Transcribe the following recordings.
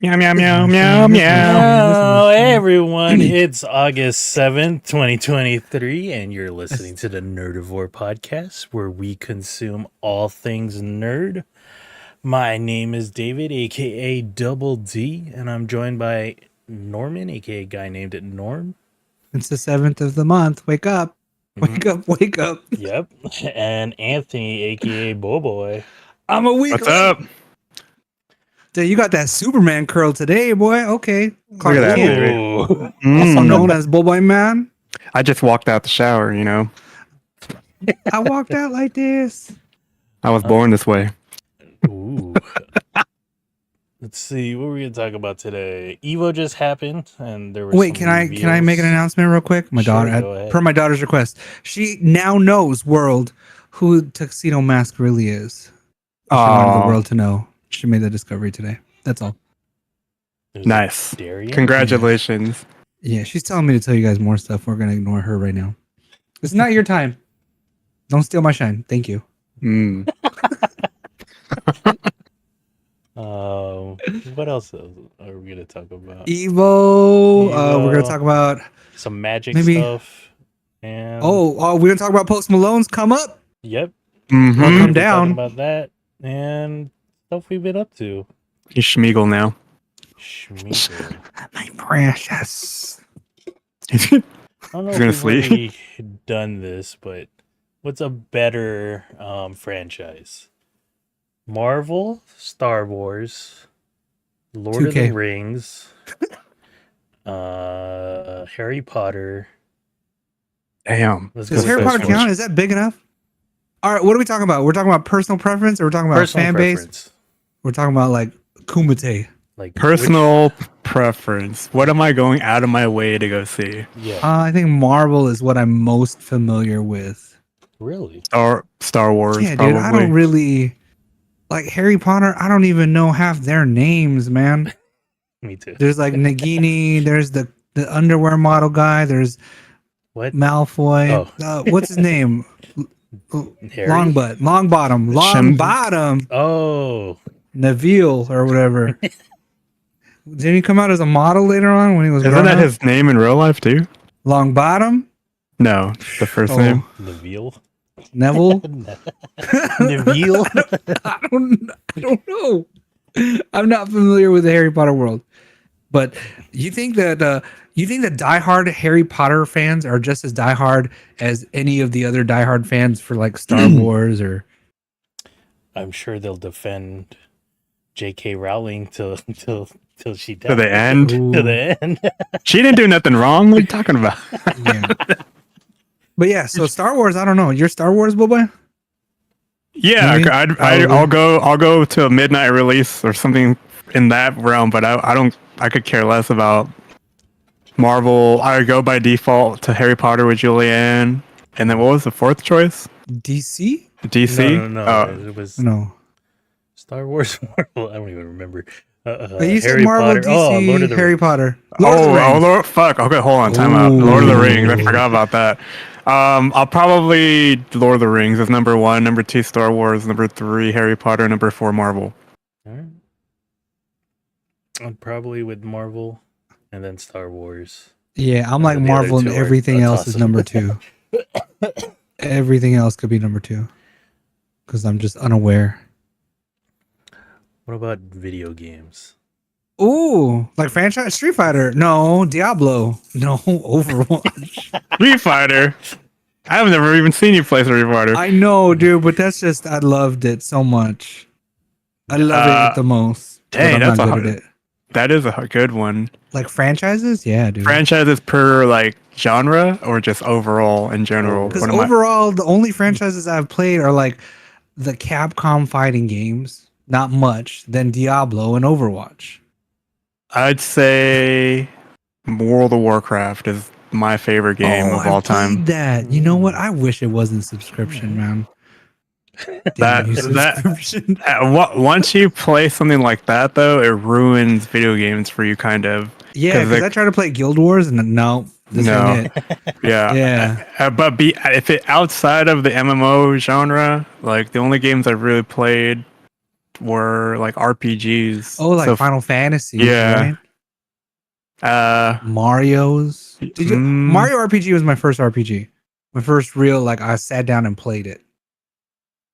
Meow, meow, meow, meow, meow. Hello, everyone. It's August 7th, 2023, and you're listening to the Nerdivore Podcast, where we consume all things nerd. My name is David, aka Double D, and I'm joined by Norman, aka guy named it Norm. It's the 7th of the month. Wake up. Wake up, wake up. Yep. And Anthony, aka Boboy. I'm a week What's late. up? Dude, you got that Superman curl today, boy. Okay. Look at that, Cartoon. baby. Ooh. Also known as Boboy Man. I just walked out the shower, you know. I walked out like this. I was born this way. Ooh. Let's see, what were we gonna talk about today? Evo just happened, and there were Wait, some can I make an reveals. announcement real quick? My Sure, daughter, go ahead. per my daughter's request, she now knows, world, who Tuxedo Mask really is. She wanted the world to know. She made the discovery today. That's all. It was Nice. Darian? Congratulations. Yeah, she's telling me to tell you guys more stuff. We're gonna ignore her right now. It's not your time. Don't steal my shine. Thank you. Mm. What else are we gonna talk about? Evo. We're gonna Evo. talk about. Some magic maybe- stuff. And We're gonna talk about Post Malone's come up. yep. Mhm. Welcome We'll be down. talking about that and stuff we've been up to. He's Schmeagle now. Schmeagle. My precious. I don't know He's if gonna we've sleep. already done this, but what's a better franchise? Marvel, Star Wars, Lord of 2K. the Rings, Harry Potter. Damn. Let's Does go Harry with Potter first count? one. Is that big enough? All right. What are we talking about? We're talking about personal preference, or we're talking about Personal fan base. preference. We're talking about like Kumite. Like Personal preference. What am I going out of my way to go see? which- yeah, I think Marvel is what I'm most familiar with. really. Star Wars, Yeah, probably. dude. I don't really like Harry Potter. I don't even know half their names, man. Me too. There's like Nagini. There's the underwear model guy. There's What? Malfoy. Oh. What's his name? Harry? Long bottom. Oh, Neville or whatever. Didn't he come out as a model later on when he was Isn't growing that up? his name in real life too? Long bottom? No, the first Oh. name. Neville. Neville? Neville. I don't know. I'm not familiar with the Harry Potter world. But you think that diehard Harry Potter fans are just as diehard as any of the other diehard fans for like Star Wars or I'm sure they'll defend J.K. Rowling till she dies. To the end. To the end. She didn't do nothing wrong. What are you talking about? Yeah. But yeah, so Star Wars, I don't know. You're Star Wars, boy? Yeah, Maybe? I'll go to a midnight release or something in that realm, but I could care less about Marvel. I would go by default to Harry Potter with Julianne, and then what was the fourth choice? DC? DC. No. Oh, It was No. Star Wars, Marvel. I don't even remember. But you said Harry Marvel, Potter. DC, Oh, Lord of the Harry Rings. Potter. Lord of the Rings. Lord, fuck. Okay, hold on, time out. Lord of the Rings. I Ooh. forgot about that. I'll probably Lord of the Rings is number 1, number 2 Star Wars, number 3 Harry Potter, number 4 Marvel. All right. I'm probably with Marvel and then Star Wars. Yeah, I'm And like then the other Marvel and two are everything a else is toss-up. number 2. Everything else could be number 2. Because I'm just unaware. What about video games? Ooh, like franchise Street Fighter. No, Diablo. No, Overwatch. Street Fighter. I've never even seen you play Street Fighter. I know, dude, but that's just I loved it so much. I love it the most. but dang, I'm that's not a good hard- at it. That is a good one. Like franchises, yeah, dude. Franchises per like genre or just overall in general? Because What am I- overall, the only franchises I've played are like the Capcom fighting games, not much. Then Diablo and Overwatch. I'd say World of Warcraft is my favorite game of all I've time. played that. You know what? I wish it wasn't subscription, man. That- Damn you, that- subscription. Once you play something like that, though, it ruins video games for you, kind of. Yeah, 'Cause because I tried to play Guild Wars and no, this No. ain't it. Yeah. Yeah. But if it outside of the MMO genre, like the only games I've really played were like RPGs. Oh, like So, Final Fantasy. yeah. Right? Mario's. Mario RPG was my first RPG. My first real, like, I sat down and played it.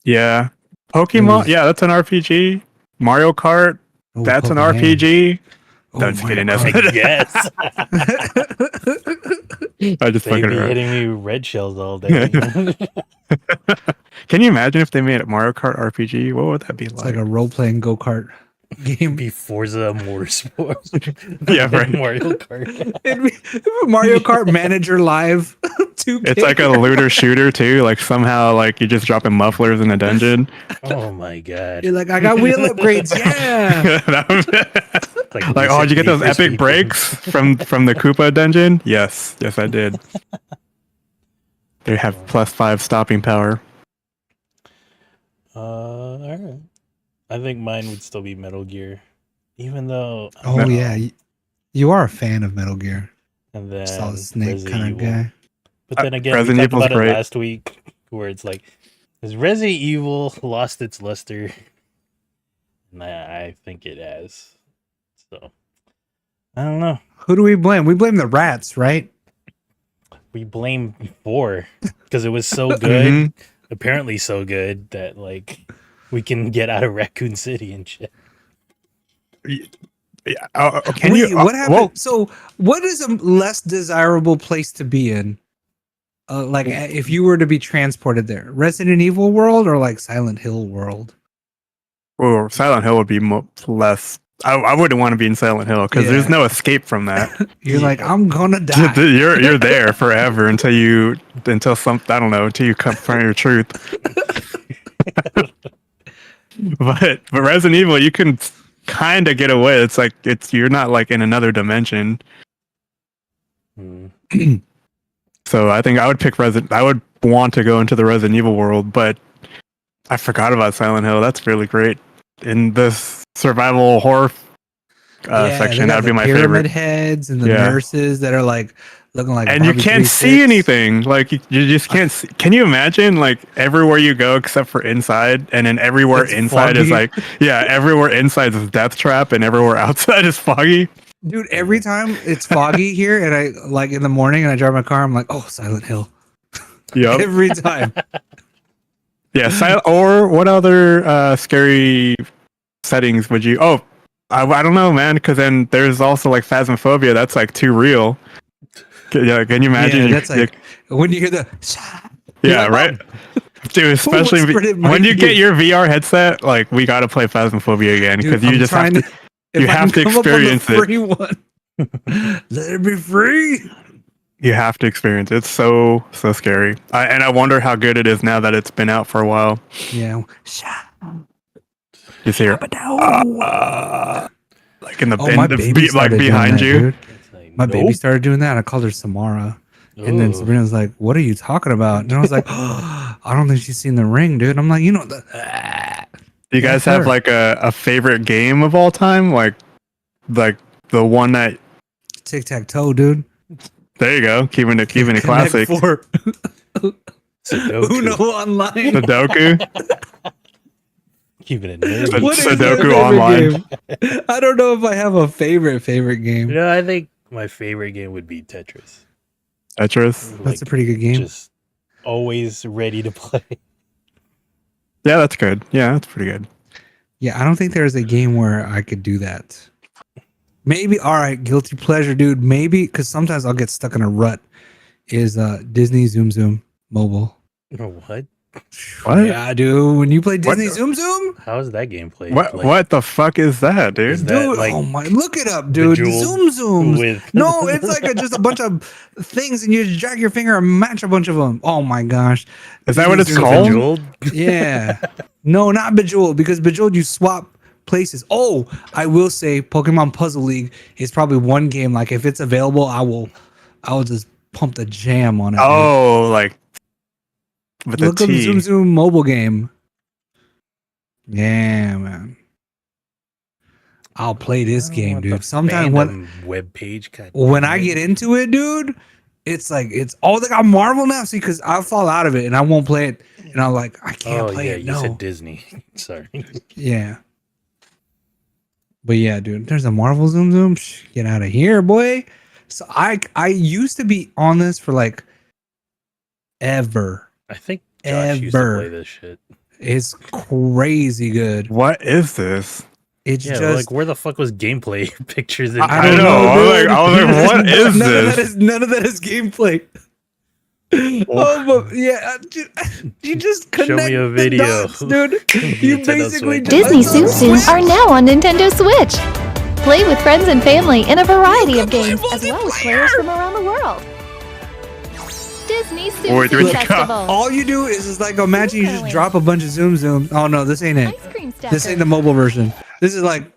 Yeah. Pokemon, yeah, that's an RPG. Mario Kart, Oh, that's an Pokemon. RPG. Oh, That's Mario kidding. Kart. Yes. I just They fucking be around. hitting me with red shells all day. Can you imagine if they made a Mario Kart RPG? What would that be It's like? like a role-playing go-kart game. Be Forza Motorsport. Yeah, right. Mario Kart. It'd be Mario Kart Manager Live 2K. It's like a looter shooter too. Like somehow, like you're just dropping mufflers in a dungeon. Oh my god. You're like, I got wheel upgrades. Yeah. Like, oh, did you get those epic breaks from the Koopa dungeon? Yes, I did. They have +5 stopping power. All right. I think mine would still be Metal Gear, even though. Oh yeah, you are a fan of Metal Gear. And then Solid Snake Resident kind of Evil. guy. But then again, Resident we talked Evil's about great. it last week, where it's like, has Resident Evil lost its luster? And I think it has. So I don't know. Who do we blame? We blame the rats, right? We blame 4 because it was so good, apparently so good that like we can get out of Raccoon City and shit. Yeah. Can Wait, you? what happened? Whoa. So, what is a less desirable place to be in? Like, if you were to be transported there, Resident Evil world or like Silent Hill world? Well, Silent Hill would be less. I wouldn't want to be in Silent Hill because there's no escape from that. You're like, I'm gonna die. You're there forever until until you confront your truth. but Resident Evil, you can kind of get away. It's like you're not like in another dimension. So I think I would pick I would want to go into the Resident Evil world, but I forgot about Silent Hill. That's really great. In this survival horror section, that would be my pyramid favorite. heads and the nurses that are like looking like, and you Bobby can't 3-6. see anything. Like you just can't see. Can you imagine like everywhere you go except for inside, and then everywhere It's inside is foggy. like everywhere inside is death trap, and everywhere outside is foggy. Dude, every time it's foggy here, and I like in the morning, and I drive my car, I'm like, oh, Silent Hill. Yep. Every time. Yeah. Or what other scary settings would you? Oh, I don't know, man. Because then there's also like Phasmophobia. That's like too real. Yeah, can you imagine? Yeah, that's like when you hear the. Yeah, right. Dude, especially whispered it in my when you ear? get your VR headset, like we gotta play Phasmophobia again because Dude, you I'm just have trying to. if You I have can to come up on the experience it. free one. Let it be free. You have to experience it. It's so scary. And I wonder how good it is now that it's been out for a while. Yeah. You hear like in the, Oh, my baby like started doing behind that, you. dude. My baby started doing that. I called her Samara. And then Sabrina was like, "What are you talking about?" And I was like, "I don't think she's seen The Ring, dude." I'm like, "You know the." Do you guys her. have like a favorite game of all time? Like the one that. Tic Tac Toe, dude. There you go. Keeping it Connect classic. Four. Sudoku. Uno online. Sudoku. Keeping it nerdy. What is Sudoku their favorite online. game? I don't know if I have a favorite game. You know, I think my favorite game would be Tetris. Tetris. That's a pretty good game. Just always ready to play. Yeah, that's good. Yeah, that's pretty good. Yeah, I don't think there's a game where I could do that. Maybe, all right, guilty pleasure, dude. Maybe, because sometimes I'll get stuck in a rut. Is Disney Zoom Zoom mobile? What? What? Yeah, dude. When you play Disney What? Zoom Zoom, How is that game played? What the fuck is that, dude? Is that dude. like Oh my, look it up, dude. Bejeweled Zoom Zooms. with No, it's like just a bunch of things, and you just drag your finger and match a bunch of them. Oh my gosh, Is that what it's Disney Zoom called? Bejeweled? Yeah. No, not Bejeweled, because Bejeweled you swap places. Oh, I will say Pokemon Puzzle League is probably one game. Like if it's available, I will just pump the jam on it. Oh, like with dude. Look a up T. Zoom Zoom mobile game. Yeah, man. I'll play this game, dude. Sometimes web page. when I get into it, dude, it's like they got Marvel now. See, because I'll fall out of it and I won't play it. And I'm like, I can't play it. You No. said Disney. Sorry. Yeah. But yeah, dude, there's a Marvel Zoom Zoom. Get out of here, boy. So I used to be on this for like ever. I think Josh used to play this shit. It's crazy good. What is this? It's Yeah, just like where the fuck was gameplay pictures? I don't know. I was like, what is this? None of that is gameplay. Oh, but yeah, you just connect Show me a the video, dots, dude. You Nintendo basically Switch. Disney Tsum Tsums are now on Nintendo Switch. Play with friends and family in a variety of games, as well as players from around the world. Disney Tsum Wait, Tsum wait, Festival. All you do is like imagine you just drop a bunch of Zoom Zoom. Oh no, this ain't it. Ice cream This ain't the mobile version. This is like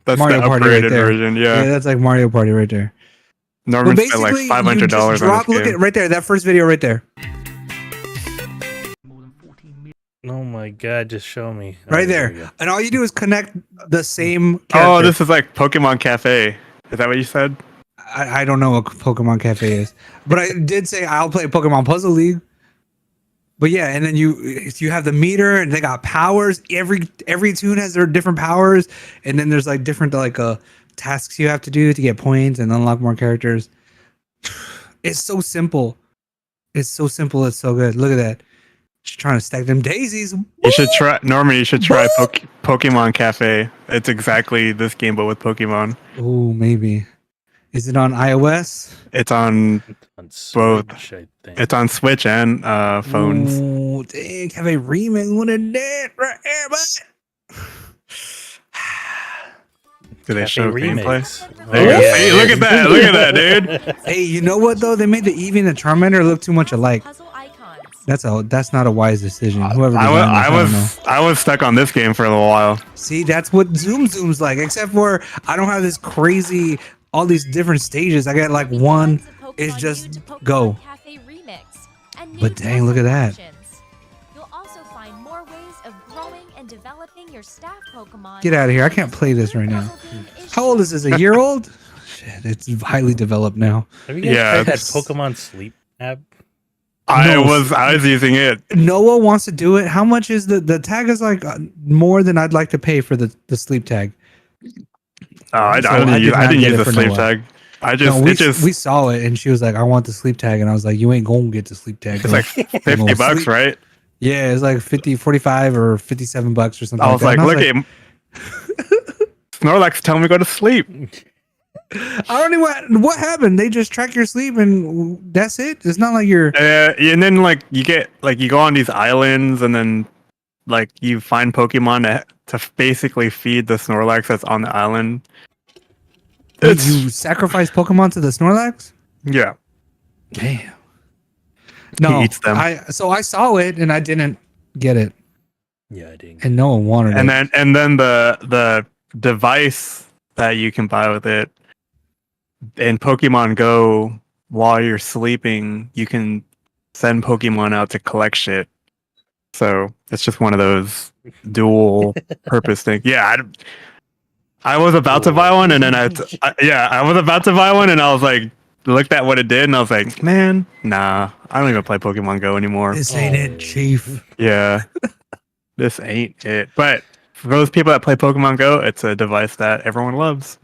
That's Mario the Party right upgraded there. version. yeah, Yeah. that's like Mario Party right there. Norman spent like you $500 just on drop. this Look game. at right there. That first video right there. Oh my god, just show me. Right there we there. go. And all you do is connect the same character. Oh, this is like Pokemon Cafe. Is that what you said? I don't know what Pokemon Cafe is, but I did say I'll play Pokemon Puzzle League. But yeah, and then you have the meter, and they got powers. Every tune has their different powers, and then there's like different like tasks you have to do to get points and unlock more characters. It's so simple. It's so simple. It's so good. Look at that. She's trying to stack them daisies. You should try, Norman. You should try Pokemon Cafe. It's exactly this game, but with Pokemon. Oh, maybe. Is it on iOS? It's on On both. Switch, I think. It's on Switch and phones. Oh, dang, have a remix with a dead right here, but Do they Cafe show gameplay? remix. There you go. See, look at that! Look at that, dude. hey, you know what though? They made the Eevee and the Charmander look too much alike. Puzzle icons. That's not a wise decision. Whoever designed this, I was stuck on this game for a little while. See, that's what Zoom Zoom's like. Except for I don't have this crazy, all these different stages. I got like one. It's just go. Cafe remix and But dang, look at that. You'll also find more ways of growing and developing your staff Pokemon. Get out of here! I can't play this right now. How old is this? A year old? Shit, it's highly developed now. Have you guys Yeah, tried that it's- Pokemon Sleep app? I was using it. Noah wants to do it. How much is the tag? Is like more than I'd like to pay for the sleep tag. I So I didn't did use, I not didn't get use it the for sleep Noah. tag. We saw it and she was like, I want the sleep tag. And I was like, you ain't gonna get the sleep tag. It's like $50, Sleep- right? Yeah, it's like 45 or $57 or something. I was like like, that. And look at Snorlax telling me to go to sleep. I don't even what happened. They just track your sleep and that's it. It's not like you're And then like you go on these islands and then like you find Pokemon to basically feed the Snorlax that's on the island. you sacrifice Pokemon to the Snorlax? Yeah. Damn. No, eats them. I saw it and I didn't get it, Yeah, I didn't. and no one wanted And it. then the device that you can buy with it in Pokemon Go while you're sleeping, you can send Pokemon out to collect shit. So it's just one of those dual purpose things. Yeah, I was about to buy one, and then I was about to buy one, and I was like, looked at what it did, and I was like, man, nah, I don't even play Pokemon Go anymore. This ain't it, Chief. Yeah, this ain't it. But for those people that play Pokemon Go, it's a device that everyone loves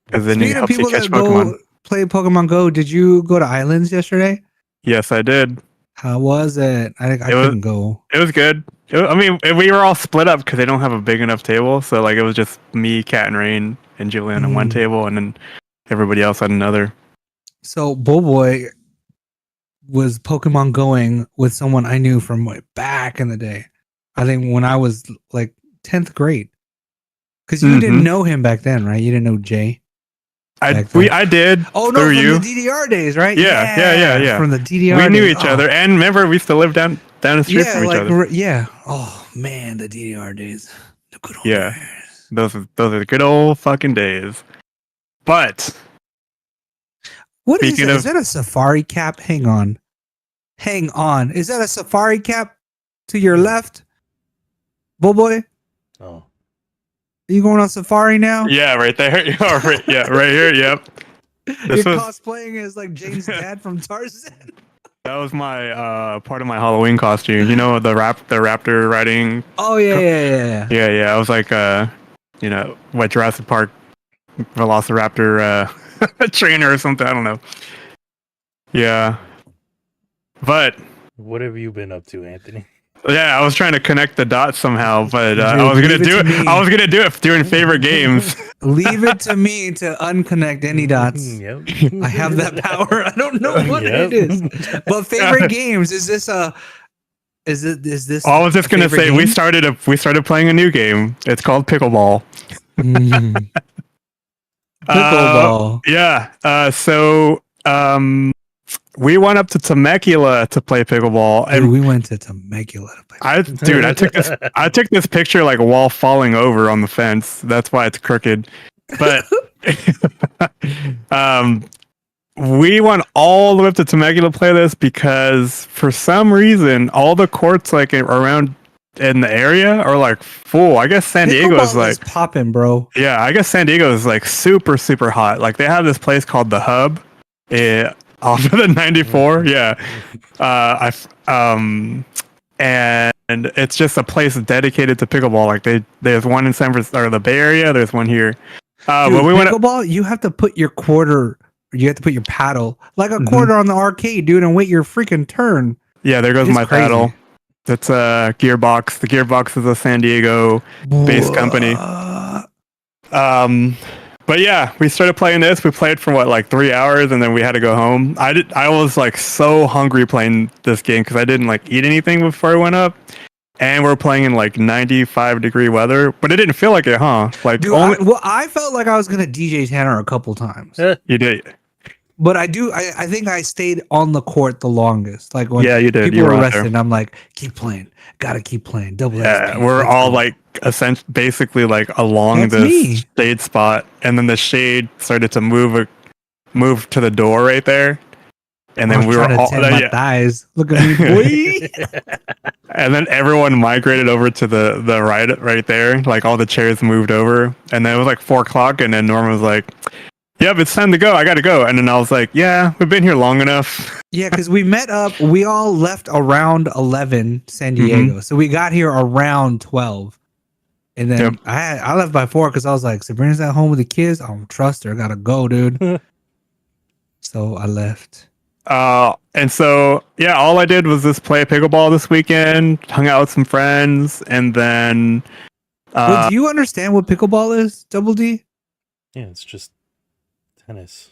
because then it Speaking of helps you people catch that Pokemon. go play Pokemon Go, did you go to Islands yesterday? Yes, I did. How was it? I couldn't go. It was good. I mean, we were all split up because they don't have a big enough table. So like, it was just me, Kat, and Rain, and Julian on one table, and then everybody else on another. So Boy was Pokemon going with someone I knew from way back in the day. I think when I was like 10th grade. Because you didn't know him back then, right? You didn't know Jay. I did. Oh no, through from you. the DDR days, right? Yeah. From the DDR. We knew days. each other, and remember, we used to live down the street Yeah, from each like other. yeah. Oh man, the DDR days. The good old Yeah. days. Those are good old fucking days. But What is Speaking it? of- Is that a safari cap? Hang on. Is that a safari cap to your left? Boy, Oh, are you going on safari now? yeah, right there. Yeah, right here. Yep. You're This was cosplaying as like Jane's dad from Tarzan. that was my part of my Halloween costume. You know the raptor riding. Oh yeah. Yeah. I was like what Jurassic Park Velociraptor trainer or something. I don't know. Yeah, but What have you been up to, Anthony? yeah, I was trying to connect the dots somehow, but Dude, I was gonna leave it do to it. me. I was gonna do it during favorite games. Leave it to me to unconnect any dots. Yep. I have that power. I don't know what Yep. it is. But favorite games, is this I was just gonna favorite say game? we started playing a new game. It's called pickleball. Mm. Pickleball. Yeah. So we went up to Temecula to play pickleball, Dude, and we went to Temecula to play. I took this picture like while falling over on the fence. That's why it's crooked. But we went all the way up to Temecula to play this because for some reason all the courts like around in the area are like full. I guess San Diego is Pickleball like is popping, bro. yeah. I guess San Diego is like super hot. Like they have this place called the Hub. Off of the 94, yeah. And it's just a place dedicated to pickleball. Like there's one in San Francisco or the Bay Area. There's one here. Dude, But we went. pickleball, you have to put your quarter. You have to put your paddle like a quarter on the arcade, dude, and wait your freaking turn. Yeah, there goes It's my crazy. paddle. That's a Gearbox. The Gearbox is a San Diego-based company. But yeah, we started playing this. We played for like 3 hours, and then we had to go home. I was like so hungry playing this game because I didn't like eat anything before I went up, and we're playing in like 95-degree weather. But it didn't feel like it, huh? Like Dude, I felt like I was gonna DJ Tanner a couple times, you did. but I think I stayed on the court the longest. Like when Yeah, you did. people You were were out resting, there. I'm like, keep playing, gotta keep playing. Double Yeah, XP, we're let's all go. like basically like along That's this me. shade spot, and then the shade started to move to the door right there, and then I'm we were trying to all tan my thighs. Look at me, boy. and then everyone migrated over to the right there. Like all the chairs moved over, and then it was like 4 o'clock, and then Norman was like, "Yep, it's time to go. I gotta go." And then I was like, "Yeah, we've been here long enough." Yeah, because we met up. We all left around 11 San Diego, so we got here around 12. And then Yep. I left by 4 because I was like, Sabrina's at home with the kids. I don't trust her. I gotta go, dude. So I left. And so yeah, all I did was just play pickleball this weekend, hung out with some friends, and then Well, do you understand what pickleball is, Double D? Yeah, it's just tennis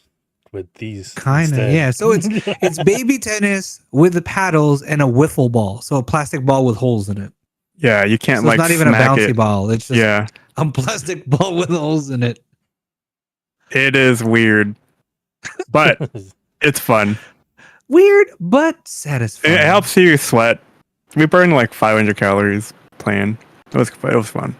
with these. Kind of, instead. yeah. So it's baby tennis with the paddles and a wiffle ball. So a plastic ball with holes in it. yeah, you can't So like it's not even a smack bouncy it. ball. It's just Yeah, a plastic ball with holes in it. it is weird, but it's fun. Weird, but satisfying. It helps you sweat. We burned like 500 calories playing. It was fun.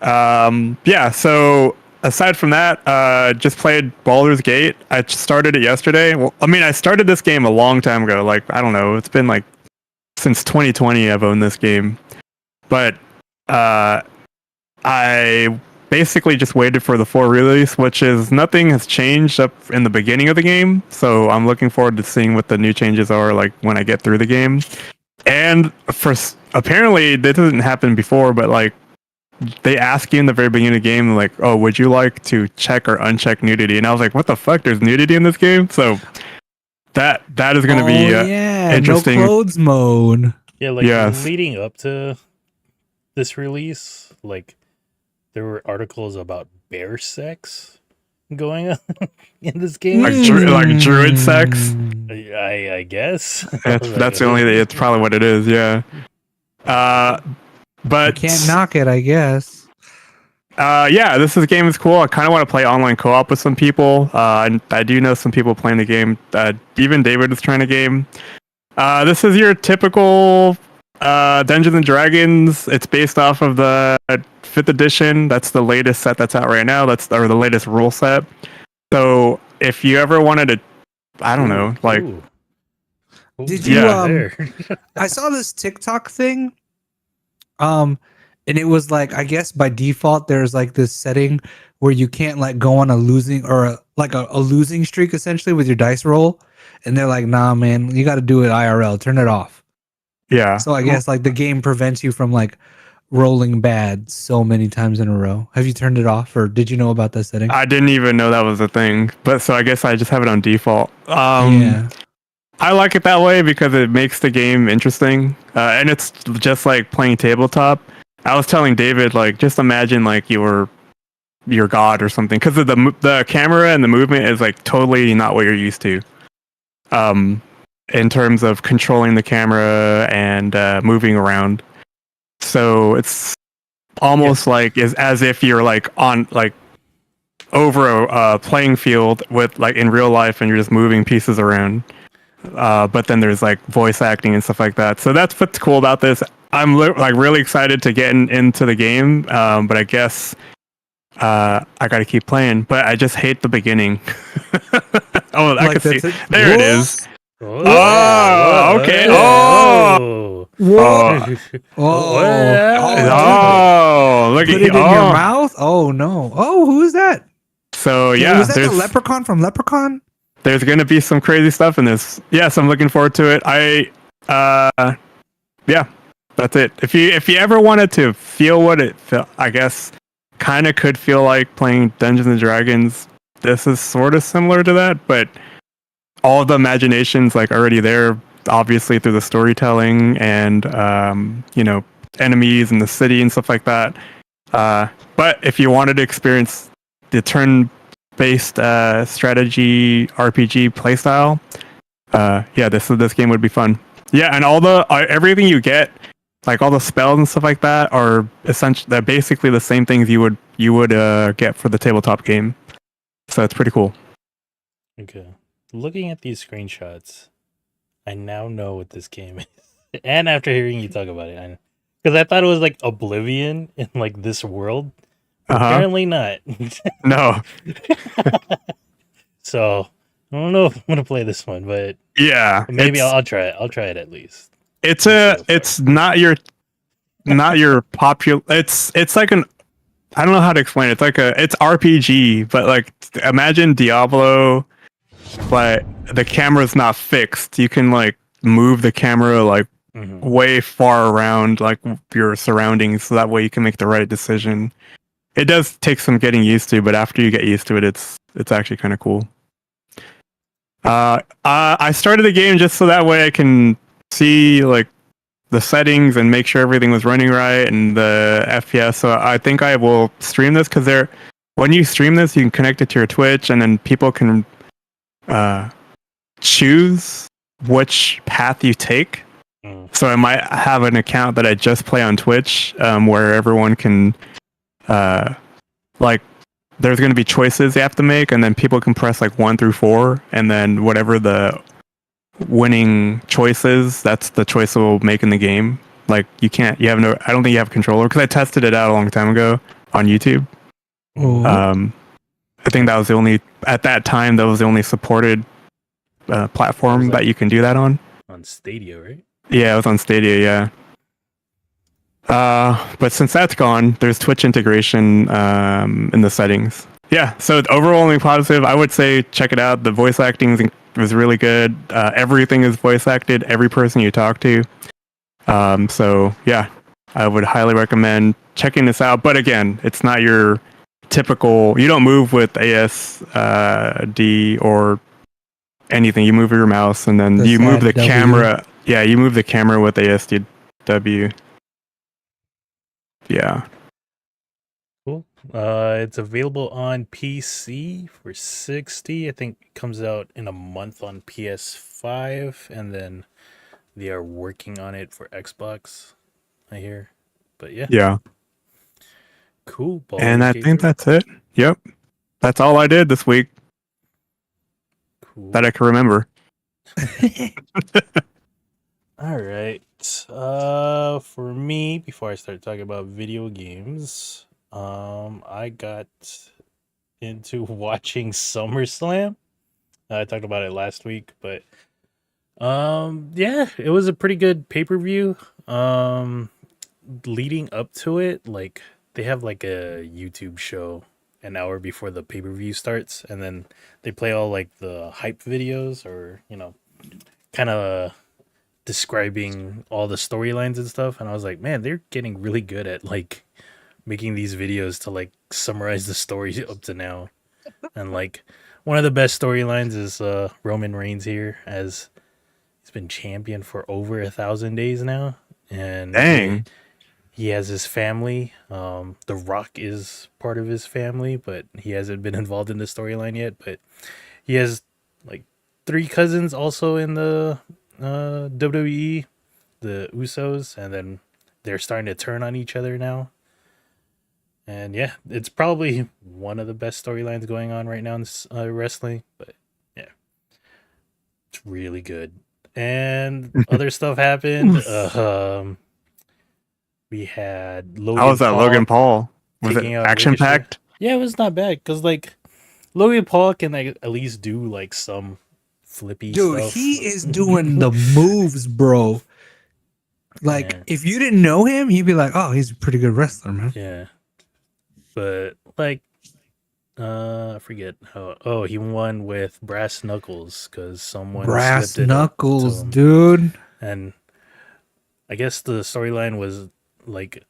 Yeah. So aside from that, just played Baldur's Gate. I started it yesterday. Well, I mean, I started this game a long time ago. Like I don't know. It's been like since 2020. I've owned this game, but I basically just waited for the full release, which is nothing has changed up in the beginning of the game. So I'm looking forward to seeing what the new changes are like when I get through the game. And apparently this didn't happen before, but like they ask you in the very beginning of the game, like, "Oh, would you like to check or uncheck nudity?" And I was like, "What the fuck? There's nudity in this game?" So that is going to be interesting. No clothes mode. Yeah, like Yes. leading up to this release, like there were articles about bear sex going on in this game. Like druid sex. I guess That's the only. It's probably what it is. Yeah. But You can't knock it, I guess. yeah, this game is cool. I kind of want to play online co-op with some people. I do know some people playing the game. Even David is trying a game. This is your typical Dungeons and Dragons. It's based off of the 5th edition. That's the latest set that's out right now. Or the latest rule set. So if you ever wanted to, I don't know, like Ooh. Did you, there? I saw this TikTok thing. And it was like, I guess by default, there's like this setting where you can't like go on a losing or a losing streak essentially with your dice roll. And they're like, nah, man, you got to do it IRL. Turn it off. yeah. So I guess like the game prevents you from like, rolling bad so many times in a row. Have you turned it off, or did you know about that setting? I didn't even know that was a thing, but so I guess I just have it on default. Yeah. I like it that way because it makes the game interesting, and it's just like playing tabletop. I was telling David, like, just imagine like you're God or something, because the camera and the movement is like totally not what you're used to. In terms of controlling the camera and moving around, so it's almost like as if you're like on like over a playing field with like in real life, and you're just moving pieces around. But then there's like voice acting and stuff like that. So that's what's cool about this. I'm like really excited to get into the game, but I guess I got to keep playing. But I just hate the beginning. Oh, I Like, can see. that's it? There it is. Oh, Oh, okay. Oh. Whoa! Oh. Oh, look Put at it in your mouth? Oh no! Oh, who is that? So yeah, Was that the leprechaun from Leprechaun? there's gonna be some crazy stuff in this. Yes, I'm looking forward to it. Yeah, that's it. If you ever wanted to feel what it felt, I guess, kind of could feel like playing Dungeons and Dragons. This is sort of similar to that, but all of the imagination's like already there, obviously through the storytelling and enemies in the city and stuff like that. But if you wanted to experience the turn-based strategy RPG playstyle, this game would be fun. Yeah, and all the everything you get, like all the spells and stuff like that, are essentially they're basically the same things you would get for the tabletop game. So it's pretty cool. Okay. Looking at these screenshots, I now know what this game is. And after hearing you talk about it, because I thought it was like Oblivion in like this world. Apparently not. No. So I don't know if I'm gonna play this one, but Yeah. maybe I'll try it. I'll try it at least. It's not your popular. It's like an, I don't know how to explain it. It's RPG, but like imagine Diablo, but the camera's not fixed. You can like move the camera like way far around like your surroundings, so that way you can make the right decision. It does take some getting used to, but after you get used to it, it's actually kind of cool. I started the game just so that way I can see like the settings and make sure everything was running right and the FPS. So I think I will stream this because when you stream this, you can connect it to your Twitch, and then people can choose which path you take. So I might have an account that I just play on Twitch, where everyone can like there's going to be choices you have to make, and then people can press like 1 through 4, and then whatever the winning choice is, that's the choice we'll make in the game. Like I don't think you have a controller, because I tested it out a long time ago on YouTube. I think that was at that time that was the only supported platform that you can do that on. On Stadia, right? Yeah, it was on Stadia, yeah. But since that's gone, there's Twitch integration in the settings. Yeah, so overwhelmingly positive. I would say check it out. The voice acting was really good. Everything is voice acted. Every person you talk to. So yeah, I would highly recommend checking this out. But again, it's not your typical. You don't move with ASD or anything. You move your mouse, and then you move the camera. Yeah, you move the camera with ASDW. Yeah. Cool. It's available on PC for $60. I think it comes out in a month on PS5, and then they are working on it for Xbox, I hear. But yeah. Yeah. Cool. And I think that's it. Yep. That's all I did this week. Cool. That I can remember. All right. For me, before I start talking about video games, I got into watching Summerslam. I talked about it last week, but yeah, it was a pretty good pay-per-view. Leading up to it, like they have like a YouTube show an hour before the pay-per-view starts, and then they play all like the hype videos, or kind of describing all the storylines and stuff, and I was like, man, they're getting really good at like making these videos to like summarize the story up to now. And like one of the best storylines is Roman Reigns here, as he's been champion for over 1,000 days now, and Dang. he has his family. The Rock is part of his family, but he hasn't been involved in the storyline yet. But he has like 3 cousins also in the WWE, the Usos, and then they're starting to turn on each other now. And yeah, it's probably one of the best storylines going on right now in wrestling. But yeah, it's really good. And other stuff happened. We had Logan. How was that, Logan Paul? Was it taking out action Ricochet. packed? Yeah, it was not bad because like Logan Paul can like at least do like some flippy Dude, stuff. he is doing the moves, bro. Like, Yeah. if you didn't know him, you'd be like, oh, he's a pretty good wrestler, man. Yeah, but like, I forget how. Oh, he won with brass knuckles because someone Brass slipped it up knuckles, to him. dude. And I guess the storyline was like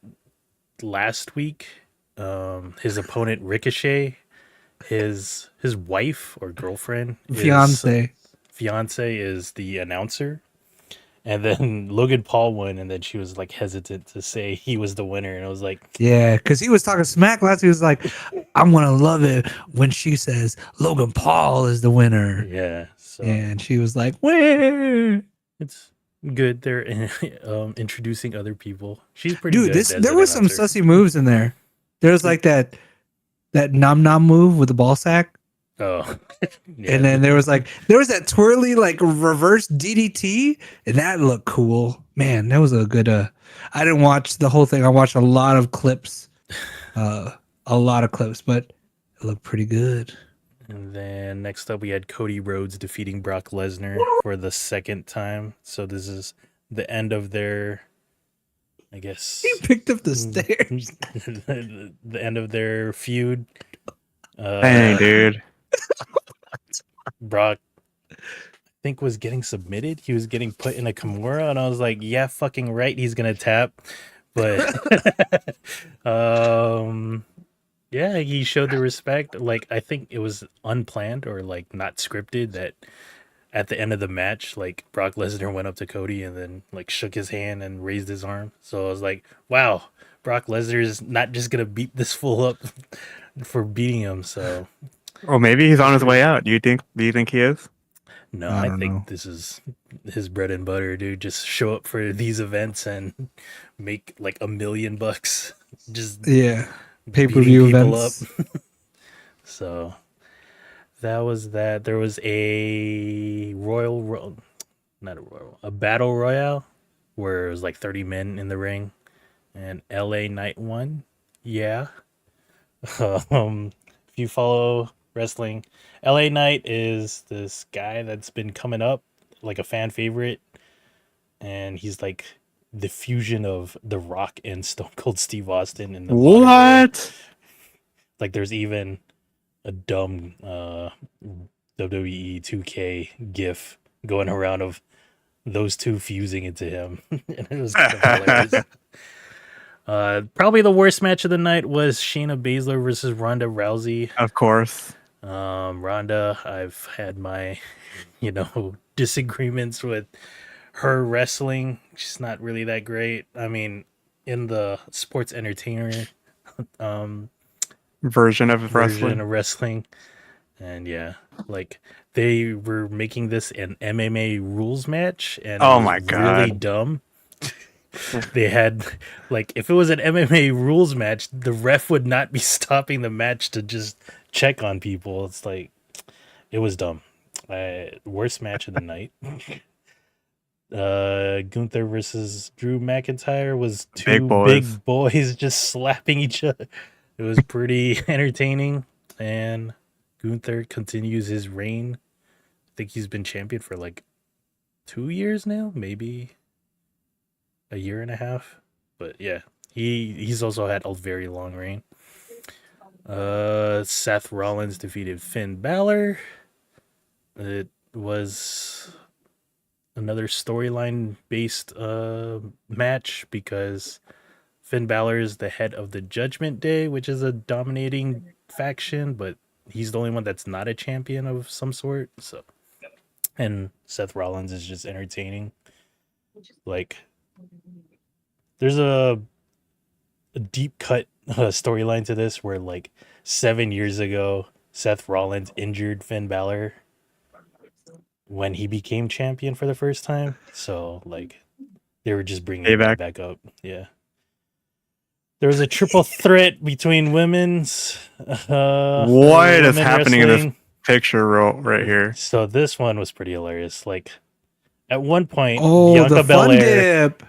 last week. His opponent Ricochet, his wife or girlfriend, Fiance. is the announcer. And then Logan Paul won, and then she was like hesitant to say he was the winner, and I was like, Yeah, because he was talking smack last. He was like, I'm gonna love it when she says Logan Paul is the winner. yeah. So And she was like, where? it's good. They're introducing other people. She's pretty Dude, good. this as there an was some announcer. sussy moves in there. There was like that nom nom move with the ball sack. Oh, yeah. And then there was that twirly like reverse DDT, and that looked cool. Man, that was a good I didn't watch the whole thing. I watched a lot of clips. But it looked pretty good. And then next up, we had Cody Rhodes defeating Brock Lesnar for the second time. So this is the end of their, I guess, He picked up the stairs. the end of their feud. Dang, dude. Brock, I think, was getting submitted. He was getting put in a Kimura, and I was like, yeah, fucking right, he's gonna tap. But yeah, he showed the respect. Like, I think it was unplanned or like not scripted that at the end of the match, like Brock Lesnar went up to Cody and then like shook his hand and raised his arm. So I was like, wow, Brock Lesnar is not just gonna beat this fool up for beating him. So Well, maybe he's on his way out. Do you think he is? no, I I don't think know. this is his bread and butter, dude. Just show up for these events and make like $1 million. Just Yeah. beating Pay-per-view people events. up. So that was that. There was a a battle royale where it was like 30 men in the ring, and LA Knight won. Yeah. If you follow wrestling, LA Knight is this guy that's been coming up like a fan favorite, and he's like the fusion of The Rock and Stone Cold Steve Austin in the modern era. What? Like there's even a dumb WWE 2K gif going around of those two fusing into him. And it was kind of hilarious. Probably the worst match of the night was Shayna Baszler versus Ronda Rousey. Of course. Ronda, I've had my, disagreements with her wrestling. She's not really that great. I mean, in the sports entertainer Version of version wrestling. of wrestling. And yeah, like they were making this an MMA rules match, and Oh it was my really God. dumb. They had like if it was an MMA rules match, the ref would not be stopping the match to just check on people. It's like it was dumb. Worst match of the night. Gunther versus Drew McIntyre was two Big boys. big boys just slapping each other. It was pretty entertaining, and Gunther continues his reign. I think he's been champion for like 2 years now, maybe a year and a half. But yeah, he's also had a very long reign. Seth Rollins defeated Finn Balor. It was another storyline based match because Finn Balor is the head of the Judgment Day, which is a dominating faction, but he's the only one that's not a champion of some sort. So, and Seth Rollins is just entertaining. Like, there's a deep cut storyline to this where like 7 years ago, Seth Rollins injured Finn Balor when he became champion for the first time. So like they were just bringing that back up. Yeah. There was a triple threat between women's. What is happening in this picture right here? So this one was pretty hilarious. Like at one point, Bianca the Belair, dip.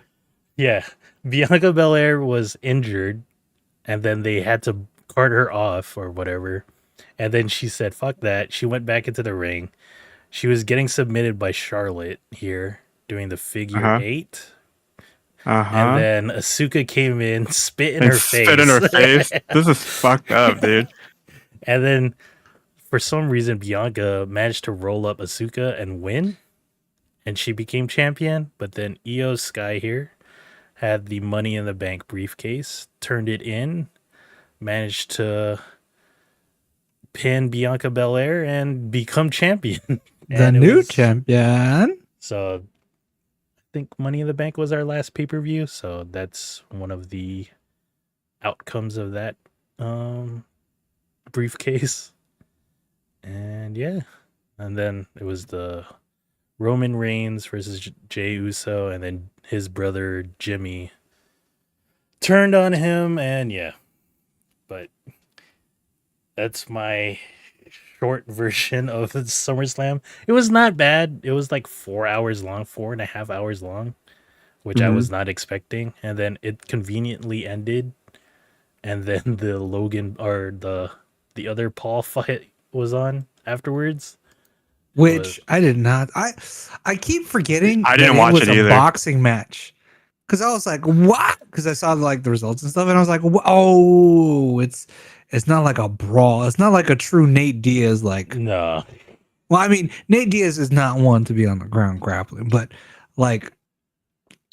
Yeah, Bianca Belair was injured, and then they had to cart her off or whatever. And then she said, "Fuck that." She went back into the ring. She was getting submitted by Charlotte here, doing the figure 8. And then Asuka came in, spit in her face. This is fucked up, dude. And then, for some reason, Bianca managed to roll up Asuka and win. And she became champion. But then Io Sky here had the Money in the Bank briefcase, turned it in, managed to pin Bianca Belair and become champion. The new champion. So I think Money in the Bank was our last pay-per-view, so that's one of the outcomes of that briefcase. And yeah, and then it was the Roman Reigns versus Jey Uso, and then his brother Jimmy turned on him, and yeah. But that's my short version of SummerSlam. It was not bad. It was like 4 hours long, 4.5 hours long, which I was not expecting. And then it conveniently ended. And then the Logan or the other Paul fight was on afterwards. Which I did not. I keep forgetting. I didn't watch it either. A boxing match. Because I was like, what? Because I saw like the results and stuff, and I was like, oh, it's not like a brawl. It's not like a true Nate Diaz. Like, no. Well, I mean, Nate Diaz is not one to be on the ground grappling, but like,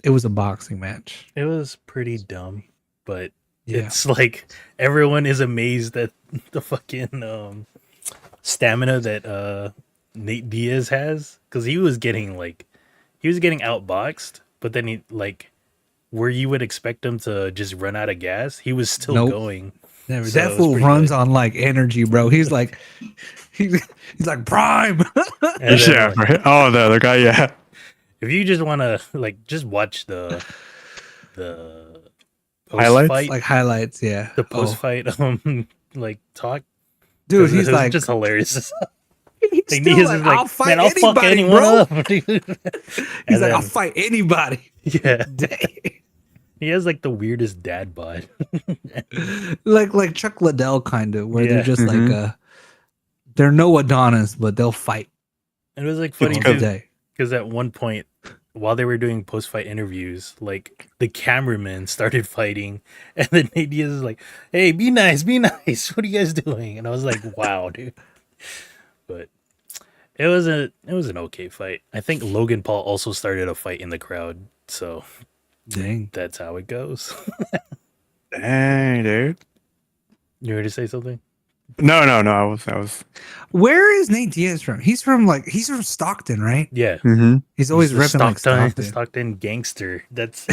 it was a boxing match. It was pretty dumb, but it's like everyone is amazed at the fucking stamina that Nate Diaz has, because he was getting outboxed, but then he like where you would expect him to just run out of gas, he was still going. Never. So that fool runs on like energy, bro. He's like, he's like prime. Yeah. Right. Oh, the other guy. Yeah. If you just want to like just watch the highlights, fight, like highlights, yeah. The post fight, like talk, dude. He's like just hilarious. He's still like, I'll fight anybody, bro. He's like, I'll fight anybody. Yeah. He has like the weirdest dad bod. like Chuck Liddell kind of, where they're just like they're no Adonis, but they'll fight. It was like funny too, because at one point while they were doing post-fight interviews, like the cameraman started fighting, and then Nate Diaz is like, "Hey, be nice. What are you guys doing?" And I was like, "Wow, dude." But it was an okay fight. I think Logan Paul also started a fight in the crowd, so dang, that's how it goes. Dang, dude. You ready to say something? No. I was. Where is Nate Diaz from? He's from Stockton, right? Yeah. Mm-hmm. He's always repping like Stockton. Stockton gangster. That's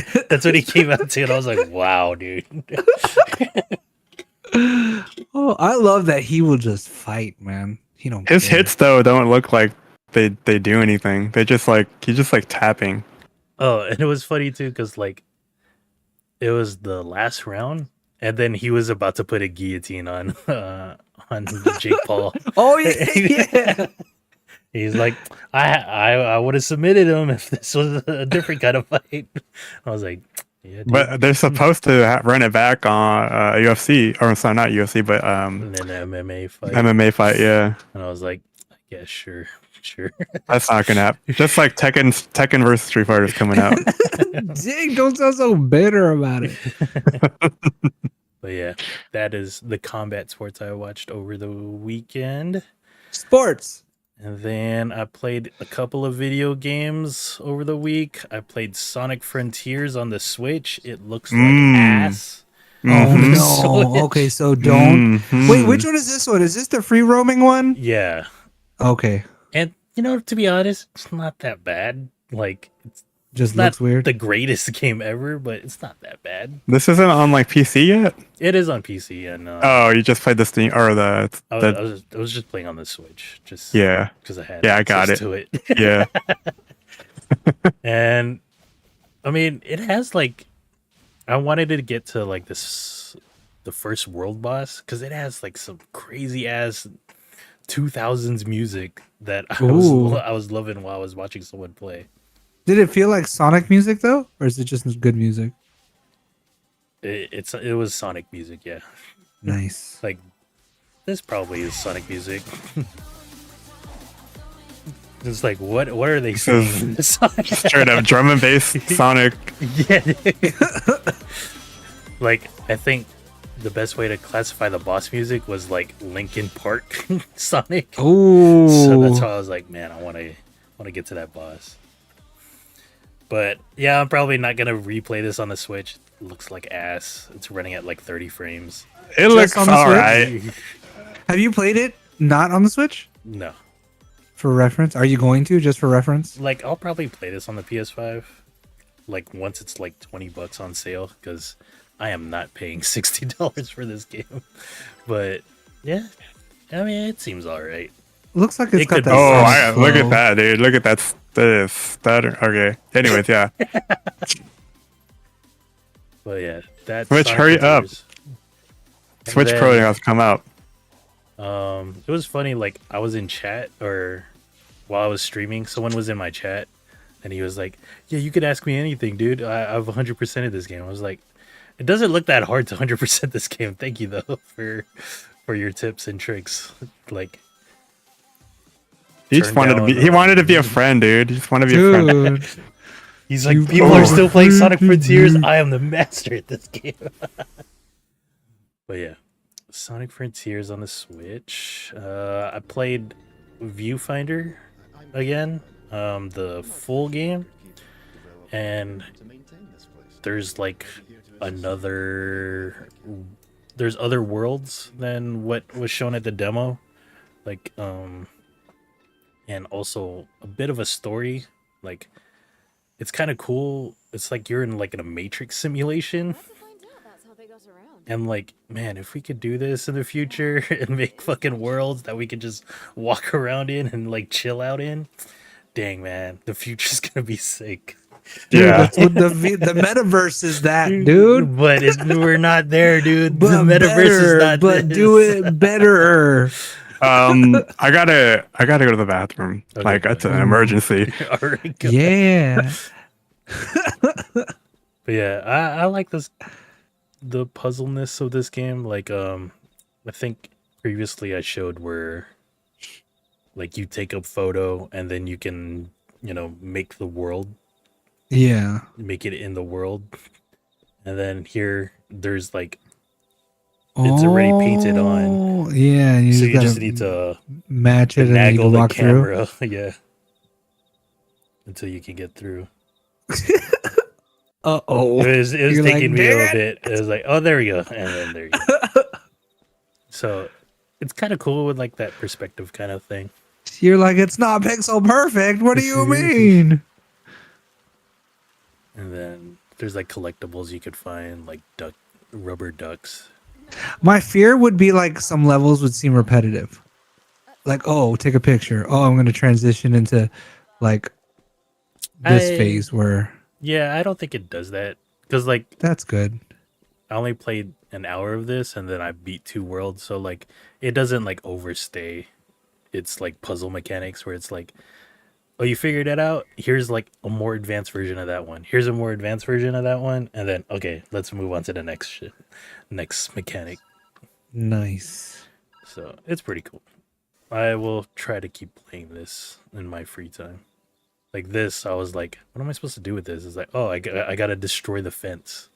what he came out to, and I was like, wow, dude. Oh, I love that he will just fight, man. His hits though don't look like they do anything. He's just like tapping. Oh, and it was funny too, because like it was the last round, and then he was about to put a guillotine on Jake Paul. Oh yeah. He's like, I would have submitted him if this was a different kind of fight. I was like, yeah. Dude. But they're supposed to run it back on UFC, or sorry, not UFC, but and then an MMA fight. MMA fight, yeah. And I was like, I guess sure. That's not gonna happen. Just like Tekken versus Street Fighter is coming out. Dang, don't sound so bitter about it. But yeah, that is the combat sports I watched over the weekend. Sports. And then I played a couple of video games over the week. I played Sonic Frontiers on the Switch. It looks like ass. Oh Mhm. no. Switch. Okay, so don't. Mhm. Wait, which one is this one? Is this the free roaming one? Yeah. Okay. And, to be honest, it's not that bad. Like, it's Just not looks weird. the greatest game ever, but it's not that bad. This isn't on like PC yet. It is on PC, and Oh, you just played the Steam or the I was just playing on the Switch, just yeah, because I had I got access it. to it. Yeah. And I mean, it has like, I wanted to get to like the first world boss, because it has like some crazy ass 2000s music that Ooh. I was loving while I was watching someone play. Did it feel like Sonic music though, or is it just good music? It was Sonic music, yeah. Nice. Like, this probably is Sonic music. It's like, what are they saying in the song? Straight up drum and bass Sonic. Yeah. Like, I think the best way to classify the boss music was like Linkin Park Sonic. Oh. So that's why I was like, man, I want to get to that boss. But yeah, I'm probably not gonna replay this on the Switch. It looks like ass. It's running at like 30 frames. It looks on the Switch? alright. Have you played it not on the Switch? No. For reference? Are you going to, just for reference? Like, I'll probably play this on the PS5. Like, once it's like $20 on sale, because I am not paying $60 for this game. But yeah, I mean, it seems alright. Looks like it's It got could that. be Sonic Look flow. at that, dude. Look at that stutter. Okay. Anyways, yeah. But yeah, that's Switch, Sonic hurry up. Frontiers. And Switch Pro then, has come out. It was funny, like, I was in chat, or while I was streaming, someone was in my chat, and he was like, yeah, you could ask me anything, dude. I've 100% of this game. I was like, it doesn't look that hard to 100% this game. Thank you, though, for your tips and tricks. Like, He just turn wanted to be. down, He wanted to be a friend, dude. He just wanted to be a friend. Dude. he's like, You people are still playing Sonic are Frontiers. I am the master at this game. But yeah, Sonic Frontiers on the Switch. I played Viewfinder again, the full game, and there's like there's other worlds than what was shown at the demo, like and also a bit of a story. Like, it's kind of cool. It's like you're in like a Matrix simulation. And like, man, if we could do this in the future and make fucking worlds that we could just walk around in and like chill out in, dang, man, the future's gonna be sick. Dude, Yeah. that's what the metaverse is that, dude. But we're not there, dude. But the metaverse better, is not but this. do it better. I gotta go to the bathroom. Okay. Like, it's an emergency. All right, go. Yeah. But yeah, I like the puzzleness of this game. Like, I think previously I showed where like you take a photo and then you can, make the world, Yeah. make it in the world. And then here there's like, it's already painted on. Oh, yeah. And So you gotta just need to match it and then you finagle can the walk through. camera. Yeah. Until you can get through. Uh-oh. It was You're taking like, me a little "Dang bit. It was like, oh, there we go. And then there you go. So it's kind of cool with like that perspective kind of thing. You're like, it's not pixel perfect. What do you mean? And then there's like collectibles you could find, like rubber ducks. My fear would be like some levels would seem repetitive. Like, oh, take a picture. Oh, I'm going to transition into like this phase where. Yeah, I don't think it does that. Because like, That's good. I only played an hour of this and then I beat 2 worlds. So like, it doesn't like overstay. It's like puzzle mechanics where it's like, oh, you figured it out? Here's like a more advanced version of that one. Here's a more advanced version of that one. And then, okay, let's move on to the next mechanic. Nice. So it's pretty cool. I will try to keep playing this in my free time. Like this, I was like, what am I supposed to do with this? It's like, oh, I got to destroy the fence.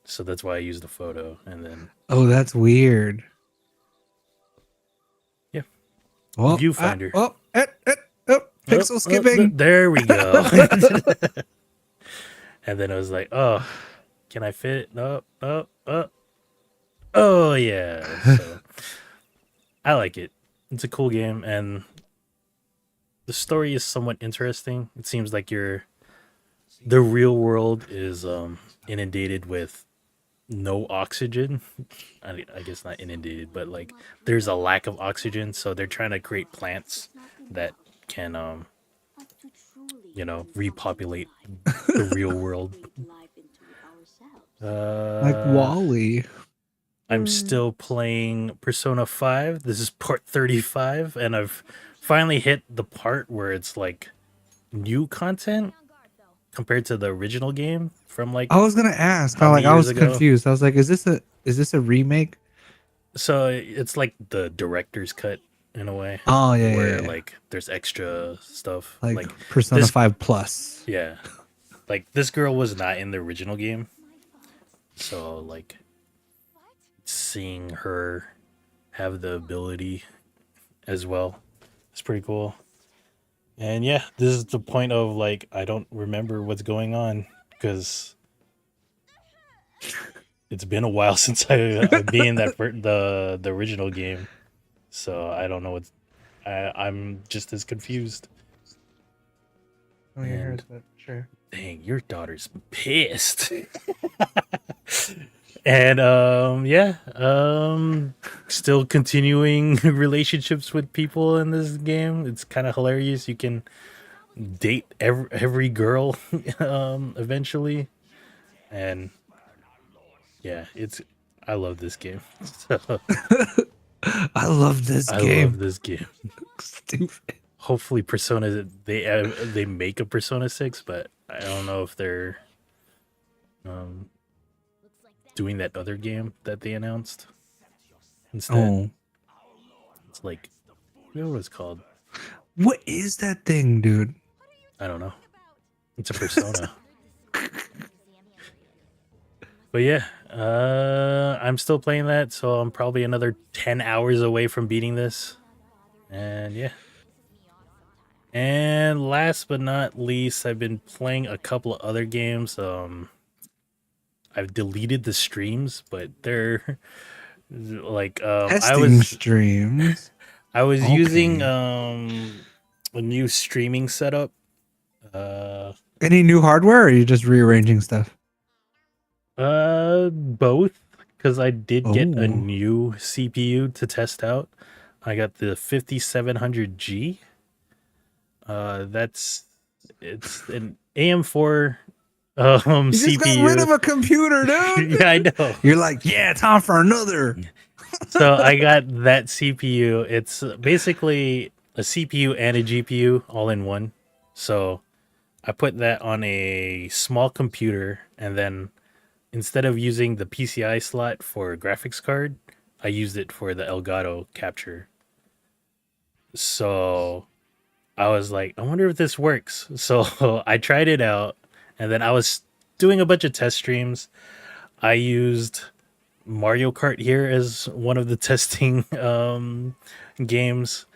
So that's why I used the photo. And then, Oh, that's weird. yeah. Well, Viewfinder. Pixel skipping. There we go. And then I was like, oh, can I fit? Oh yeah. So I like it. It's a cool game, and the story is somewhat interesting. It seems like the real world is inundated with no oxygen. I guess not inundated, but like there's a lack of oxygen, so they're trying to create plants that can repopulate the real world. Like Wally. I'm still playing Persona 5. This is part 35, and I've finally hit the part where it's like new content compared to the original game from like I was gonna ask. how many I years was ago? confused. I was like, is this a remake? So it's like the director's cut in a way. Oh yeah, Where yeah. like there's extra stuff. Like Persona this- 5 Plus. Yeah. Like this girl was not in the original game. So like seeing her have the ability as well, it's pretty cool. And yeah, this is the point of like I don't remember what's going on because it's been a while since I beat in the original game, so I don't know I'm just as confused. Oh, you heard that? Sure. Dang, your daughter's pissed. And still continuing relationships with people in this game. It's kind of hilarious. You can date every girl eventually, and yeah, I love this game. So, I love this I game. love this game. Stupid. Hopefully, Persona they make a Persona 6, but I don't know if they're doing that other game that they announced instead. Oh, It's like, what was it called? what is that thing, dude? I don't know. It's a Persona. But yeah, I'm still playing that, so I'm probably another 10 hours away from beating this. And yeah. And last but not least, I've been playing a couple of other games. I've deleted the streams, but they're like Testing streams. I was Okay. using a new streaming setup. Any new hardware, or are you just rearranging stuff? Both, because I did get a Ooh. new CPU to test out. I got the 5700G. It's an AM4 You just CPU. got rid of a computer, dude. Yeah, I know. You're like, yeah, time for another. So I got that CPU. It's basically a CPU and a GPU all in one. So I put that on a small computer, and then instead of using the PCI slot for a graphics card, I used it for the Elgato capture. So I was like, I wonder if this works. So I tried it out, and then I was doing a bunch of test streams. I used Mario Kart here as one of the testing games.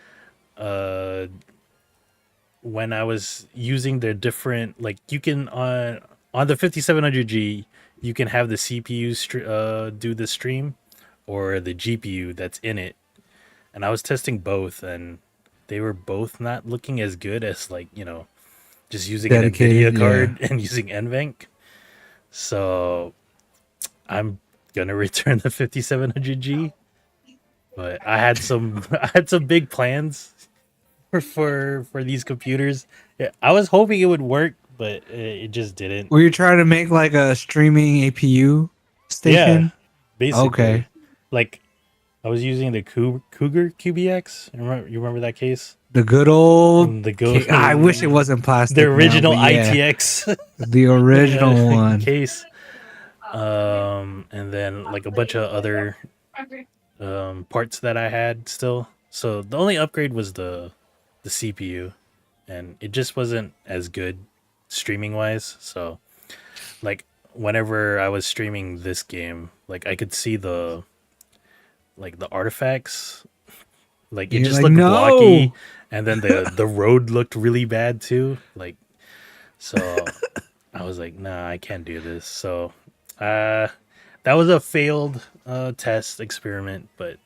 When I was using the different, like you can on the 5700G, you can have the CPU do the stream, or the GPU that's in it. And I was testing both, and they were both not looking as good as just using an Dedicated, NVIDIA card and using NVENC. So I'm gonna return the 5700G, but I had some big plans for these computers. Yeah, I was hoping it would work, but it just didn't. Were you trying to make like a streaming APU station? Yeah, basically. Okay. Like I was using the Cougar QBX. You remember that case? The good old. The I wish it wasn't plastic. the original now, but yeah, ITX The original one. case. And then like a bunch of other parts that I had still. So the only upgrade was the CPU, and it just wasn't as good streaming wise. So like whenever I was streaming this game, like I could see the artifacts, like it You're just like, looked "No." blocky, and then the road looked really bad too. Like, so I was like, nah, I can't do this. So, that was a failed test experiment, but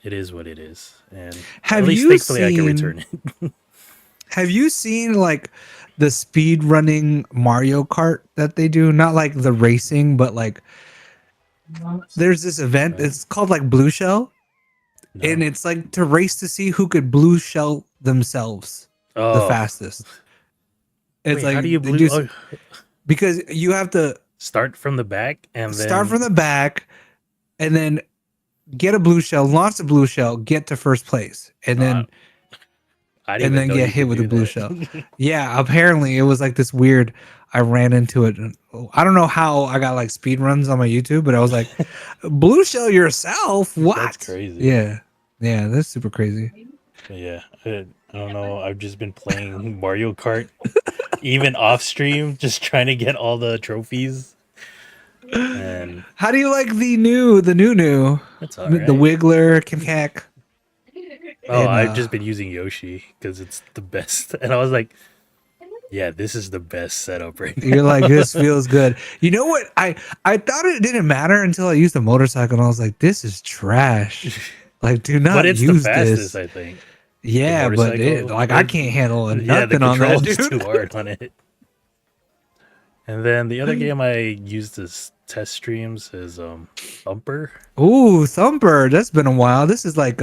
it is what it is. And Have at least you thankfully I can seen- return it. Have you seen like the speed running Mario Kart that they do? Not like the racing, but like there's this event. It's called like Blue Shell, No. and it's like to race to see who could blue shell themselves the fastest. It's Wait, like how do you they blue? do- because you have to Start from the back and then start from the back, and then get a blue shell, launch a blue shell, get to first place, and then I didn't and even then know get you hit could with do a blue that. shell. Yeah, apparently it was like this weird. I ran into it. I don't know how I got like speed runs on my YouTube, but I was like, blue shell yourself? What? That's crazy. Yeah, yeah, that's super crazy. But yeah, I don't know. I've just been playing Mario Kart, even off stream, just trying to get all the trophies. And How do you like the new? it's all right. The Wiggler, Kim Kak. Oh, and, I've just been using Yoshi because it's the best. And I was like, yeah, this is the best setup right now. You're like, this feels good. You know what? I thought it didn't matter until I used the motorcycle, and I was like, this is trash. Like, do not But it's use the fastest, this. I think. Yeah, the but motorcycle, I can't handle Yeah, the nothing on that, control's dude. too hard on it. And then the other game I used as test streams is Thumper. Ooh, Thumper. That's been a while. This is like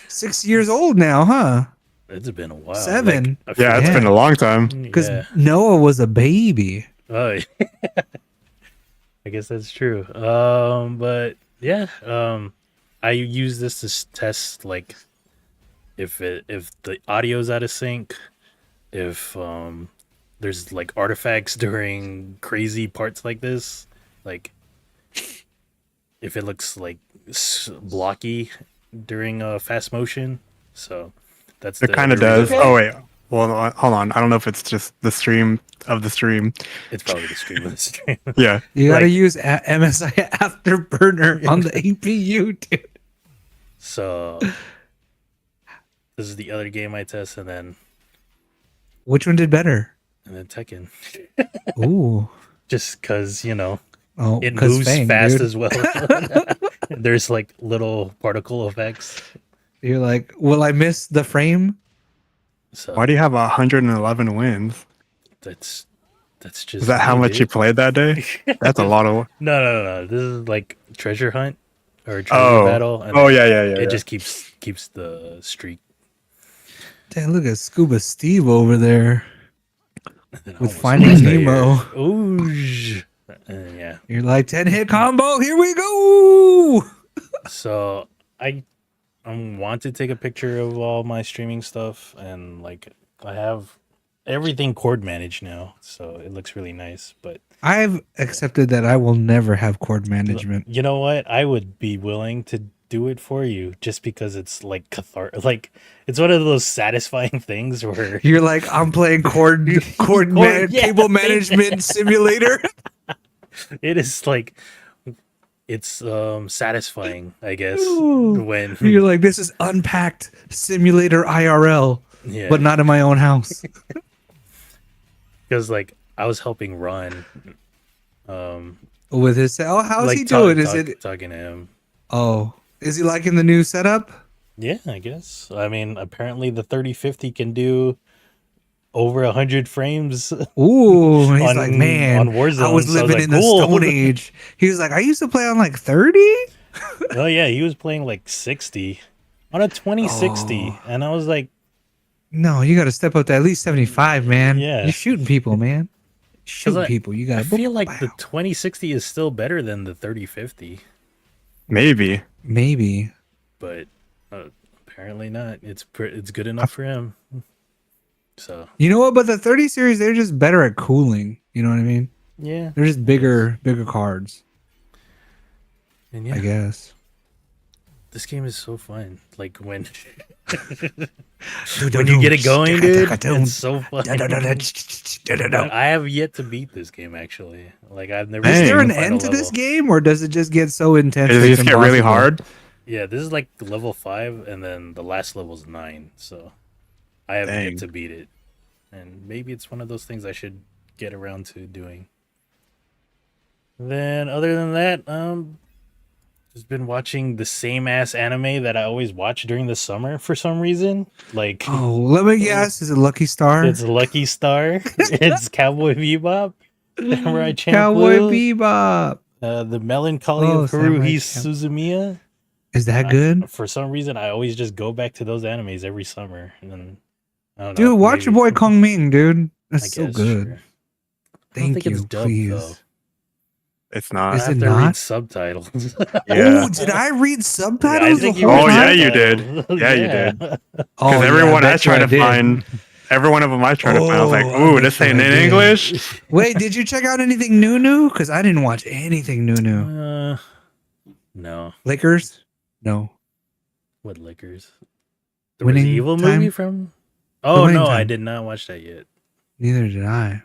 6 years old now, huh? It's been a while. 7. I Yeah, it's Yeah. been a long time. Because yeah. Noah was a baby. Oh, yeah. I guess that's true. But yeah, I use this to test like if the audio's out of sync, if there's like artifacts during crazy parts like this, like if it looks like blocky during fast motion. So that's It kind of the does. reason- Oh wait, well, hold on. I don't know if it's just the stream of the stream. It's probably the stream of the stream. Yeah, You got to Like- use MSI Afterburner on the APU, dude. So this is the other game I test, and then Which one did better? Tekken, Ooh. just because Oh, it 'cause moves Fang, fast dude. as well. There's like little particle effects. You're like, will I miss the frame? So why do you have 111 wins? that's just Is that how me, much you dude. played that day? That's a lot of. No. This is like treasure hunt or treasure Oh, battle. And oh yeah. it just keeps the streak. Damn, look at Scuba Steve over there with Almost Finding lost that Nemo. year. Ooh. Yeah. You're like 10-hit combo. Here we go. So I want to take a picture of all my streaming stuff, and like I have everything cord managed now, so it looks really nice. But I've accepted that I will never have cord management. you know what? I would be willing to do it for you just because it's like like it's one of those satisfying things where You're like, I'm playing yeah, cable thank management simulator. it is like it's satisfying, I guess, Ooh. when You're like, this is unpacked simulator IRL, yeah, but not in my own house. because like I was helping Ron With his, how's like he doing? Is it? talking to him. Oh, is he liking the new setup? Yeah, I guess. I mean, apparently the 3050 can do over 100 frames. Ooh, he's On- like, man, on Warzone, I was so I was living like, in the cool. Stone Age. He was like, I used to play on like 30. Oh yeah, he was playing like 60 on a 2060, Oh. and I was like, No, you got to step up to at least 75, man. Yeah. You're shooting people, man. Shooting I- people. You I got to feel like the 2060 is still better than the 3050, Maybe. maybe. but apparently not. It's good enough for him. So You know what? But the 30 series, they're just better at cooling. You know what I mean? yeah, They're just bigger cards, and yeah, I guess. this game is so fun. Like when when you get it going, dude, it's so fun. I have yet to beat this game actually. Like I've never. Is Dang. there seen an the final end to this level. game, or does it just get so intense? Does it it's just get really impossible? hard? Yeah, this is like level 5, and then the last level's 9. So I have yet Dang. to beat it, and maybe it's one of those things I should get around to doing. Then, other than that, just been watching the same ass anime that I always watch during the summer for some reason. Like, Oh, let me guess. Is it Lucky Star? it's Lucky Star, it's Cowboy Bebop, Samurai Cowboy Champloo, Bebop. The Melancholy of Samurai Haruhi Champloo. Suzumiya. Is that good? For some reason, I always just go back to those animes every summer, and then I don't know. Dude, watch your boy Kong Ming, dude. I That's so guess, good. sure. I don't Thank think it's you, dubbed, please. though. It's I not. Is have it to not? read subtitles. Yeah. Oh, did I read I subtitles think the you whole Oh, read yeah, time? you did. subtitles. Yeah, you did. Oh, Because yeah, everyone I bet try you to did. find, every one of them I try to find, I was like, Oh, I ooh, bet this you ain't I in did. English. Wait, did you check out anything new? Because I didn't watch anything new. No. Lakers? No. What liquors? The Winning Resident Evil Time? movie from? Oh Winning no, I Time. did not watch that yet. Neither did I.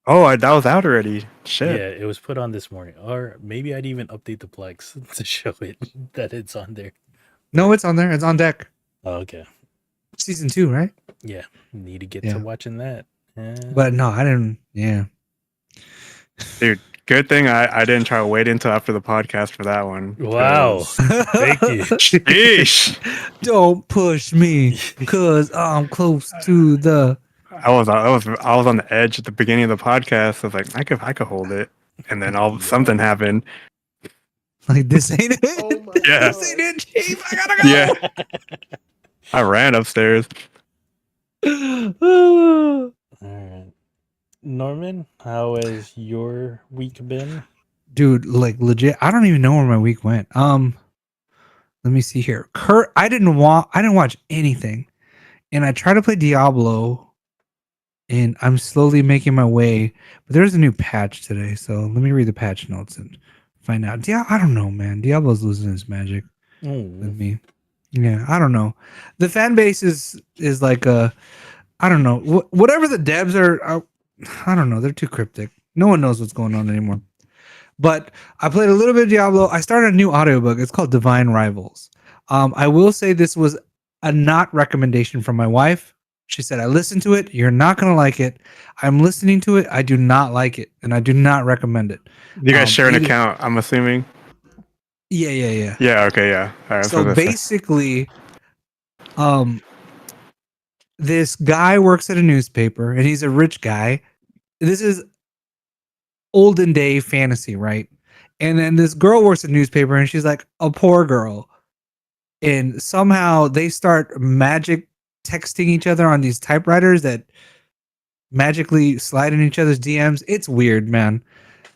Oh, that was out already. Shit. Yeah, it was put on this morning, or maybe I'd even update the Plex to show it that it's on there. No, it's on there. It's on deck. Oh, okay. Season 2, right? Yeah, need to get Yeah. to watching that. But no, I didn't. Yeah. Dude, good thing I didn't try to wait until after the podcast for that one. Wow. 'cause- Thank you. Sheesh. Don't push me, cause I'm close to the. I was on the edge at the beginning of the podcast. I was like, I could hold it, and then something happened. Like, this ain't it. Oh my Yeah. This ain't it, Chief. I gotta go. Yeah, I ran upstairs. All right. Norman, how has your week been? Dude, like legit, I don't even know where my week went. Let me see here. I didn't watch anything, and I tried to play Diablo, and I'm slowly making my way. But there's a new patch today, so let me read the patch notes and find out. I don't know, man. Diablo's losing its magic with me. Yeah, I don't know. The fan base is like I don't know. Whatever the devs are, I don't know. They're too cryptic. No one knows what's going on anymore. But I played a little bit of Diablo. I started a new audiobook. It's called Divine Rivals. I will say this was a not recommendation from my wife. She said, I listened to it. You're not going to like it. I'm listening to it. I do not like it. And I do not recommend it. You guys share an it is- account, I'm assuming. Yeah. Yeah. Okay. Yeah. All right, So basically, this guy works at a newspaper and he's a rich guy. This is olden day fantasy, right? And then this girl works at a newspaper and she's like a poor girl. And somehow they start magic texting each other on these typewriters that magically slide in each other's DMs. It's weird, man.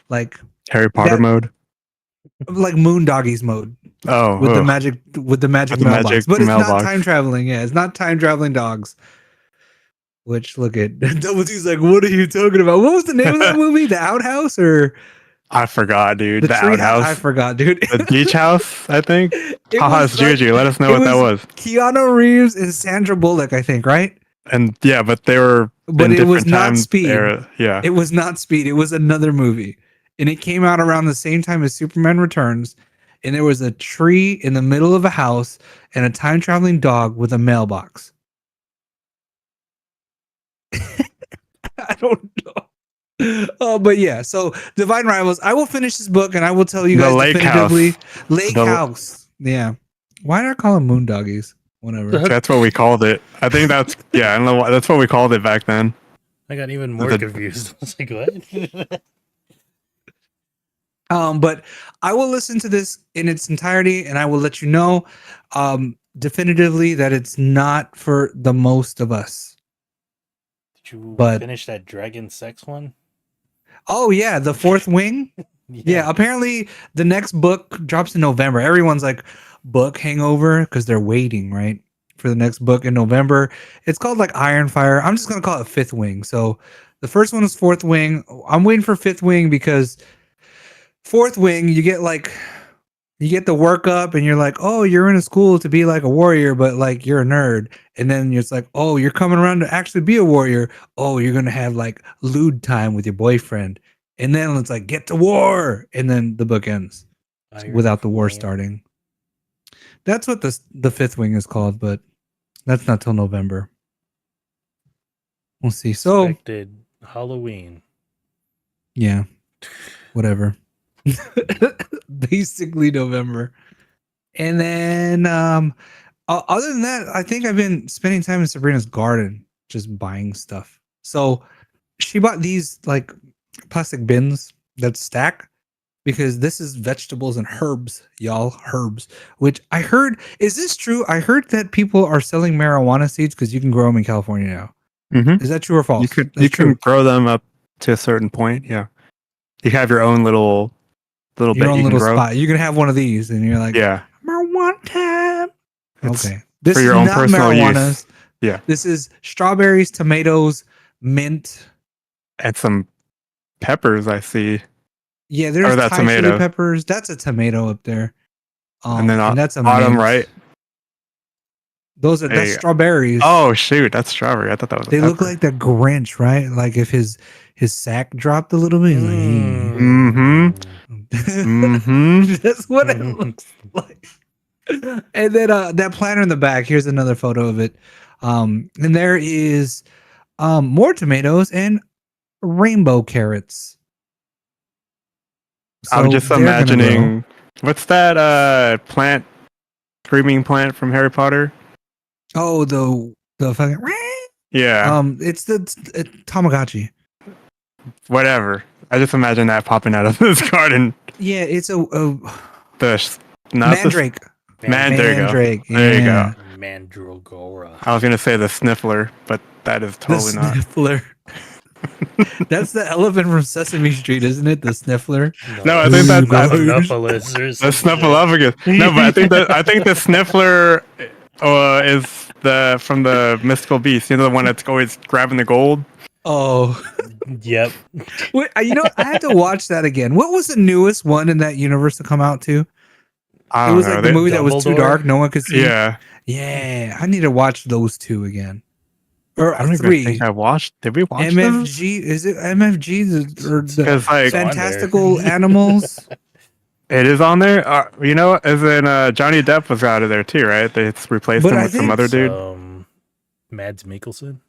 Like Harry Potter that- mode. like Moondoggies mode. Oh, With the ugh. magic mailbox. magic But it's not mailbox. time traveling. Yeah, it's not time traveling dogs. Which look at Double T's like, what are you talking about? What was the name of that movie? The Outhouse or I forgot, dude. the The Tree House? I outhouse, forgot, dude. the beach house. I think. It Haha, was it's like- Juju. Let us know it what that was. Keanu Reeves and Sandra Bullock, I think, right? And yeah, but they were. But in it was different not time Speed. era. Yeah. It was not Speed. It was another movie. And it came out around the same time as Superman Returns. And there was a tree in the middle of a house and a time traveling dog with a mailbox. I don't know. But yeah, so Divine Rivals. I will finish this book and I will tell you The guys Lake definitively. House. Lake The- House. Yeah. Why did I call them Moondoggies? Whatever. That's what we called it. I think that's I don't know. That's what we called it back then. I got even more The- confused. I was like, what? But I will listen to this in its entirety and I will let you know definitively that it's not for the most of us. Did you But- finish that dragon sex one? Oh yeah, the Fourth Wing. Yeah, apparently the next book drops in November. Everyone's like book hangover because they're waiting, right? For the next book in November. It's called like Iron Fire. I'm just gonna call it Fifth Wing. So the first one is Fourth Wing. I'm waiting for Fifth Wing because Fourth Wing, you get the workup and you're like, oh, you're in a school to be like a warrior, but like you're a nerd. And then it's like, oh, you're coming around to actually be a warrior. Oh, you're gonna have like lewd time with your boyfriend. And then it's like, get to war. And then the book ends Iron without the war Flame. starting. That's what the Fifth Wing is called, but that's not till November. We'll see. So Expected Halloween. yeah, whatever. Basically November. And then other than that, I think I've been spending time in Sabrina's garden just buying stuff. So she bought these like plastic bins that stack because this is vegetables and herbs, y'all, herbs, which I heard, is this true? I heard that people are selling marijuana seeds because you can grow them in California now. Mm-hmm. Is that true or false? You can grow them up to a certain point. Yeah, you have your own little your bit own you little can grow. spot. You can have one of these and you're like, Yeah, marijuana time. It's Okay. This for is your own not personal marijuana. use. Yeah, This is strawberries, tomatoes, mint. and some peppers I see, Yeah, or there's that Thai chili tomato, peppers. That's a tomato up there. and then that's a bottom mint. right. Those are There that's you go. strawberries. Oh shoot, that's strawberry. I thought that was. They a look pepper. like the Grinch, right? Like if his sack dropped a little bit. He's like, Mm-hmm. That's what it looks like. And then that planter in the back. Here's another photo of it. And there is more tomatoes and rainbow carrots. I'm So just they're gonna grow. imagining. What's that plant? Screaming plant from Harry Potter. Oh, the fucking Yeah. it's Tamagotchi. Whatever. I just imagine that popping out of this garden. Yeah, it's a Not mandrake. There you go. Mandrake. There you yeah. go. Mandragora. I was gonna say the sniffler, but that is The totally not. sniffler. That's the elephant from Sesame Street, isn't it? The sniffler. No, I think that's Snuffleupagus or the some snuffleupagus. No, but I think the sniffler is from the mystical beast. You know, the one that's always grabbing the gold. Oh, shit. Yep. wait, you know, I had to watch that again. What was the newest one in that universe to come out to? I It don't was know. like the movie that was too Dumbledore? dark, no one could see. Yeah, Yeah, I need to watch those two again. Or I don't even three. think I watched. Did we watch those? MFG, is it MFG or the Because like Fantastical Animals? it is on there. You know, as in Johnny Depp was out of there too, right? They replaced But him I with some think other dude. Mads Mikkelsen.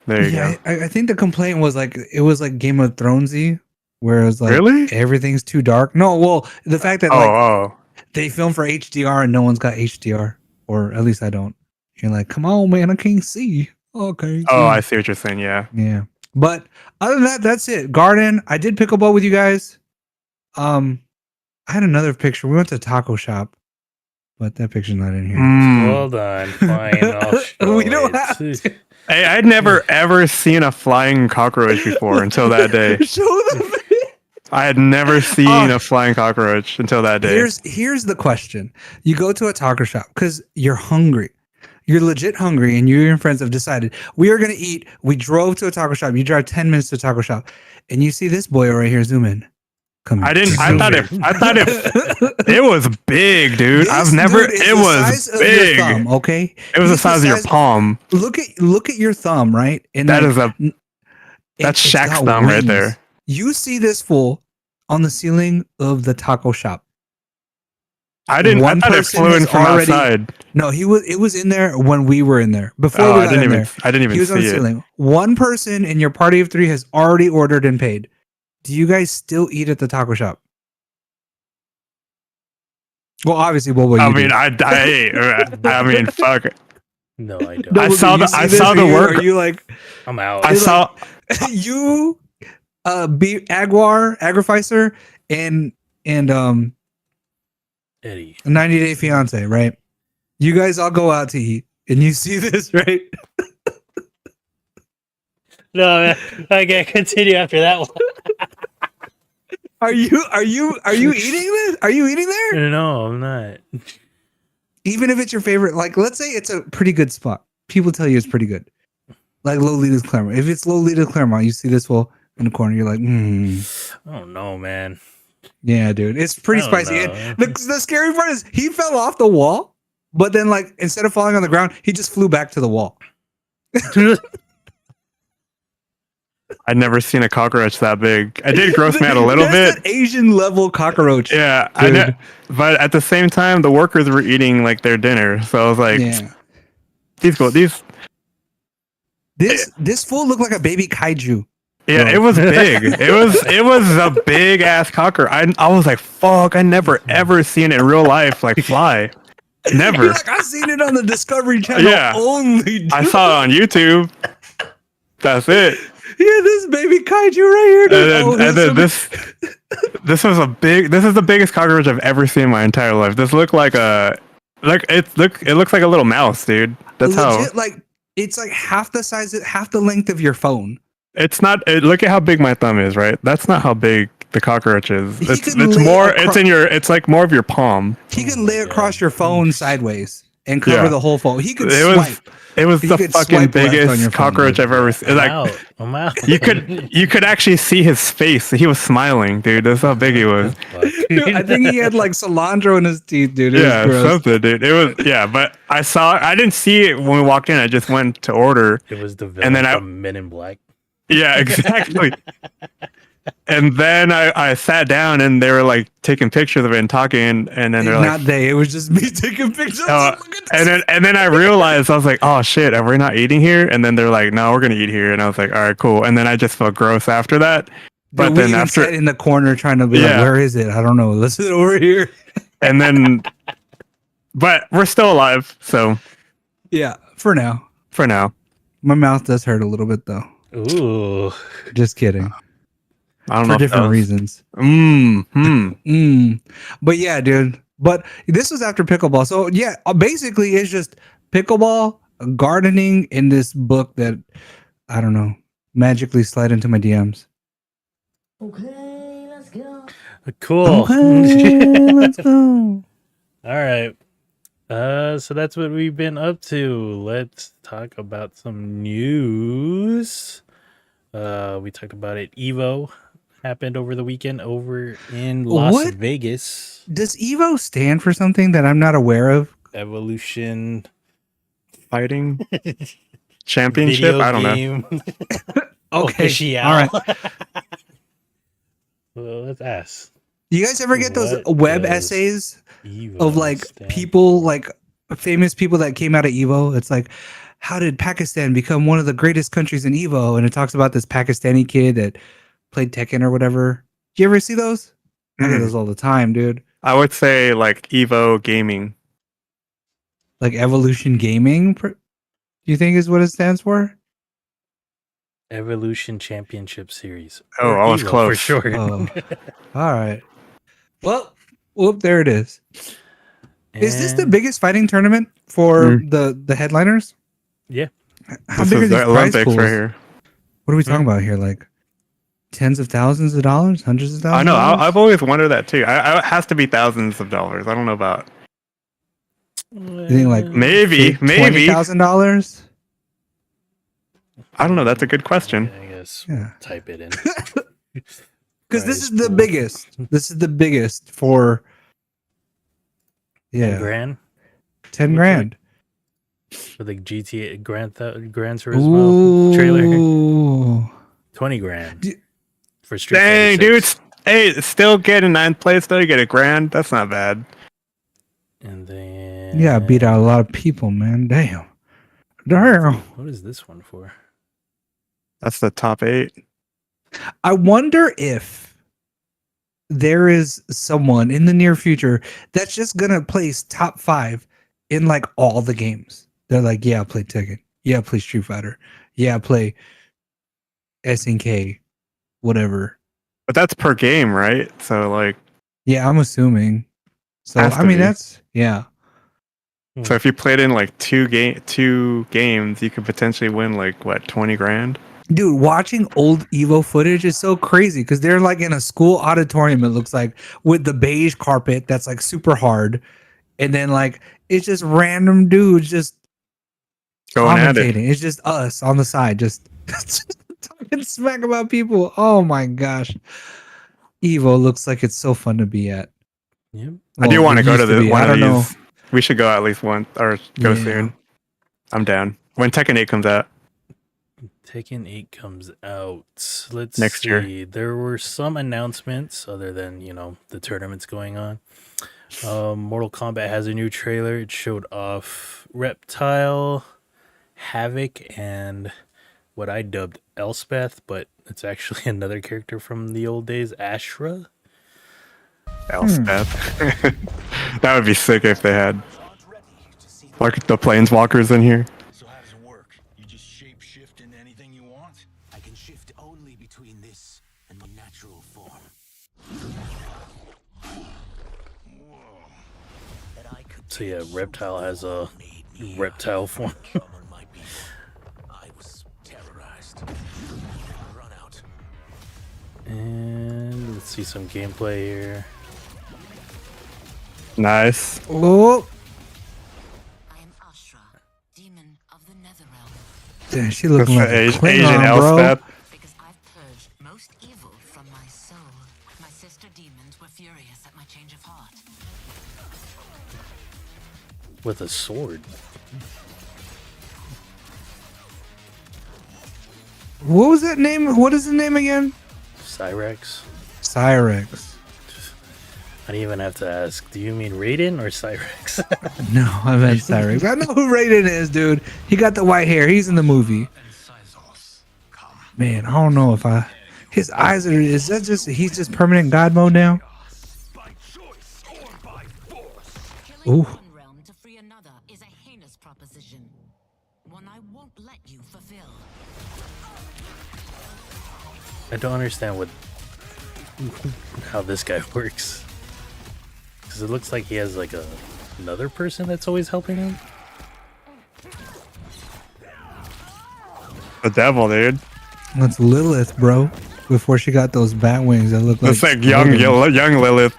There you Yeah, go. I think the complaint was like it was like Game of Thronesy, where it was like Really? everything's too dark. No, well, the fact that like Oh, they film for HDR and no one's got HDR, or at least I don't. You're like, come on, man, I can't see. Okay. oh! I see what you're saying. Yeah. Yeah. But other than that, that's it. Garden. I did pickleball with you guys. I had another picture. We went to taco shop, but that picture's not in here. Mm. Hold on. Fine. I'll show We don't it. have to. Hey, I'd never ever seen a flying cockroach before until that day. Show them. I had never seen a flying cockroach until that day. Here's the question. You go to a taco shop because you're hungry. You're legit hungry, and you and your friends have decided we are going to eat. We drove to a taco shop. You drive 10 minutes to a taco shop, and you see this boy right here. Zoom in. Come here. I didn't. I thought it was big, dude. This, dude, is It the was size of your big. thumb, okay, It was the He's size of your palm. Look at your thumb, right? And That like, is that's it's Shaq's got thumb right wings. there. You see this fool on the ceiling of the taco shop. I didn't. One I thought it person flew in has from already- outside. No, it was in there when we were in there. Before Oh, we I got didn't in even. there, I didn't even he was on the see it. ceiling. One person in your party of 3 has already ordered and paid. Do you guys still eat at the taco shop? Well, obviously, what will you I do? mean, I mean, fuck. No, I don't. No, I but saw do you the- I see this? saw the Are you- work- Are you like I'm out. I saw. you, Agrificer, and Eddie. 90 Day Fiance, right? You guys all go out to eat, and you see this, right? No, man, I can't continue after that one. Are you eating this? Are you eating there? No, I'm not. Even if it's your favorite, like let's say it's a pretty good spot. People tell you it's pretty good. Like Lolita's Claremont. If it's Lolita's Claremont, you see this fool in the corner, you're like, I don't know, man. yeah, dude. It's pretty I don't spicy. know. And the scary part is he fell off the wall, but then like instead of falling on the ground, he just flew back to the wall. I'd never seen a cockroach that big. I did gross me out a little That's bit. an Asian level cockroach. Yeah, Dude. but at the same time, the workers were eating like their dinner, so I was like, Yeah. these This fool looked like a baby kaiju. Yeah, Bro. it was big. It was a big ass cockroach. I was like, fuck, I never ever seen it in real life like fly. Never. You're like, I seen it on the Discovery Channel Yeah. only. Dude. I saw it on YouTube. That's it. Yeah, this baby kaiju right here. Dude. And then this is the biggest cockroach I've ever seen in my entire life. This looked like it looks like a little mouse, dude. That's legit, how. like it's like half the size, half the length of your phone. It's not. Look at how big my thumb is, right? That's not how big the cockroach is. He It's could lay more. acro- It's in your. It's like more of your palm. He can lay across your phone sideways and cover Yeah. the whole phone. He could It swipe. was. It was He the could fucking swipe left on your biggest phone, cockroach dude. I've ever seen. Like I'm out. you could actually see his face. He was smiling, dude. That's how big he was. Dude, I think he had like cilantro in his teeth, dude. It Yeah, was gross. something, dude. It was but I didn't see it when we walked in. I just went to order. It was the villain And then from Men in Black. Yeah, exactly. And then I sat down and they were like taking pictures of it and talking, and then they're Not like, they. It was just me taking pictures. oh, Look at this. and then I realized I was like, oh shit, are we not eating here? And then they're like, no, we're gonna eat here, and I was like, all right, cool. And then I just felt gross after that. But Dude, we then even after, sat in the corner trying to be like, Yeah. where is it? I don't know. Let's sit over here. and then, but we're still alive, so Yeah, for now. for now, My mouth does hurt a little bit though. Ooh. Just kidding. I don't For know. different reasons. But yeah, dude. But this was after pickleball. So yeah, basically it's just pickleball, gardening in this book that I don't know, magically slide into my DMs. Okay, let's go. Cool. Okay, let's go. All right. So that's what we've been up to. Let's talk about some news. We talked about it. Evo happened over the weekend over in Las What? Vegas. Does Evo stand for something that I'm not aware of? Evolution Fighting championship. video I don't know. game. Okay. Official. All right. Well, let's ask. You guys ever get those What web does essays Evo of like stand people, like famous people that came out of Evo? It's like, how did Pakistan become one of the greatest countries in Evo? And it talks about this Pakistani kid that played Tekken or whatever. Do you ever see those? I get those all the time, dude. I would say like Evo Gaming. Like Evolution Gaming, do you think is what it stands for? Evolution Championship Series? Oh, Or I was Evo close. for sure. Oh, all right. Well, whoop, there it is. Is this the And- biggest fighting tournament for the headliners? Yeah. How This big are is these the prize Olympics pools? right here. What are we talking about here? Like tens of thousands of dollars, hundreds of thousands? I know. of dollars? I've always wondered that too. It has to be thousands of dollars. I don't know about. You think like Maybe. $20,000? I don't know. That's a good question. I guess Yeah, type it in. because this Prize is the pool. biggest. This is the biggest for. Yeah, Grand 10 grand. for the GTA Gran Turismo trailer. Ooh. 20 grand D- for Street Dang, Fighter dude. 6. Hey, still getting ninth place. Still get $1,000. That's not bad. And then Yeah, I beat out a lot of people, man. Damn. Damn. What is this one for? That's the top 8. I wonder if there is someone in the near future that's just gonna place top 5 in like all the games. They're like, yeah, I play Tekken. Yeah, I play Street Fighter. Yeah, I play SNK, whatever. But that's per game, right? So like, Yeah, I'm assuming. So Has to I mean, be. that's yeah. so if you played in like two games, you could potentially win like what, 20 grand? Dude, watching old Evo footage is so crazy because they're like in a school auditorium, it looks like, with the beige carpet that's like super hard. And then like it's just random dudes just Going at it. commentating. It's just us on the side, just talking smack about people. Oh my gosh. Evo looks like it's so fun to be at. Yep. I do Well, want it to go used to the be. one I of don't these. know. We should go at least one or go Yeah. soon. I'm down. When Tekken 8 comes out. Tekken 8 comes out. Let's Next see. year. There were some announcements other than, the tournaments going on. Mortal Kombat has a new trailer. It showed off Reptile, Havoc, and what I dubbed Elspeth, but it's actually another character from the old days, Ashra. Elspeth. That would be sick if they had like the planeswalkers in here. So how does it work? You just shape shift into anything you want? I can shift only between this and my natural form. That I could So yeah, take Reptile has a made me reptile form. summon my people. I was terrorized. Run out. And let's see some gameplay here. Nice. Oh, I am Ashra, demon of the Netherrealm. damn, she looking like a Asian Klingon, bro. Elspeth. Because I've purged most evil from my soul. My sister demons were furious at my change of heart. With a sword. What was that name? What is the name again? Cyrex. Cyrex. I didn't even have to ask, do you mean Raiden or Cyrex? No, I meant Cyrex. I know who Raiden is, dude. He got the white hair. He's in the movie. Man, I don't know if I. His eyes are. Is that just? He's just permanent God mode now. Killing Ooh. one realm to free another is a heinous proposition. One I won't let you fulfill. I don't understand how this guy works. Because it looks like he has like another person that's always helping him. The devil, dude. That's Lilith, bro. Before she got those bat wings that look like. It's like young Lilith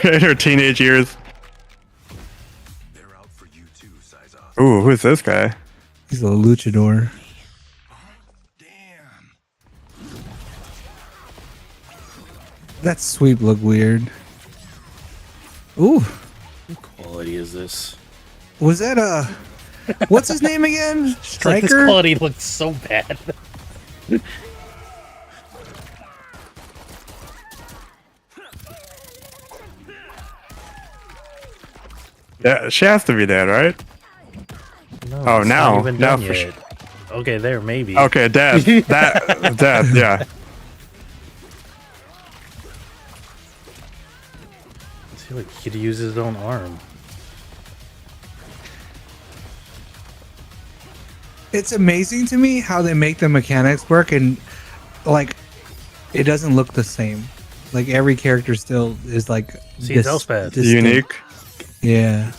in her teenage years. They're out for you too, Size. Ooh, who's this guy? He's a luchador. Damn. That sweep look weird. Ooh, What quality is this? was that what's his name again? It's like this Striker? quality looks so bad. Yeah, she has to be dead, right? No, Oh, it's now- not even now done for yet. Okay, there, maybe. Okay, dead. That dead. Yeah. See, like, he could use his own arm. It's amazing to me how they make the mechanics work and like it doesn't look the same. Like every character still is like See, it's Elspeth. distinct. Unique. Yeah.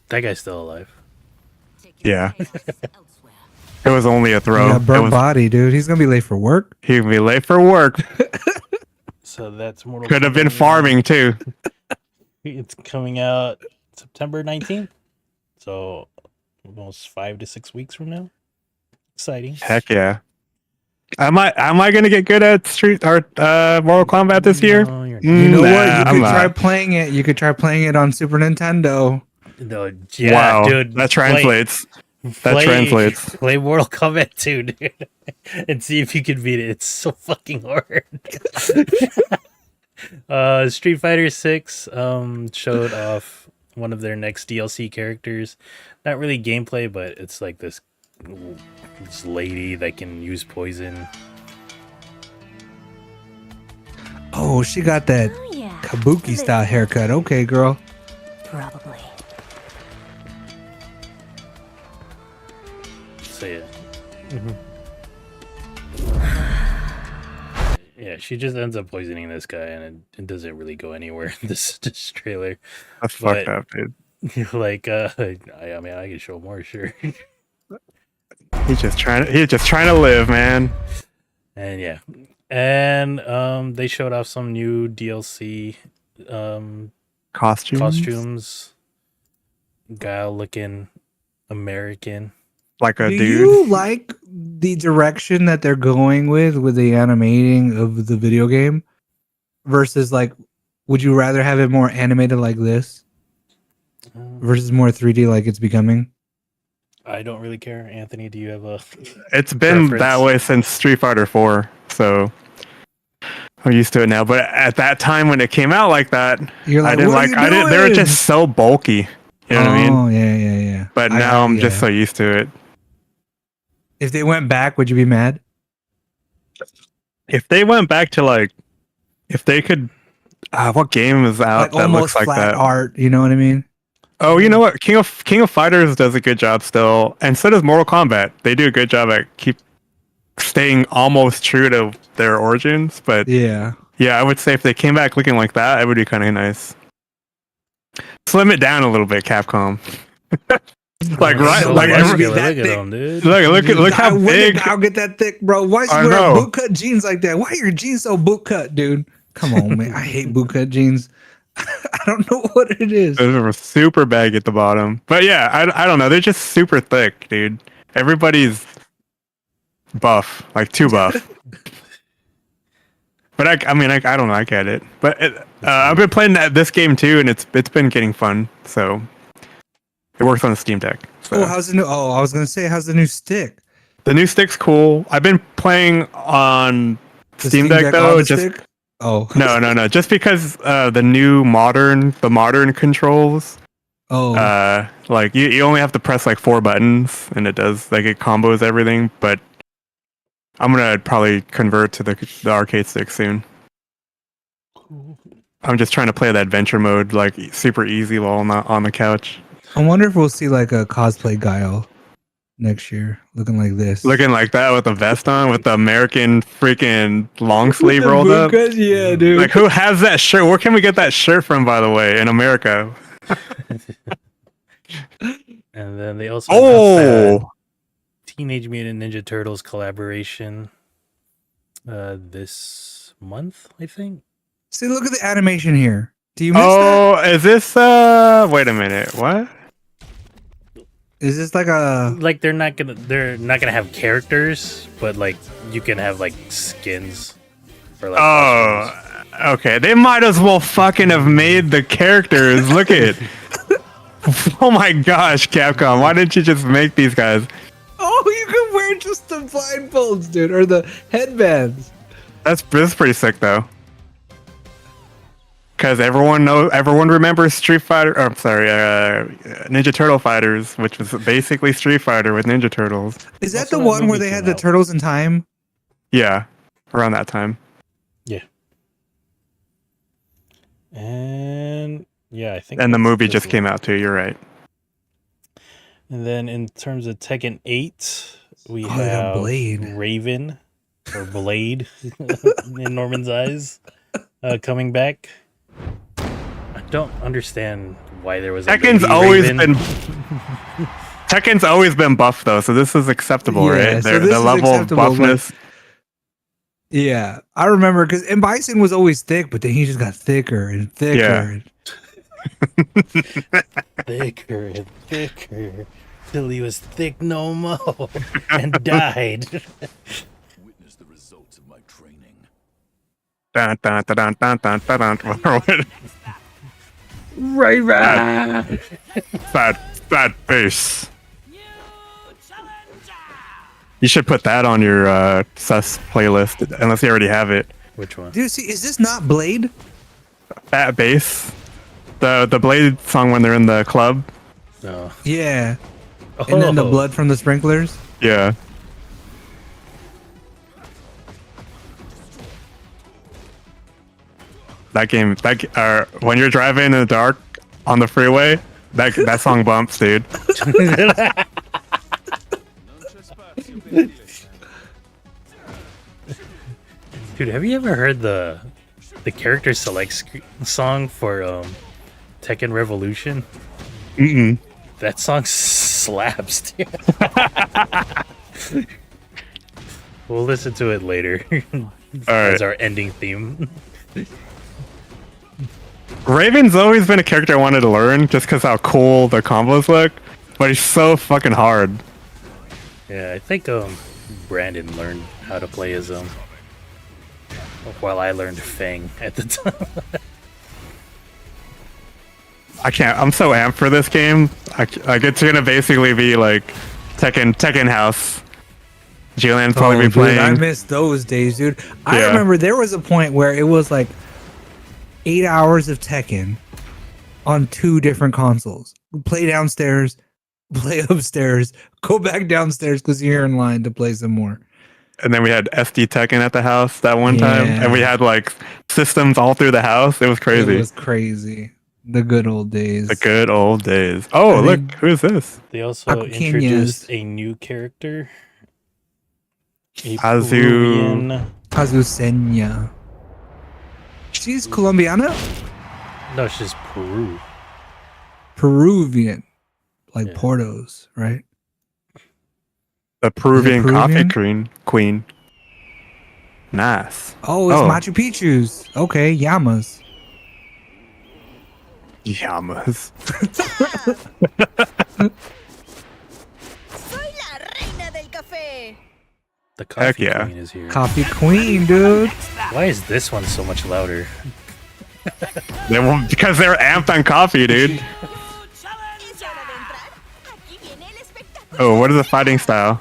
That guy's still alive. Take your Yeah. chaos elsewhere. It was only a throw. Yeah, It burnt was, body, dude. He's gonna be late for work. he'd be late for work. So that's Mortal Could have been Kombat. farming too. It's coming out September 19th. So almost 5 to 6 weeks from now. Exciting. Heck yeah. Am I gonna get good at Street or Mortal Kombat this year? No, you're You know what? Nah, You I'm could try not. playing it. You could try playing it on Super Nintendo. No, yeah, Wow, dude. that translates. That translates. Play Mortal Kombat 2, dude. And see if you can beat it. It's so fucking hard. Street Fighter 6 showed off one of their next DLC characters. Not really gameplay, but it's like this lady that can use poison. Oh, she got that Oh, yeah. kabuki style haircut. Okay, girl. Probably. Say it. Yeah, she just ends up poisoning this guy, and it doesn't really go anywhere in this trailer. That's But- fucked up, dude. Like, I mean, I can show more, sure. He's just trying to live, man. And yeah, and they showed off some new DLC costumes. Guile looking American. Like a Do dude. you like the direction that they're going with the animating of the video game versus like would you rather have it more animated like this versus more 3D like it's becoming? I don't really care. Anthony, do you have a It's been preference? that way since Street Fighter 4. So I'm used to it now. But at that time when it came out like that, You're like, I didn't "What are like. you I didn't. They were doing?" just so bulky. You know what I mean? Oh, yeah. But now I'm just so used to it. If they went back, would you be mad? If they went back to like, if they could, what game is out Like that almost looks like flat that? art, you know what I mean? Oh, you know what? King of Fighters does a good job still, and so does Mortal Kombat. They do a good job at keep staying almost true to their origins. But Yeah. yeah, I would say if they came back looking like that, it would be kind of nice. Slim it down a little bit, Capcom. Like right, So like muscular. that Look at thick. him, dude. look how big. I'll get that thick, bro. Why I you wearing know. boot cut jeans like that? Why are your jeans so boot cut, dude? Come on, man. I hate boot cut jeans. I don't know what it is. They're super baggy at the bottom, but yeah, I don't know. They're just super thick, dude. Everybody's buff, like too buff. But I don't know. I get it. But I've been playing this game too, and it's been getting fun. So it works on the Steam Deck. So. Oh, how's the new? Oh, I was gonna say, how's the new stick? The new stick's cool. I've been playing on The Steam Deck on though. the Just stick? Oh, no. Just because the modern controls. oh, Like you only have to press like 4 buttons, and it does like it combos everything. But I'm gonna probably convert to the arcade stick soon. I'm just trying to play that adventure mode like super easy while on the couch. I wonder if we'll see like a cosplay Guile next year, looking like this, Looking like that with a vest on, with the American freaking long sleeve rolled up. Yeah, dude. Like, who has that shirt? Where can we get that shirt from, by the way, in America? And then they also announced Oh! Teenage Mutant Ninja Turtles collaboration this month, I think. See, look at the animation here. Do you miss that? Oh, is this, wait a minute, what? Is this like a? Like they're not gonna have characters, but like you can have like skins for like costumes. Oh, okay. They might as well fucking have made the characters. Look at Oh my gosh, Capcom. Why didn't you just make these guys? Oh, you can wear just the blindfolds, dude, or the headbands. This is pretty sick, though. Because everyone remembers Street Fighter. Oh, I'm sorry, Ninja Turtle Fighters, which was basically Street Fighter with Ninja Turtles. Is that Also, the that one where movie they had came the out. Turtles in Time? Yeah, around that time. Yeah. And yeah, I think And the that's movie the just one. came out too. You're right. And then in terms of Tekken 8, we Oh, they got have Blade. Raven or Blade in Norman's eyes coming back. I don't understand why there was a Tekken's baby always Raven. been Tekken's always been buff though, so this is acceptable, Yeah, right? so The this is level of acceptable, but- buffness. Yeah, I remember because and Bison was always thick, but then he just got thicker and thicker. Yeah. thicker and thicker till he was thick no more and died. Witness the results of my training. Dun, dun, dun, dun, dun, dun, dun. Right. Fat face. You should put that on your sus playlist, unless you already have it. Which one? Dude, see, is this not Blade? Fat bass. The Blade song when they're in the club. No. Yeah. And then the Oh. blood from the sprinklers. Yeah. That game, when you're driving in the dark on the freeway, that song bumps, dude. Dude, have you ever heard the character select song for Tekken Revolution? Mm-mm. That song slaps, dude. We'll listen to it later. As our ending theme. Raven's always been a character I wanted to learn just because how cool the combos look, but he's so fucking hard. Yeah, I think Brandon learned how to play his while I learned Fang at the time. I can't. I'm so amped for this game. Like it's gonna basically be like Tekken House. Julian's probably be dude, playing. I miss those days, dude. I Yeah. remember there was a point where it was like 8 hours of Tekken on 2 different consoles. Play downstairs, play upstairs, go back downstairs because you're in line to play some more. And then we had SD Tekken at the house that one time, and we Yeah. had like systems all through the house. It was crazy. It was crazy. The good old days. The good old days. Oh, I look, think- who is this? They also Aquaqueñas. introduced a new character. A Azu. Peruvian. Azucena. She's Colombiana? No, she's Peru. Peruvian. Like Yeah. Portos, right? The Peruvian coffee Peruvian? queen. Nice. Oh, it's Oh. Machu Picchu's. Okay, Llamas. Llamas. The coffee yeah. queen is here. Coffee Queen, dude. Why is this one so much louder? Because they're amped on coffee, dude. Oh, what is the fighting style?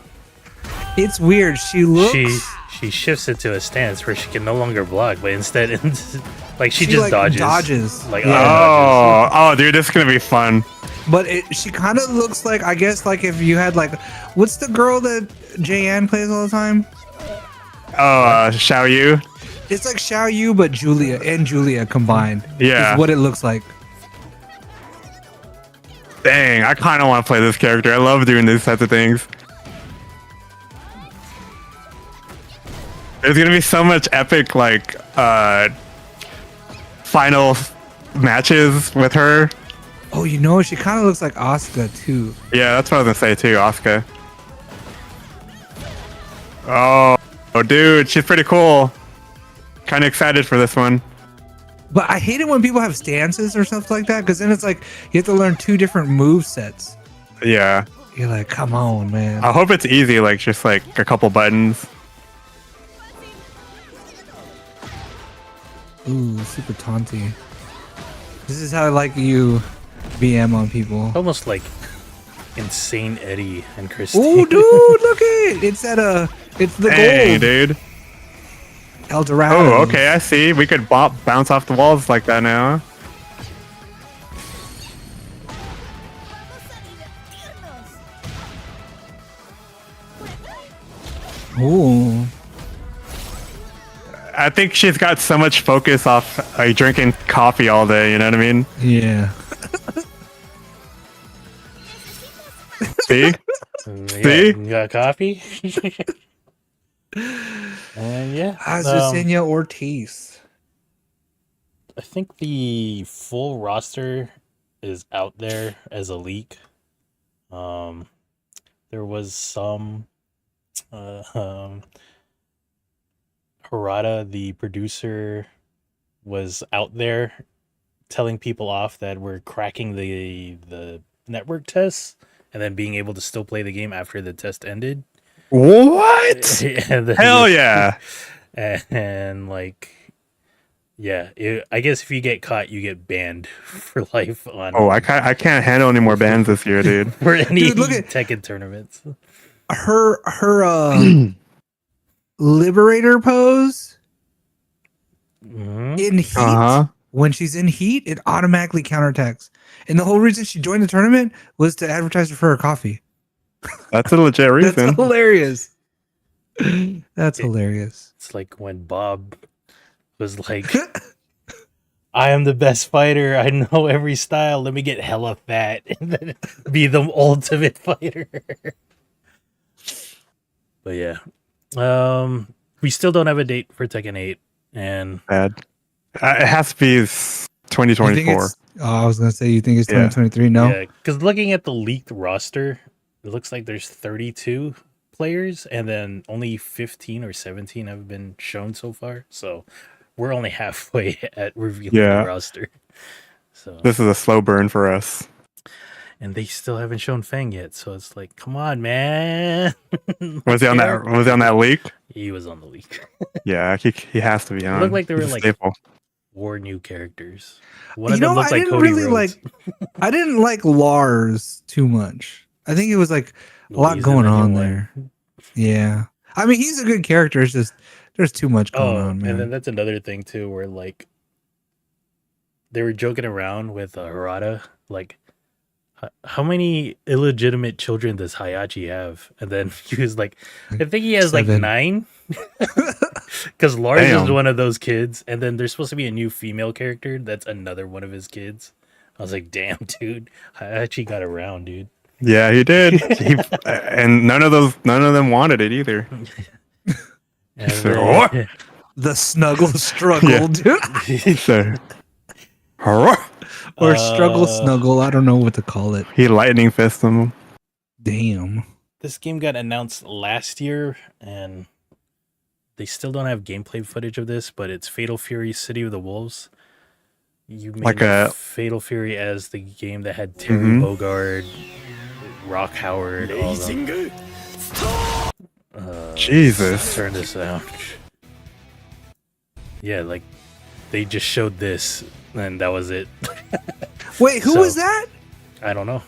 It's weird. She looks. She shifts into a stance where she can no longer block, but instead, like she just like, dodges. Like Yeah. auto Oh, dude, this is gonna be fun. But she kind of looks like, I guess, like if you had like, what's the girl that JN plays all the time? Oh, Xiao Yu. It's like Xiao Yu, but Julia combined. Yeah. Is what it looks like. Dang, I kind of want to play this character. I love doing these types of things. There's gonna be so much epic like final matches with her. Oh, you know, she kind of looks like Asuka too. Yeah, that's what I was gonna say too, Asuka. Oh, dude, she's pretty cool. Kind of excited for this one. But I hate it when people have stances or stuff like that, because then it's like you have to learn 2 different move sets. Yeah, You're like, come on, man. I hope it's easy, like just like a couple buttons. Ooh, super taunty. This is how I like you BM on people. almost like Insane Eddie and Christine. Oh, dude, look it! It's it's the Dang, gold dude. El Dorado. Oh, okay, I see. We could bounce off the walls like that now. Ooh. I think she's got so much focus off like drinking coffee all day. You know what I mean? Yeah. See? Yeah, See? you got coffee? And yeah. Azucena Ortiz. I think the full roster is out there as a leak. There was some Harada, the producer, was out there telling people off that we're cracking the network tests and then being able to still play the game after the test ended. What? And then- Hell yeah! And like, yeah, I guess if you get caught, you get banned for life on Oh, I can't handle any more bans this year, dude. for any Dude, look at- Tekken tournaments. Her Liberator pose Mhm. in heat. Uh-huh. When she's in heat, it automatically counterattacks. And the whole reason she joined the tournament was to advertise for her coffee. That's a legit That's reason. hilarious. That's hilarious. It's like when Bob was like, I am the best fighter. I know every style. Let me get hella fat and then be the ultimate fighter. But yeah. We still don't have a date for Tekken 8. And Bad. It has to be You think 2024. it's- I was gonna say, you think it's Yeah. 2023? No. yeah, because looking at the leaked roster, it looks like there's 32 players and then only 15 or 17 have been shown so far. So we're only halfway at revealing Yeah. the roster. So This is a slow burn for us. and they still haven't shown Fang yet. So it's like, come on, man. Was he on that? Was he on that leak? He was on the leak. Yeah, he has to be on. looked like they were He's a like- staple. 4 new characters. One You of them know, looked I like didn't Cody really Rhodes. I didn't like Lars too much. I think it was like a lot Louise going and the new on one. there. Yeah. I mean, he's a good character. It's just there's too much going on, man. And then that's another thing too, where like they were joking around with Harada, like how many illegitimate children does Hayachi have? And then he was like, I think he has 7. like 9. Because Lars is Damn. one of those kids, and then there's supposed to be a new female character that's another one of his kids. I was like, damn, dude, Hayachi got around, dude. Yeah, he did. And none of them wanted it either. And So, then- The snuggle struggle, Yeah. dude. So, Or struggle snuggle. I don't know what to call it. he lightning fist him. Damn. this game got announced last year, and they still don't have gameplay footage of this, but it's Fatal Fury City of the Wolves. You may Like know a- Fatal Fury as the game that had Terry Bogard, Rock Howard, all of them. Jesus. Let's turn this out. Yeah, like they just showed this, and that was it. Wait, who So- was that? I don't know.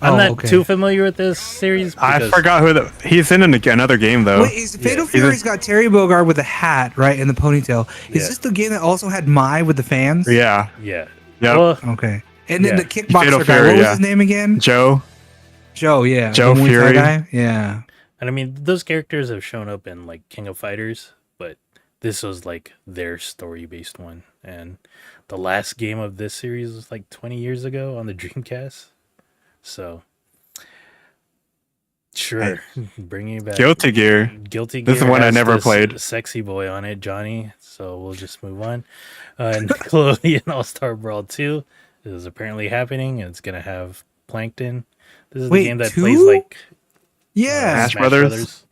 I'm Oh, not okay. too familiar with this series. I because- forgot who he's in another game though. Wait, is Fatal He's a- Fury's got Terry Bogard with a hat, right, and the ponytail. Is Yeah. this the game that also had Mai with the fans? Yeah. Yeah. Yep. Well, Okay. And then Yeah. the kickboxer Fatal guy, Fury, what was yeah. his name again? Joe. Joe, yeah. Joe the Muay Thai Fury. guy? Yeah. and I mean, those characters have shown up in like King of Fighters, but this was like their story-based one. And the last game of this series was like 20 years ago on the Dreamcast. So, sure, bringing it back. Guilty Gear. Guilty Gear. This is one I has never this played. Sexy boy on it, Johnny. So we'll just move on. Nickelodeon All Star Brawl 2 is apparently happening, and it's gonna have Plankton. This is Wait, the game that 2? plays like Yeah. Smash Brothers?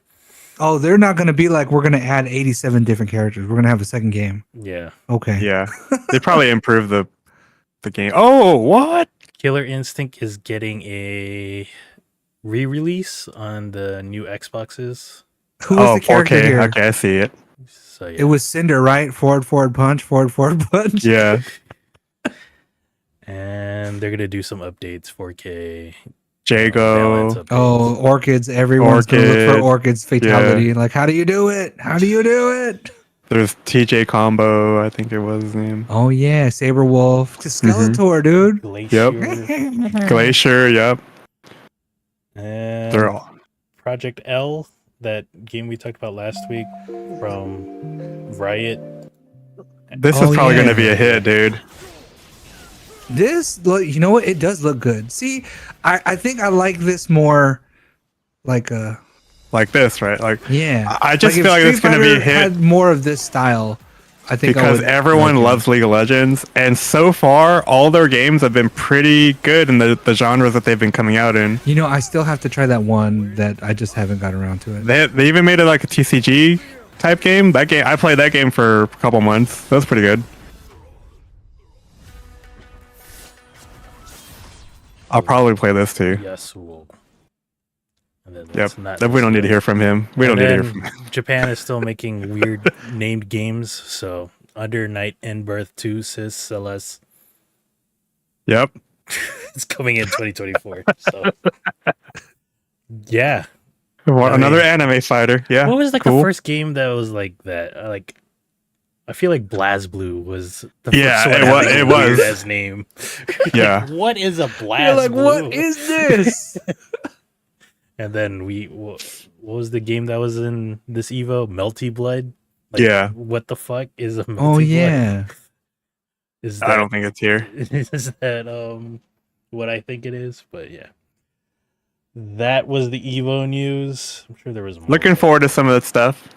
Oh, they're not going to be like, we're going to add 87 different characters. We're going to have a second game. Yeah, Okay. Yeah. They probably improved the game. Oh, what? Killer Instinct is getting a re-release on the new Xboxes. Who was Oh, the character 4K. here? Okay, I see it. So yeah, It was Cinder, right? Forward, punch, forward, punch. Yeah. and they're gonna do some updates, 4K. Jago. balance updates. Oh, orchids. Everyone's going to look for Orchid. orchids fatality. Like, how do you do it? How do you do it? There's TJ Combo, I think it was his name. Oh, yeah. Saber Wolf. Skeletor, dude. Glacier, Glacier, yep. and They're all Project L, that game we talked about last week from Riot. This Oh, is probably yeah. gonna be a hit, dude. This, look, you know what? It does look good. See, I think I like this more like Like this, right? Like yeah. I just if feel like it's Street gonna be a Fighter hit had more of this style. I think I because would everyone like it. loves League of Legends, and so far all their games have been pretty good in the genres that they've been coming out in. You know, I still have to try that one that I just haven't got around to it. They even made it like a TCG type game. That game I played that game for a couple months. That was pretty good. I'll probably play this too. Yasuo. And then Yep. let's not That we don't need to hear from him. We don't And need to hear then from him. Japan is still making weird named games. So Under Night in Birth 2 Sis Celeste. Yep. It's coming in 2024. So yeah. Another anime fighter. Yeah. What was like cool. the first game that was like that? Like I feel like BlazBlue was the Yeah, first one it having was- a it weird was. ass name. Yeah. What is a BlazBlue? You're like, what is this? And then what was the game that was in this Evo? Melty Blood? Like, Yeah. What the fuck is a Melty Oh Blood? yeah. Is that, I don't think it's here. is that what I think it is? But yeah. That was the Evo news. I'm sure there was more. Looking forward to some of that stuff.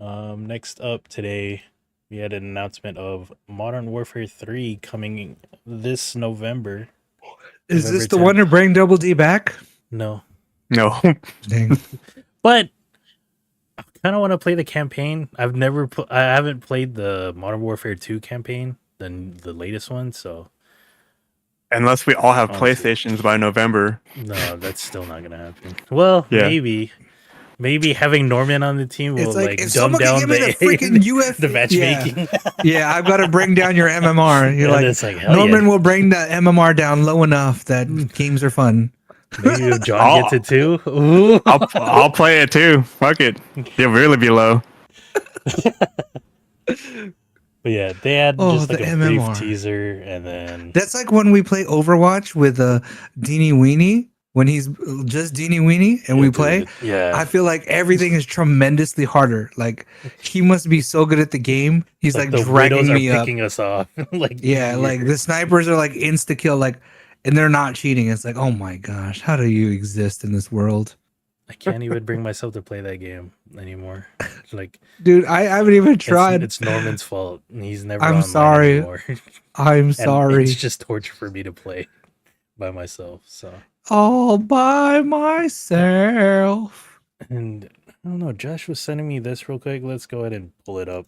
Next up today, we had an announcement of Modern Warfare 3 coming this November. Is November this the 10th. one to bring Double D back? No. No. Dang. But I kind of want to play the campaign. I haven't played the Modern Warfare 2 campaign, the latest one, so Unless we all have Honestly. PlayStations by November. no, that's still not gonna happen. Well, Yeah. maybe having Norman on the team will It's like, like if dumb someone down can give me the freaking UF the matchmaking. Yeah, I've got to bring down your MMR. You're And like, it's like, hell Norman yeah. will bring the MMR down low enough that games are fun. Maybe if John Oh. gets it too. Ooh. I'll play it too. Fuck it. You'll really be low. But yeah, they had Oh, just like the a brief MMR. teaser, and then That's like when we play Overwatch with Deanie Weenie, when he's just Deanie Weenie and we play. dude, yeah, I feel like everything is tremendously harder. Like he must be so good at the game. He's like the dragging widows are me up. picking us off. Like Yeah, like the snipers are like insta kill, like, and they're not cheating. It's like, oh my gosh, how do you exist in this world, I can't even bring myself to play that game anymore. It's like dude? I haven't even tried. it's Norman's fault. And he's never I'm online sorry. anymore. I'm And sorry. it's just torture for me to play by myself. So, All by myself. and I don't know. Josh was sending me this real quick. Let's go ahead and pull it up.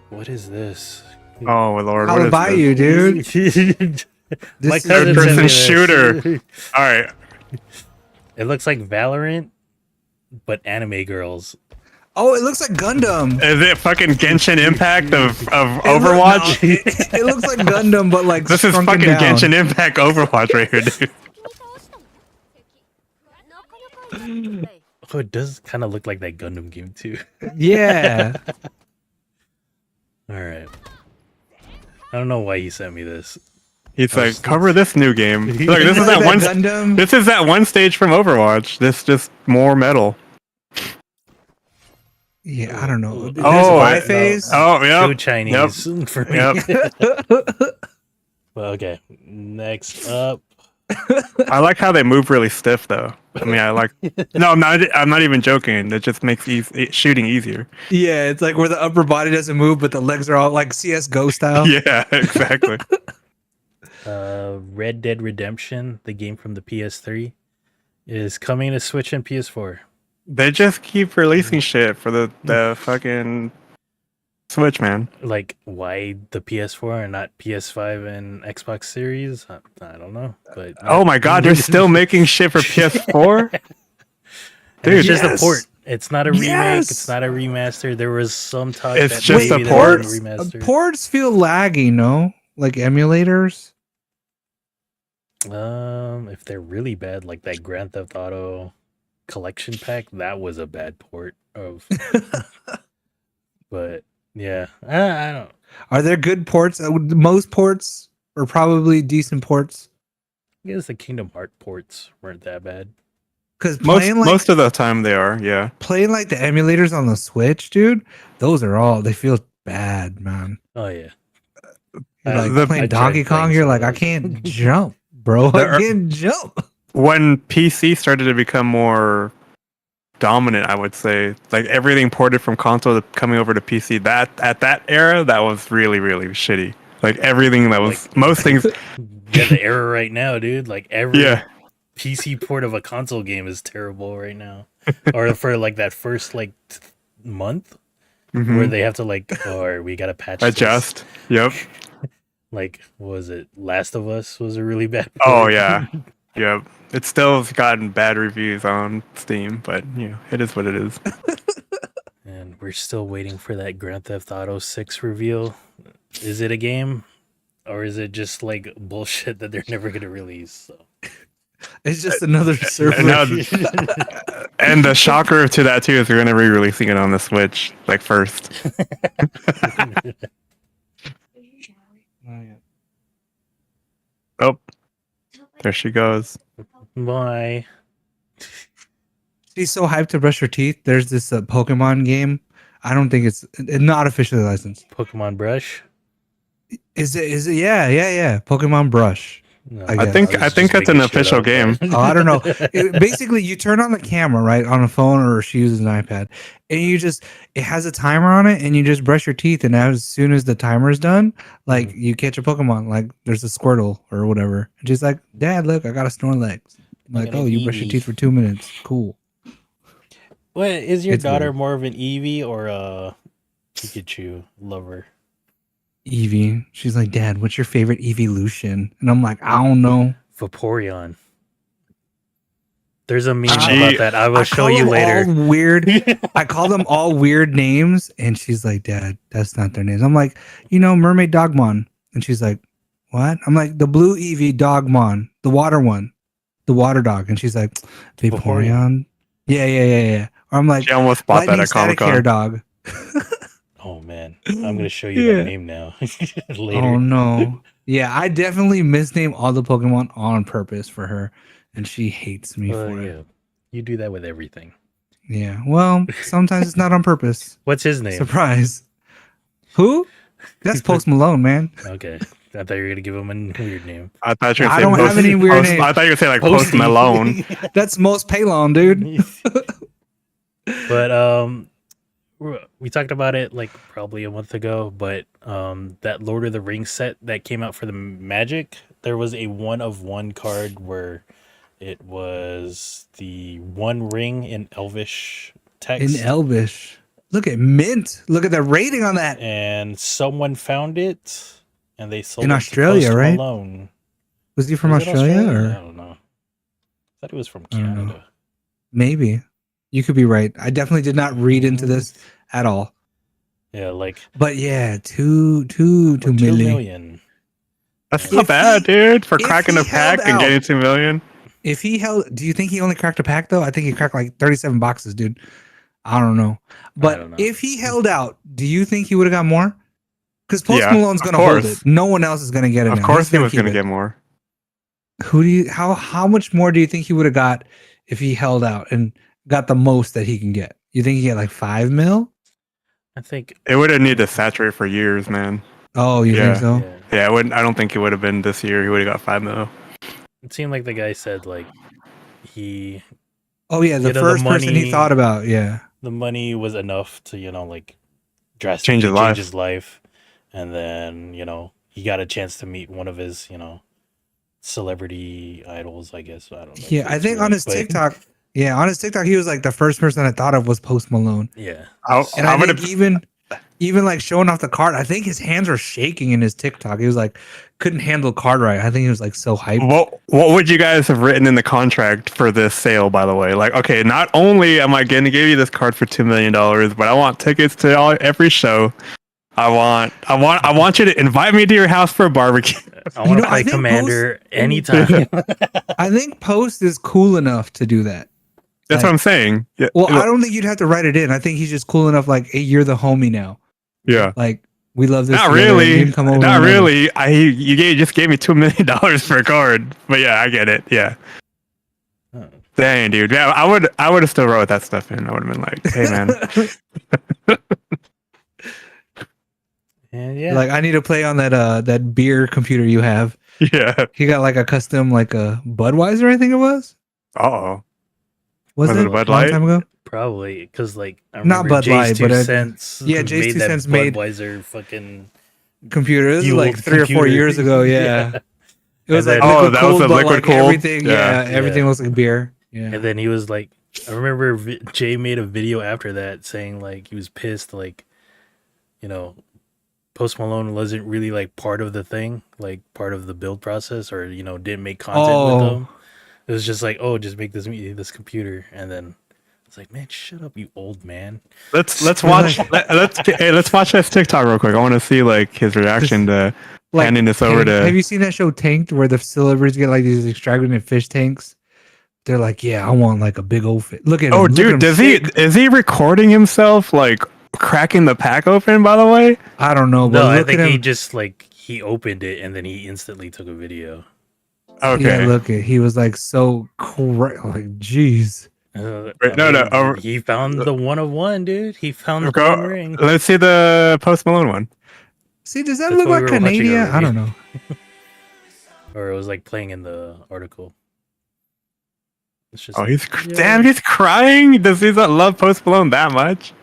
What is this? Oh Lord, I'll what is buy this? you, dude. My is cousin third-person sent me this. shooter. All right. It looks like Valorant, but anime girls. Oh, it looks like Gundam. Is it fucking Genshin Impact of It Overwatch? it looks like Gundam, but like This is shrunken fucking down. Genshin Impact Overwatch right here, dude. Oh, it does kind of look like that Gundam game too. Yeah. All right. I don't know why he sent me this. He's like, cover this new game. Look, this is Like that one. Gundam. This is that one stage from Overwatch. This just more metal. Yeah, I don't know. There's Oh, Y no. phase. Oh, Too yep. Chinese for me. Yep. Well, okay. Next up. I like how they move really stiff, though. I mean, I like. No, I'm not even joking. It just makes shooting easier. Yeah, it's like where the upper body doesn't move, but the legs are all like CS:GO style. Yeah, exactly. Red Dead Redemption, the game from the PS3, is coming to Switch and PS4. They just keep releasing shit for the fucking Switch, man. Like, why the PS4 and not PS5 and Xbox Series? I don't know. But Oh my god, they're still making shit for PS4? And Dude, it's just yes. a port. It's not a remake. Yes. It's not a remaster. There was some talk. It's that just maybe a they port? were gonna remaster. Ports feel laggy, no? Like emulators. If they're really bad, like that Grand Theft Auto collection pack, that was a bad port of. But yeah, I don't. Are there good ports? Most ports are probably decent ports. I guess the Kingdom Heart ports weren't that bad. Because Most of the time they are, yeah. playing like the emulators on the Switch, dude, those are all they feel bad, man. Oh yeah. Like I playing tried Donkey playing Kong, you're some like, of I those. can't jump, bro. There I are- can't jump. When PC started to become more dominant, I would say, like everything ported from console to coming over to PC, that at that era, that was really, really shitty. Like everything that was most things. Yeah, the era right now, dude. Like every Yeah. PC port of a console game is terrible right now. Or for like that first like month Mhm. where they have to like, or we gotta patch this. Adjust. Yep. Like, what was it? Last of Us was a really bad. Oh port. yeah. Yep. It's still gotten bad reviews on Steam, but you know, it is what it is. And we're still waiting for that Grand Theft Auto 6 reveal. Is it a game? Or is it just like bullshit that they're never gonna release? So. It's just another server. And, now, and the shocker to that too is they're gonna be releasing it on the Switch like first. Oh, there she goes. Bye. She's so hyped to brush her teeth. There's this Pokemon game. I don't think it's not officially licensed. Pokemon Brush. Is it? Is it? Yeah. Pokemon Brush. No, I I guess. think was I just think it's an making shit official up, game. but- Oh, I don't know. Basically, you turn on the camera, right, on a phone, or she uses an iPad, and it has a timer on it, and you just brush your teeth, and as soon as the timer is done, like you catch a Pokemon, like there's a Squirtle or whatever. And she's like, "Dad, look, I got a Snorlax." I'm like, got an "Oh, you brush your Eevee." teeth for 2 minutes. Cool." What is your It's daughter weird. more of an Eevee or a Pikachu lover? Eevee. She's like, "Dad, what's your favorite evolution?" And I'm like, "I don't know." Vaporeon. There's a meme She- about that. I will I show call you them later. all weird. I call them all weird names, and she's like, "Dad, that's not their names." I'm like, "Mermaid Dogmon," and she's like, what? I'm like, the blue Eevee Dogmon, the water one, the water dog. And she's like, Vaporeon. Yeah. Or I'm like, She almost bought that lightning at static Comic-Con. hair dog. Oh man, I'm gonna show you Yeah. that name now later. Oh no. Yeah, I definitely misnamed all the Pokemon on purpose for her, and she hates me Well, for yeah, it. you do that with everything. Yeah. Well, sometimes it's not on purpose. What's his name? Surprise. Who? That's Post Malone, man. Okay, I thought you were gonna give him a weird name. I thought you were I saying don't have any weird names. I thought you were saying like Post Posty. Malone. That's most Palon, dude. But we talked about it like probably a month ago. But that Lord of the Rings set that came out for the Magic, there was a 1-of-1 card where it was the one ring in Elvish text. In Elvish. Look at Mint. Look at the rating on that. And someone found it, and they sold In it Australia, to Post right? Malone. Was he from Was it Australia, I or don't know. I thought it was from I don't know. Canada. maybe? You could be right. I definitely did not read into this at all. Yeah, like But yeah, two for 2 million. million. That's If not bad, dude. For if cracking he a pack held and out- getting 2 million. If he held, do you think he only cracked a pack though? I think he cracked like 37 boxes, dude. I don't know. But don't know. if he held out, do you think he would have got more? Because Post Yeah, Malone's of gonna hold course. it. No one else is gonna get it. Of now. course, He's he was keep going to it. get more. Who do you? How much more do you think he would have got if he held out and got the most that he can get? You think he get like 5 mil? I think It would have needed to saturate for years, man. Oh, you Yeah. think so? yeah, Yeah, I wouldn't. I don't think it would have been this year. He would have got 5 mil. it seemed like the guy said like he Oh yeah, the You know, the first person he money- thought about. Yeah. the money was enough to like drastically Change his life. change his life, and then he got a chance to meet one of his celebrity idols, I guess. I don't know. if Yeah, I it's think on right, his but- TikTok. Yeah, on his TikTok, he was like the first person I thought of was Post Malone. Yeah, And I think even like showing off the card, I think his hands were shaking in his TikTok. He was like couldn't handle the card right. I think he was like so hyped. What would you guys have written in the contract for this sale? By the way, like, okay, not only am I going to give you this card for $2 million, but I want tickets to every show. I want you to invite me to your house for a barbecue. I want to I play think Commander anytime. I think Post is cool enough to do that. That's what I'm saying. Yeah. Well, I don't think you'd have to write it in. I think he's just cool enough. Like, hey, you're the homie now. Yeah. Like, we love this. Not together. You really. can come over Not whenever. really. You just gave me $2 million for a card. But yeah, I get it. Yeah. Oh. Dang, dude. Yeah, I would have still wrote that stuff in. I would have been like, hey, man. And yeah, Like, I need to play on that beer computer you have. Yeah. He got like a custom like a Budweiser, I think it was. Uh-oh. Was Was it it a Bud a long Light? time ago? probably because like I Not remember Bud Jay's Light, 2 but cents. yeah, Jay's made 2 that cents made- Budweiser fucking Computer. This is like fueled 3 or 4 computer. years ago. Yeah. It was And like then- Oh, liquid that was cooled, the but, liquid like, cooled? everything. Yeah. Yeah, everything Yeah. looks like beer. Yeah. And then he was like, I remember Jay made a video after that saying like he was pissed, like, Post Malone wasn't really like part of the thing, like part of the build process, or didn't make content with them. It was just like, oh, just make this computer, and then it's like, man, shut up, you old man. Let's watch let's watch this TikTok real quick. I want to see like his reaction to Like, handing this over to Have you seen that show Tanked, where the celebrities get like these extravagant fish tanks? They're like, yeah, I want like a big old fish. Look at him. Oh, look at him dude, shake. is he recording himself like cracking the pack open, by the way? I don't know, but No, I look at think he him. just like he opened it and then he instantly took a video. Okay. Yeah, look at he was like so like, jeez. Wait, no, He found the 1-of-1, dude. He found the Go- one ring. Let's see the Post Malone one. See, does that That's look what like we were watching Canadian? I already. don't know. Or it was like playing in the article. It's just Oh, yeah. damn, he's crying. Does he not love Post Malone that much?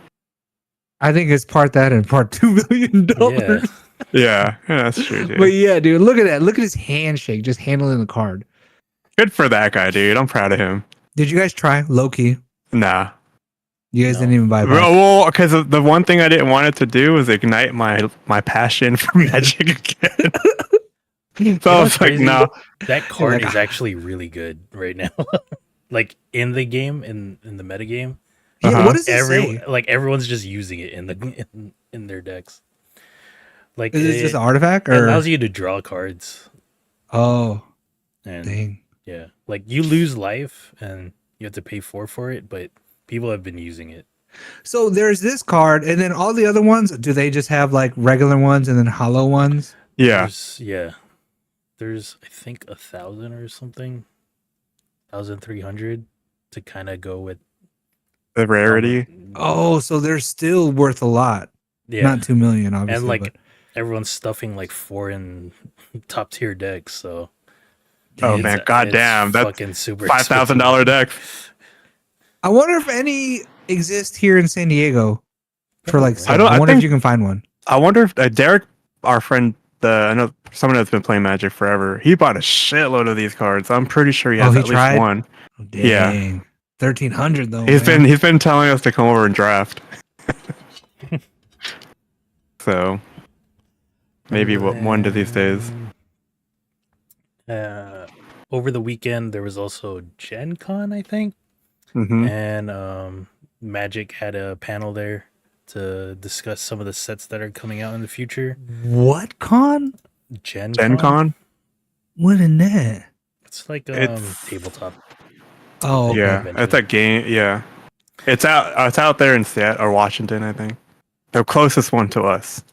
I think it's part that and part $2 million. Yeah. Yeah, that's true, dude. But yeah, dude, look at that. Look at his handshake, just handling the card. Good for that guy, dude. I'm proud of him. Did you guys try low key? Nah. You guys No. didn't even buy it. Well, because the one thing I didn't want it to do was ignite my passion for Magic again. So I was like, crazy? no. That card like, is actually really good right now. Like in the game, in the meta game. Yeah, Uh-huh. what does it say? Everyone's just using it in their decks. Like Is it just an artifact? it Or allows you to draw cards. oh, And dang. yeah, like you lose life and you have to pay for it, but people have been using it. So there's this card, and then all the other ones. Do they just have like regular ones and then hollow ones? Yeah. There's I think 1,000 or something, 1,300 to kind of go with The rarity. Oh, so they're still worth a lot. yeah, Not 2 million, obviously. and like but everyone's stuffing like foreign top tier decks, so Oh it's- man, goddamn, it's that's fucking super $5,000 deck. I wonder if any exist here in San Diego for like. I I wonder if think- you can find one. I wonder if Derek, our friend, I know someone that's been playing Magic forever. He bought a shitload of these cards. I'm pretty sure he has he at least tried? one. Oh, Yeah. dang. 1,300 though. He's man. been telling us to come over and draft. So maybe one of these days. Over the weekend, there was also Gen Con, I think, Hmm. and Magic had a panel there to discuss some of the sets that are coming out in the future. What con? Gen Con. What in that? It's like It's- tabletop. Oh, okay. Yeah, convention. it's a game. Yeah, it's out. It's out there in Seattle or Washington, I think. The closest one to us.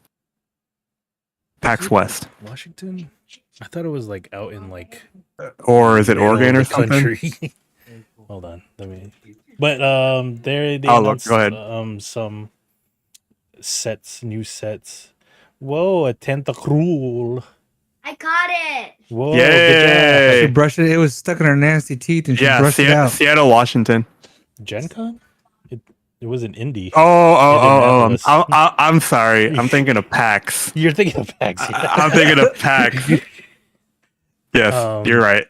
PAX West, Washington? I thought it was like out in like or is it middle of Oregon the or something? country. Hold on, let me. But they Oh, look, announced go ahead. some new sets. Whoa, a tentacruel. I caught it. Whoa, She Yay! brushed it. It was stuck in her nasty teeth, and she Yeah, brushed it out. Seattle, Washington. Gen Con? It was an indie. Oh! Indianapolis. I'm sorry. I'm thinking of PAX. You're thinking of PAX. I'm thinking of PAX. Yes, you're right.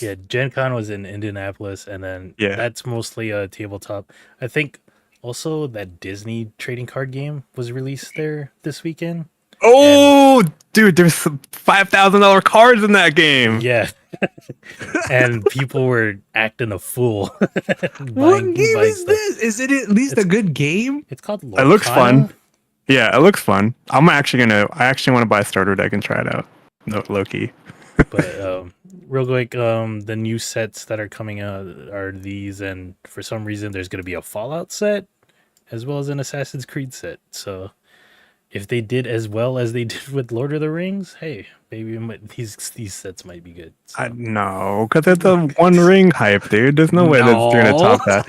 Yeah, Gen Con was in Indianapolis, and then Yeah. that's mostly a tabletop. I think also that Disney trading card game was released there this weekend. Oh, dude, there's some $5,000 cards in that game. Yeah. And people were acting a fool. What game is this? Is it at least a good game? It's called It looks Lorcana. fun. Yeah, it looks fun. I actually want to buy a starter deck and try it out. No, Loki. But real quick, the new sets that are coming out are these, and for some reason there's going to be a Fallout set as well as an Assassin's Creed set. So if they did as well as they did with Lord of the Rings, hey, maybe these sets might be good. So. No, because it's a One Ring hype, dude. There's no way that's going to top that.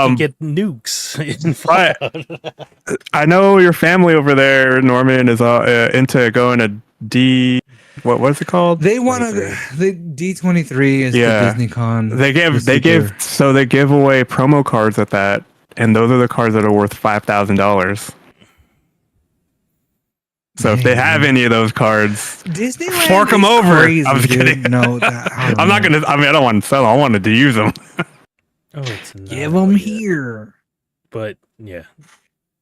You get nukes in Right. Fallout. I know your family over there, Norman, is into going to what's it called? They want to. The D23 is Yeah. the Disney Con. They give away promo cards at that, and those are the cards that are worth $5,000. So if they have any of those cards, Disneyland fork them is over. crazy, I was dude. kidding. No, I'm not gonna. I mean, I don't want to sell them. I wanted to use them. Oh, it's not give them yet. here. But yeah,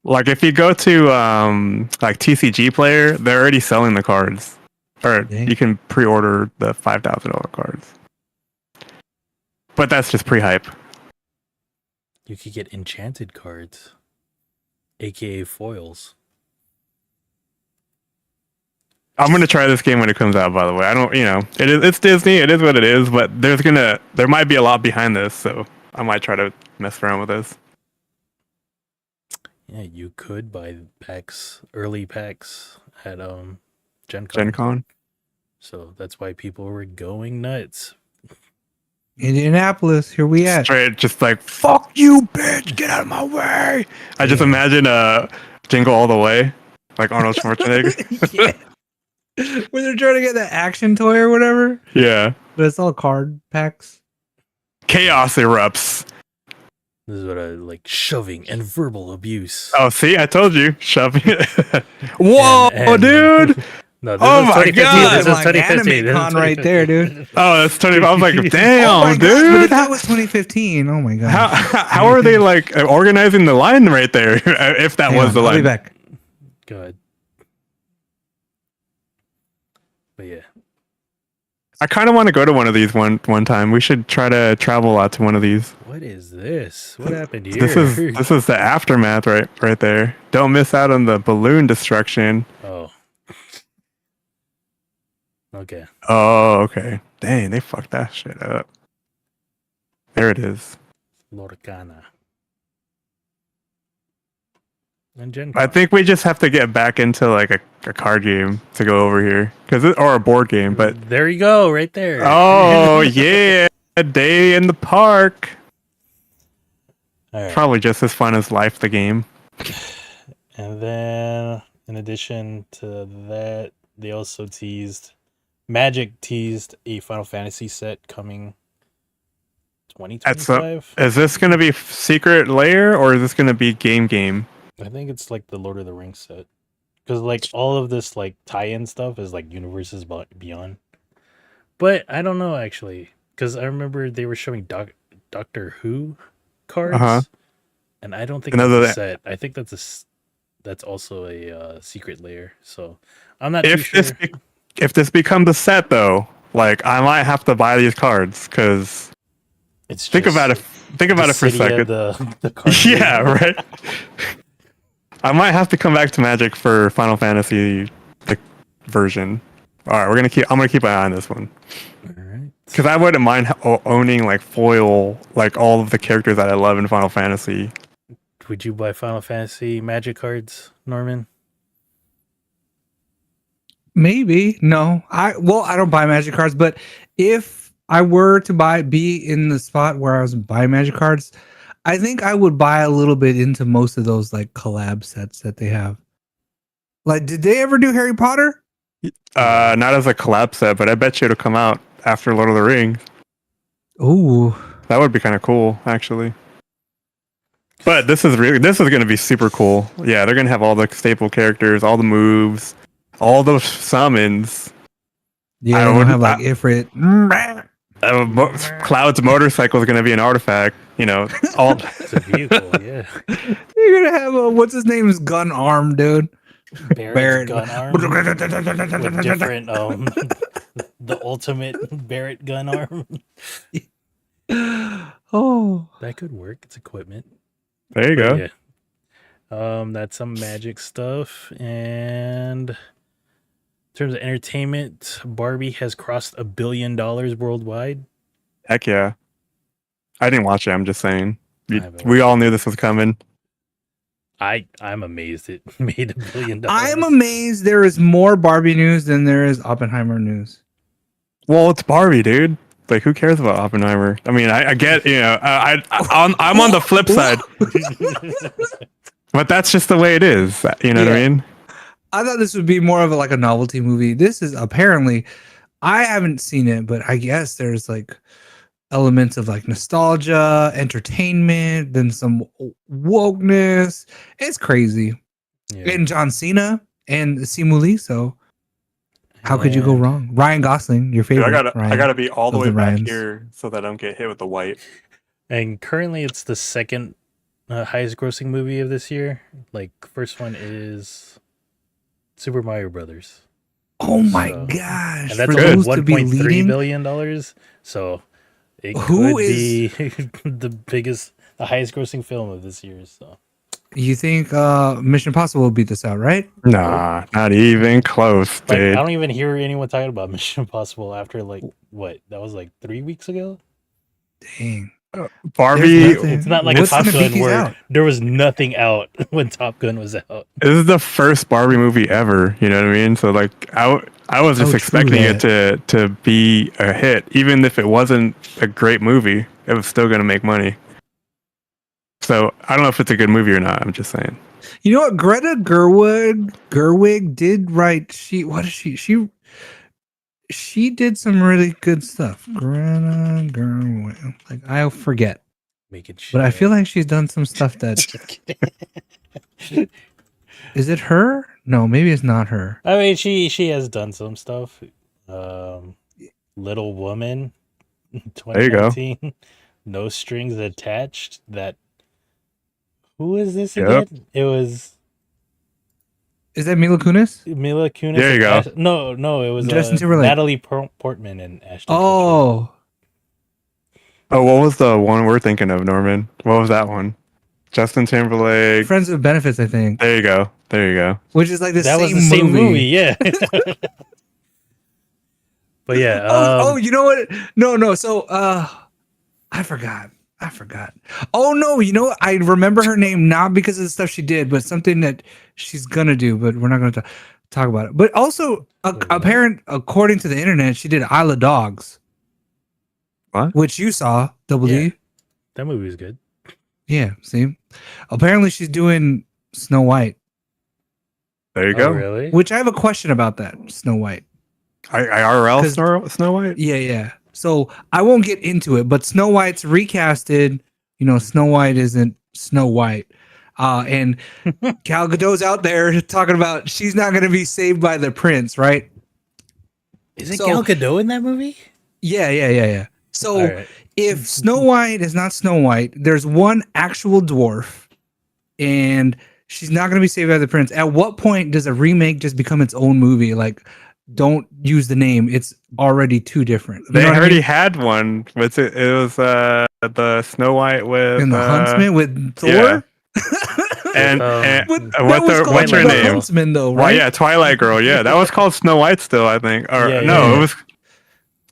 Like if you go to like TCG Player, they're already selling the cards, or Dang. you can pre-order the $5,000 cards. But that's just pre-hype. you could get enchanted cards, aka foils. I'm gonna try this game when it comes out. By the way, I don't. It's Disney. It is what it is. But there might be a lot behind this, so I might try to mess around with this. Yeah, you could buy early packs at Gen Con. Gen Con. So that's why people were going nuts. Indianapolis, here we at. Straight, just like fuck you, bitch, get out of my way. I just imagine Jingle All the Way, like Arnold Schwarzenegger. Yeah. When they're trying to get that action toy or whatever, Yeah. but it's all card packs. Chaos erupts. This is what I like: shoving and verbal abuse. Oh, see, I told you, shoving it. Whoa, And- dude! No, this Oh is my 2015. God. This is Like 2015. anime This is con right there, dude. Oh, that's 20. I was like, damn, Oh my God, but dude. if that was 2015. Oh my god. How are they like organizing the line right there? If that Hang was on, the I'll be line. back. Go ahead. But yeah, I kind of want to go to one of these one time. We should try to travel out to one of these. what What is this? What happened here? This is the aftermath right there. Don't miss out on the balloon destruction. Oh. Okay. Oh, okay. Dang, they fucked that shit up. There it is. Lorcana. And Gen I Con. think we just have to get back into like a card game to go over here, or a board game. But there you go, right there. oh yeah, a day in the park. All right. Probably just as fun as Life the game. And then, in addition to that, they also Magic teased a Final Fantasy set coming 2025. Is this going to be Secret Lair or is this going to be game? I think it's like the Lord of the Rings set. Because like all of this like tie-in stuff is like Universes Beyond. But I don't know actually. Because I remember they were showing Doctor Who cards. And I don't think that's a set. I think that's also a Secret Lair. So I'm not too sure. If this becomes a set though, like I might have to buy these cards because think about it for a second. The card yeah, right. I might have to come back to Magic for Final Fantasy version. All right, I'm gonna keep an eye on this one. All right. Because I wouldn't mind owning like foil, like all of the characters that I love in Final Fantasy. Would you buy Final Fantasy Magic cards, Norman? Maybe. No. I don't buy Magic cards, but if I were to be in the spot where I was buying Magic cards, I think I would buy a little bit into most of those like collab sets that they have. Like, did they ever do Harry Potter? Not as a collab set, but I bet you it'll come out after Lord of the Rings. Ooh. That would be kind of cool, actually. But this is going to be super cool. Yeah, they're going to have all the staple characters, all the moves, all those summons. Yeah, I don't have like Ifrit. Cloud's motorcycle is going to be an artifact. You know, all. It's a vehicle, yeah. You're gonna have what's his name's gun arm, dude. Barrett's gun arm with different the ultimate Barrett gun arm. Oh, that could work. It's equipment. There you go. Yeah. That's some Magic stuff. And in terms of entertainment, Barbie has crossed $1 billion worldwide. Heck yeah. I didn't watch it. I'm just saying. We all knew this was coming. I'm amazed it made $1 billion. I'm amazed there is more Barbie news than there is Oppenheimer news. Well, it's Barbie, dude. Like, who cares about Oppenheimer? I mean, I get, you know, I'm on the flip side. But that's just the way it is. You know what I mean? I thought this would be more of a novelty movie. This is apparently, I haven't seen it, but I guess there's like elements of like nostalgia, entertainment, then some wokeness. It's crazy. Yeah. And John Cena and Simu Lee, so how could you go wrong? Ryan Gosling, your favorite. Dude, I gotta be all the way back here so that I don't get hit with the white. And currently it's the second highest grossing movie of this year. Like, first one is Super Mario Brothers. Oh my gosh. And that's only $1.3 billion. So it could be the highest grossing film of this year. So you think Mission Impossible will beat this out, right? Nah, not even close, dude. Like, I don't even hear anyone talking about Mission Impossible after like what? That was like 3 weeks ago. Dang. Barbie. It's not like Top Gun where there was nothing out when Top Gun was out. This is the first Barbie movie ever. You know what I mean? So like, I was just expecting it to be a hit, even if it wasn't a great movie. It was still gonna make money. So I don't know if it's a good movie or not. I'm just saying. You know what? Greta Gerwig did write. She did some really good stuff. Greta Gerwig. Like, I forget. But I feel like she's done some stuff that. Is it her? No, maybe it's not her. I mean, she has done some stuff. Little Woman, 2019. There you go. No Strings Attached. Who is this again? It was. Is that Mila Kunis? Mila Kunis. There you go. No, it was Justin Timberlake. Natalie Portman and Ashton. Oh. Oh, what was the one we're thinking of, Norman? What was that one? Justin Timberlake. Friends with Benefits, I think. There you go. There you go. Which is like the That same was the same movie, movie. yeah. But yeah, Oh, you know what? No. So, I forgot. Oh no, you know what? I remember her name not because of the stuff she did, but something that she's gonna do. But we're not gonna talk about it. But also, according to the internet, she did Isle of Dogs. What? Which you saw, Double Yeah. D. that movie was good. Yeah. See, apparently she's doing Snow White. There you Oh, go. really? Which I have a question about that Snow White. IRL 'Cause- Snow White? Yeah. So I won't get into it, but Snow White's recasted. You know, Snow White isn't Snow White. And Gal Gadot's out there talking about she's not going to be saved by the prince, right? Isn't So- Gal Gadot in that movie? Yeah. So All right. if Snow White is not Snow White, there's one actual dwarf, and she's not going to be saved by the prince. At what point does a remake just become its own movie? Like, don't use the name; it's already too different. You They know what I already mean? had one. It was the Snow White with And the Huntsman with Thor. yeah. and, Um, and But that what was the, called what's her the name? Huntsman, though, Well, right? yeah, Twilight Girl. Yeah, that was called Snow White still, I think. Or Yeah, no, yeah. it was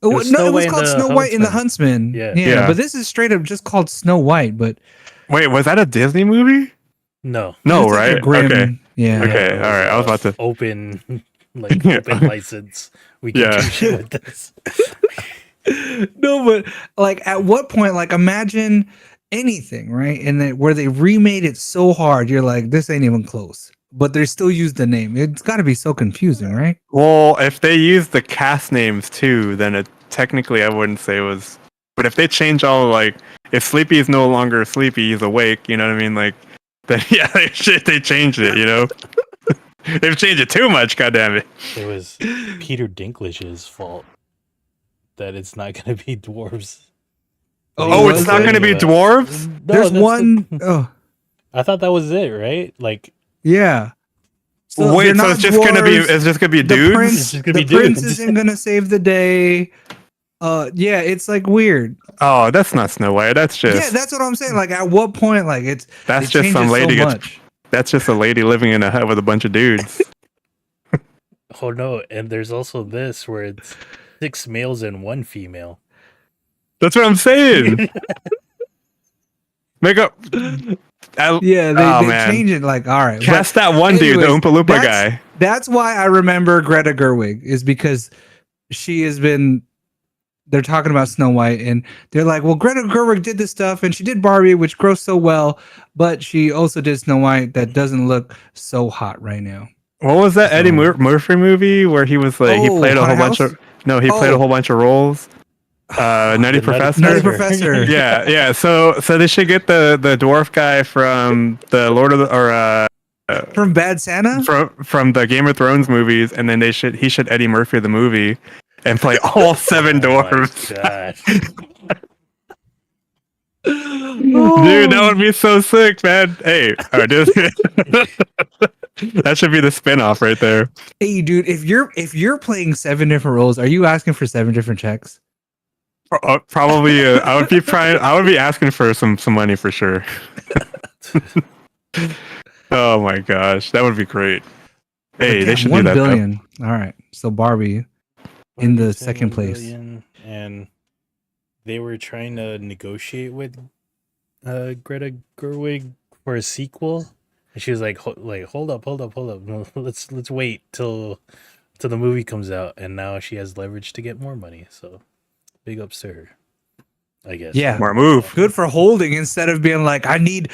Oh, was no, Snow it was White called and the Snow White and the Huntsman. Huntsman. Yeah. Yeah. But this is straight up just called Snow White. But wait, was that a Disney movie? No. No, it's like a right? Grimm- Okay. Yeah. Okay, it all right, I was about to- open, like Yeah. open license. We can Yeah. do shit with this. No, but like, at what point? Like, imagine anything, right? And then where they remade it so hard, you're like, this ain't even close. But they still use the name. It's got to be so confusing, right? Well, if they use the cast names too, then it technically I wouldn't say it was. But if they change all like, if Sleepy is no longer Sleepy, he's awake. You know what I mean? Like, then yeah, they changed it. You know, they've changed it too much. God damn it. It was Peter Dinklage's fault that it's not going to be dwarves. Oh, was it's not it? going to be dwarves. No, There's that's one the- oh, I thought that was it, right? Like, yeah. So Wait, they're so not it's just gonna be dwarves. it's just gonna be The dudes. prince, It's just gonna the be prince dudes. isn't gonna save the day. Yeah, it's like weird. Oh, that's not Snow White. That's just Yeah, that's what I'm saying. Like, at what point? Like, it's that's they just change some it so lady gets. much. That's just a lady living in a hut with a bunch of dudes. oh no, and there's also this where it's 6 males and 1 female. That's what I'm saying. Make up. Yeah, they Oh, man. change it. Like, all right, but Cast that one dude, the anyways, Oompa Loompa that's- guy. that's why I remember Greta Gerwig, is because she has been. They're talking about Snow White, and they're like, "Well, Greta Gerwig did this stuff, and she did Barbie, which grossed so well, but she also did Snow White that doesn't look so hot right now." What was that Eddie Murphy movie where he was like he Oh, played a whole Haunted bunch House? of played a Oh. whole bunch of roles. Nutty The Professor. Nutty Professor. yeah. So they should get the dwarf guy from the Lord of the From Bad Santa. from the Game of Thrones movies, and then he should Eddie Murphy the movie and play all 7 dwarves. Oh my God. Dude, that would be so sick, man. Hey, all right, that should be the spin-off right there. Hey, dude, if you're playing 7 different roles, are you asking for 7 different checks? Probably, I would be asking for some money for sure. Oh my gosh, that would be great. Hey, Damn, they should 1 do that. though. billion. All right, so Barbie in the second place. And they were trying to negotiate with Greta Gerwig for a sequel, and she was like, hold up, no, let's wait till the movie comes out, and now she has leverage to get more money. So, big ups to her, I guess. Yeah. Smart move. Good for holding instead of being like, I need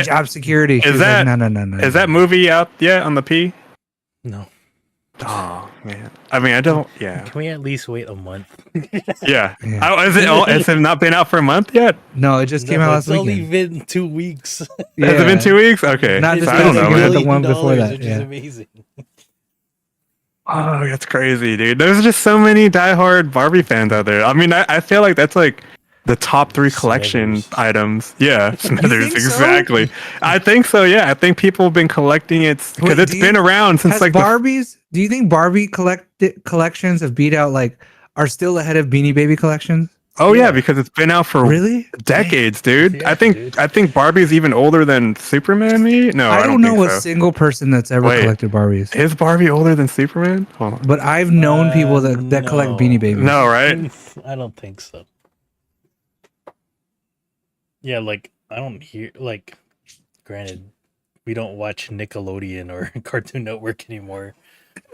job security. She Is was like, that- no? Is that movie out yet on the P? No, Oh man, I mean, I don't. Yeah, can we at least wait a month? yeah. Yeah. Oh, has it not been out for a month yet? No, it just came No, out last it's only weekend. been 2 weeks. Has it been 2 weeks? Okay, Not so this I don't know, past man. weekend. The one before that, which is yeah. amazing. Oh, that's crazy, dude. There's just so many diehard Barbie fans out there. I mean, I feel like that's like the top 3 collection Smithers. items. Yeah, Smithers, think so? exactly. I think so. Yeah, I think people have been collecting it because Wait, it's do been you- around since Has like Barbies? Do you think Barbie collections have beat out are still ahead of Beanie Baby collections? Oh yeah, Yeah. because it's been out for Really? decades, dude. Yeah, I think dude. I think Barbie's even older than Superman. Me? No, I I don't know think a so. single person that's ever Wait. collected Barbies. Is Barbie older than Superman? Hold on. But I've known people that collect No. Beanie Babies. No, right? I don't think so. Yeah, like I don't hear like. Granted, we don't watch Nickelodeon or Cartoon Network anymore.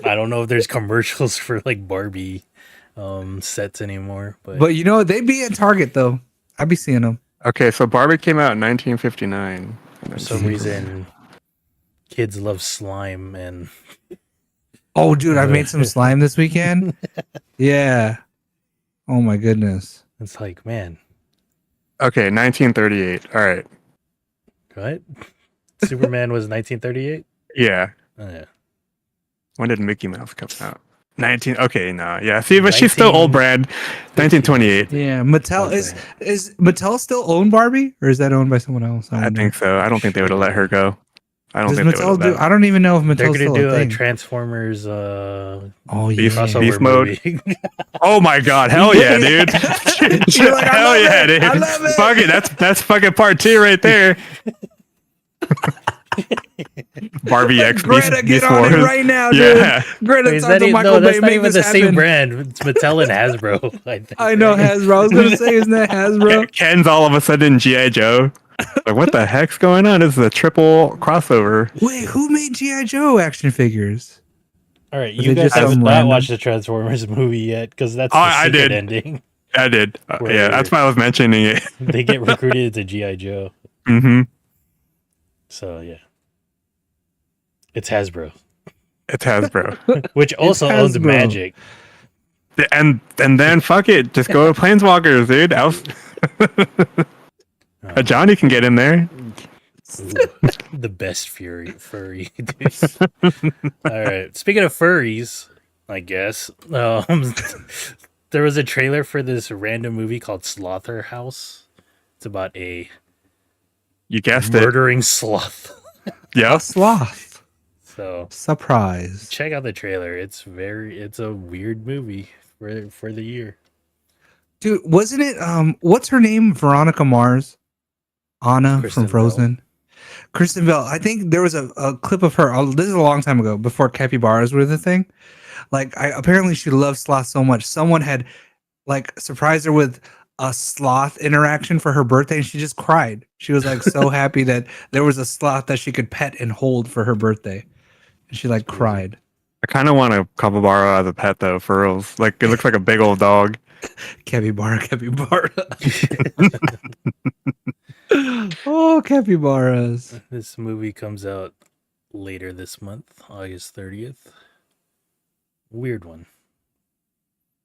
I don't know if there's commercials for like Barbie sets anymore, But you know, they be at Target though. I be seeing them. Okay, so Barbie came out in 1959. for some reason kids love slime and Oh, dude, I made some slime this weekend. Yeah. Oh my goodness. it's like, man, Okay, 1938. All right. what? Superman was 1938? Yeah. Yeah. When did Mickey Mouse come out? 19. Okay, no. Yeah. See, but she's still old brand. 1928. Yeah, Mattel Okay. is Mattel still own Barbie, or is that owned by someone else? I wonder. think so. I don't think they would have let her go. I don't Does think they Mattel would have do? I don't even know if They're Mattel's gonna still do a a thing. Transformers Oh Beast- yeah. crossover Beast mode. movie. Oh my god, hell yeah, dude. You're like, I hell love yeah, it. dude. I love it. Fuck it, that's fucking part 2 right there. Barbie X Greta, Beast get on it Wars. right now, dude. Yeah. Greta, Wait, is talk that to even, Michael no, Bay. that's not Make even this the same happen. brand. It's Mattel and Hasbro. I think. I know Hasbro. I was gonna say, isn't that Hasbro? Ken's all of a sudden G.I. Joe. Like, what the heck's going on? This is a triple crossover. Wait, who made GI Joe action figures? All right, Was you it guys just have some not random- watched the Transformers movie yet because that's Oh, the I secret did. ending. I did. Yeah, Where- that's why I was mentioning it. They get recruited to GI Joe. hmm So yeah, it's Hasbro, It's Hasbro. which also owns Hasbro. Magic. and then fuck it, just go to Planeswalkers, dude. Johnny can get in there. Ooh, the best furry. Dude. All right. Speaking of furries, I guess there was a trailer for this random movie called Slaughterhouse. It's about a You guessed it. murdering sloth. Yep. Sloth. So Surprise. check out the trailer. It's a weird movie for the year. Dude, wasn't it what's her name? Veronica Mars? Anna Kristen from Frozen. Kristen Bell. I think there was a clip of her. This is a long time ago, before capybaras were the thing. Like, apparently she loved sloth so much. Someone had like surprised her with a sloth interaction for her birthday, and she just cried. She was like so happy that there was a sloth that she could pet and hold for her birthday, and she like cried. I kind of want a capybara as a pet though, for reals. Like, it looks like a big old dog. Capybara. Oh, capybaras. This movie comes out later this month, August 30th. Weird one.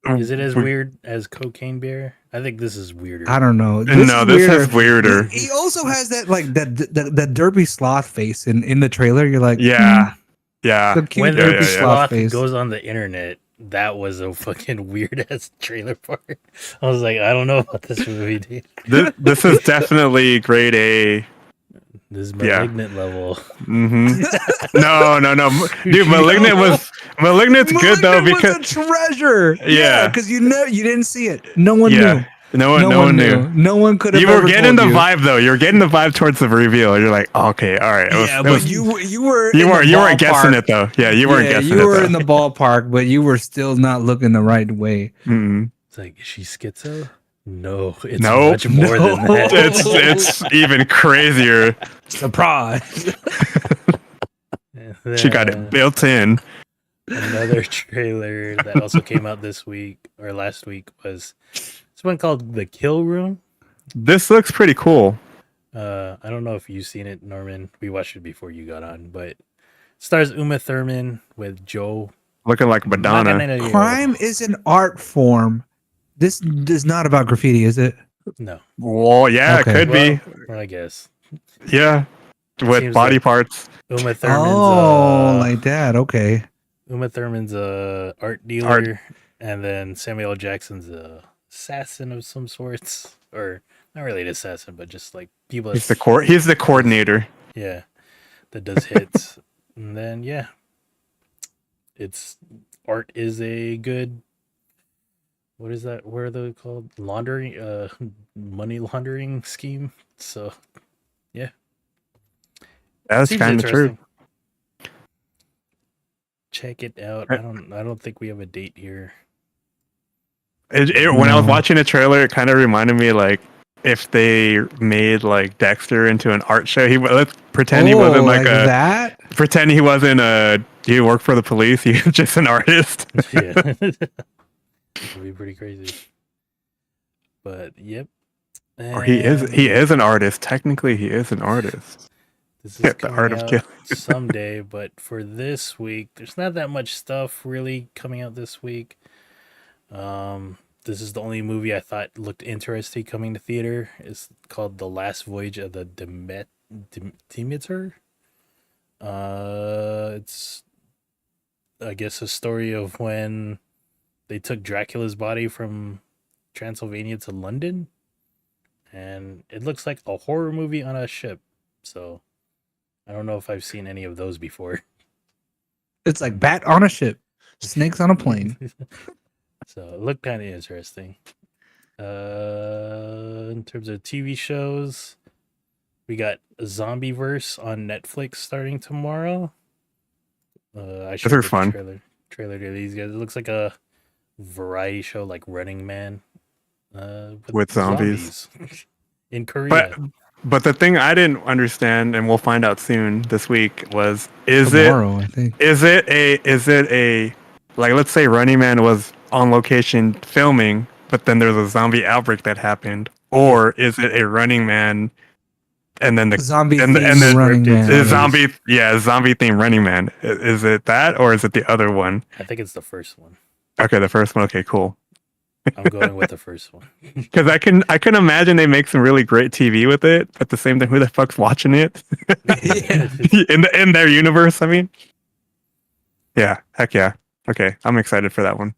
Is it as weird as Cocaine Bear? I think this is weirder. I don't know. No, this is weirder. He also has that like that derpy sloth face in the trailer. You're like, Yeah. Yeah. the cute When derpy the yeah. sloth sloth face. goes on the internet, that was a fucking weird ass trailer part. I was like, I don't know about this movie, dude. This is definitely grade A. This is Yeah. malignant level. No, dude. Malignant's good though, Malignant because was a treasure. Yeah. because you didn't see it. No one yeah, knew. no one knew. No one could have. You were ever getting told the you. vibe though. You were getting the vibe towards the reveal. You're like, okay, all right. Yeah, but you were you in weren't the guessing ballpark. it though. Yeah, you weren't Yeah, guessing you it were though. in the ballpark, but you were still not looking the right way. Mm-mm. It's like, is she schizo? No, it's Nope. much more than No. that. It's even crazier. Surprise! She got it built in. Another trailer that also came out this week or last week was this one called The Kill Room. This looks pretty cool. I don't know if you've seen it, Norman. We watched it before you got on, but it stars Uma Thurman with Joe. Looking like Madonna. Manganiello. Crime is an art form. This is not about graffiti, is it? No, Well, yeah, Okay. it could be. well, I guess Yeah, with Seems body like- parts. Uma Thurman's. Like that. Okay. Uma Thurman's a art dealer, and then Samuel L. Jackson's a assassin of some sorts, or not really an assassin, but just like people. He's the coordinator. Yeah, that does hits, and then art is a good. what is that? What are they called? Laundering, money laundering scheme. So, yeah, That's seems kind of true. interesting. Check it out. I don't think we have a date here. When I was No. watching the trailer, it kind of reminded me like if they made like Dexter into an art show. Let's pretend he wasn't like a that. pretend he wasn't a he worked for the police. He was just an artist. Yeah, it'd be pretty crazy. But yep. Or he is an artist. Technically, he is an artist. This is The coming art of out killing. someday, but for this week, there's not that much stuff really coming out this week. This is the only movie I thought looked interesting coming to theater. It's called The Last Voyage of the Demeter. It's, I guess, a story of when they took Dracula's body from Transylvania to London. And it looks like a horror movie on a ship. So I don't know if I've seen any of those before. It's like Bat on a ship, snakes on a plane. So it looked kind of interesting. In terms of TV shows, we got Zombieverse on Netflix starting tomorrow. I Those are fun. Trailer to these guys. It looks like a variety show like Running Man. With zombies. In Korea. But the thing I didn't understand, and we'll find out soon this week, was Tomorrow, I think. is it a like, let's say Running Man was on location filming, but then there's a zombie outbreak that happened, or is it a Running Man and then the Zombie and themed then Running Man. the zombie themed Running Man? Is it that, or is it the other one? I think it's the first one. Okay, the first one. Okay, cool. I'm going with the first one. Because I can imagine they make some really great TV with it. But at the same time, who the fuck's watching it? in their universe, I mean. Yeah, heck yeah. Okay, I'm excited for that one.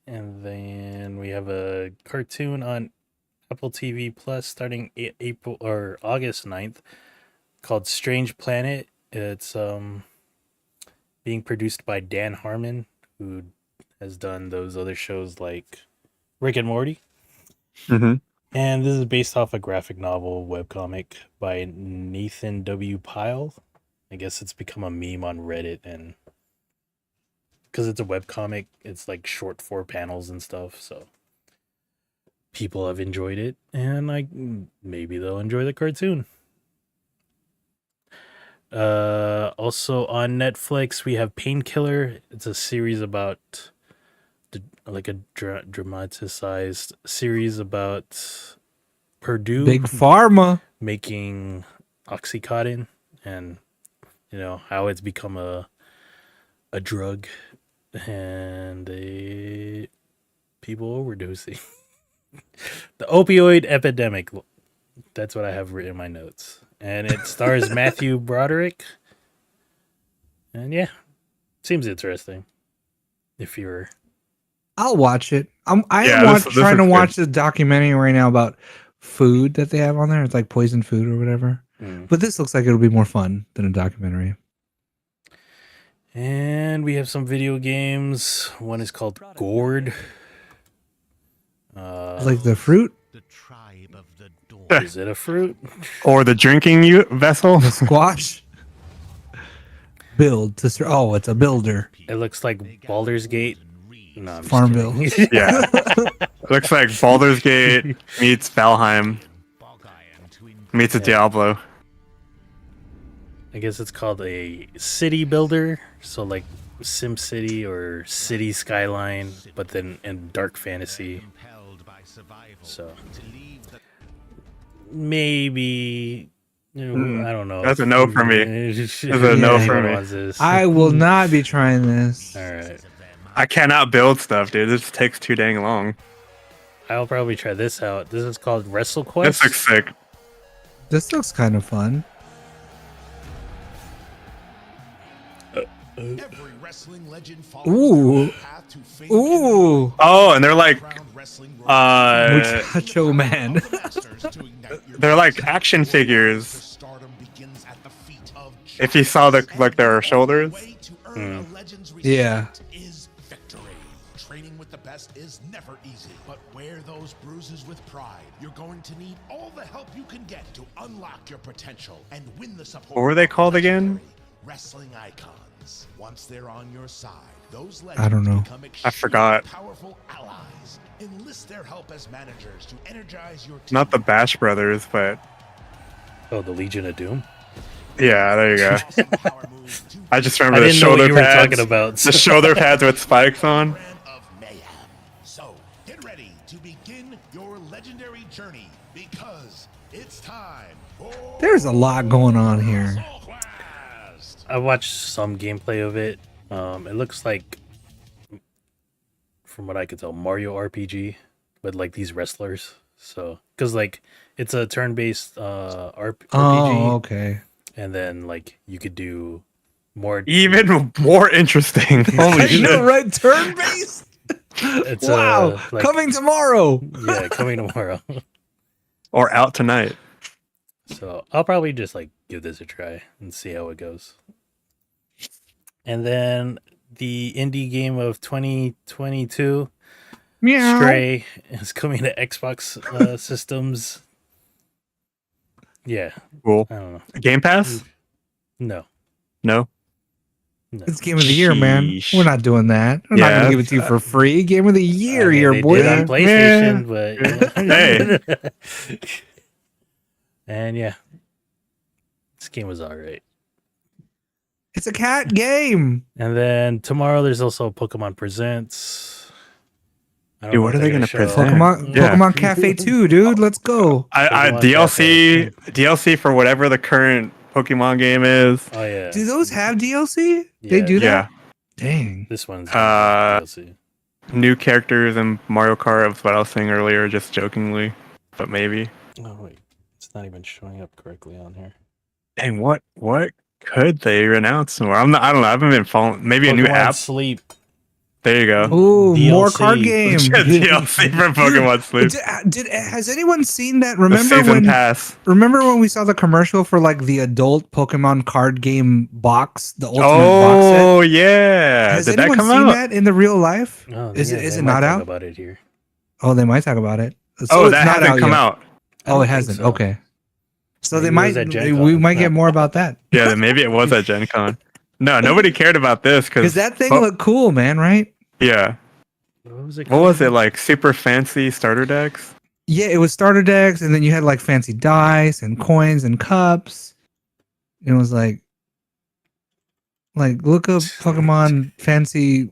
And then we have a cartoon on Apple TV Plus starting April or August 9th called Strange Planet. It's being produced by Dan Harmon, who has done those other shows like Rick and Morty. Mm-hmm. And this is based off a graphic novel webcomic by Nathan W. Pyle. I guess it's become a meme on Reddit, and because it's a webcomic, it's like short 4 panels and stuff, so people have enjoyed it, and like maybe they'll enjoy the cartoon. Also on Netflix, we have Painkiller. It's a series about like a dramatized series about Purdue Big Pharma making Oxycontin, and you know how it's become a drug, and people overdosing. The opioid epidemic. That's what I have written in my notes, and it stars Matthew Broderick. And yeah, seems interesting. If you're I'll watch it. I'm This trying to looks watch the documentary right now about food that they have on there. It's like poison food or whatever. But this looks like it'll be more fun than a documentary. And we have some video games. One is called Gourd. Like the fruit, The tribe of the dawn. Is it a fruit? Or the drinking vessel. the squash. Build to oh, it's a builder. It looks like Baldur's Gate. No, I'm just Farmville. kidding. Yeah. Looks like Baldur's Gate meets Valheim meets a Diablo. I guess it's called a city builder. So like Sim City or City Skyline, but then in dark fantasy. So maybe I don't know. That's a no for me. That's a no for me. I will not be trying this. All right. I cannot build stuff, dude. This takes too dang long. I'll probably try this out. This is called Wrestle This Quest. looks sick. This looks kind of fun. Every wrestling legend Ooh. Ooh. Oh, and they're like Muchacho Man. they're like action figures. If you saw their shoulders. Yeah. Training with the best is never easy, but wear those bruises with pride. You're going to need all the help you can get to unlock your potential and win the support. What were they of called again? legendary wrestling icons. Once they're on your side, those I don't legends know. become I forgot. powerful allies. Enlist their help as managers to energize your team. Not the Bash Brothers, but Oh, the Legion of Doom. yeah, there you go. Awesome power moves to I just I remember the didn't know what shoulder you were pads. talking about. The shoulder pads with spikes on. brand of mayhem. So get ready to begin your legendary journey because it's time for There's a lot going on here. Soul Quest. I watched some gameplay of it. It looks like, from what I could tell, Mario RPG with like these wrestlers. So, because like it's a turn-based RPG, Oh, okay. and then like you could do more. Even more interesting. Holy I shit. know, right? Turn based. It's Wow. like, Coming tomorrow. yeah, coming tomorrow. Or out tonight. So I'll probably just like give this a try and see how it goes. And then the indie game of 2022, Meow. Stray, is coming to Xbox systems. Yeah, Cool. I don't know. Game Pass? No, No. It's game of the year, man. Sheesh. We're not doing that. We're not Yeah. gonna give it to you for free. Game of the year I mean, here, they boy. did on PlayStation, but Hey. and yeah, this game was alright. It's a cat game. And then tomorrow there's also Pokemon Presents. I don't Dude, know what are they they're gonna show. present? Pokemon Yeah. Pokemon Cafe 2, dude. Let's go. I Pokemon DLC for whatever the current Pokemon game is. Oh yeah, Do those have DLC? They Yeah. do that? Yeah. Dang. this one's DLC. New characters in Mario Kart was what I was saying earlier, just jokingly. But maybe. Oh wait, it's not even showing up correctly on here. Dang, what could they announce more? I don't know. I haven't been following. Maybe a new Pokemon app. Sleep. There you go. Ooh, more DLC. card game. DLC for Pokemon Sleep. Has anyone seen that? The Remember season pass. when we saw the commercial for like the adult Pokemon card game box, the ultimate box set? Oh yeah. Has Did that anyone come seen out? that in the real life? Oh, Is it- yeah, is they it might not talk out? about it here? Oh, they might talk about it. So Oh, it's that not hasn't come yet. out. I Oh, don't it think hasn't. so. Okay. So Maybe they it might. was at Gen We Con. might get more about that Yeah, maybe it was at Gen Con. No, nobody cared about this because because that thing looked cool, man. Right? Yeah. What was it like? Super fancy starter decks? Yeah, it was starter decks, and then you had like fancy dice and coins and cups. It was like look up Pokemon fancy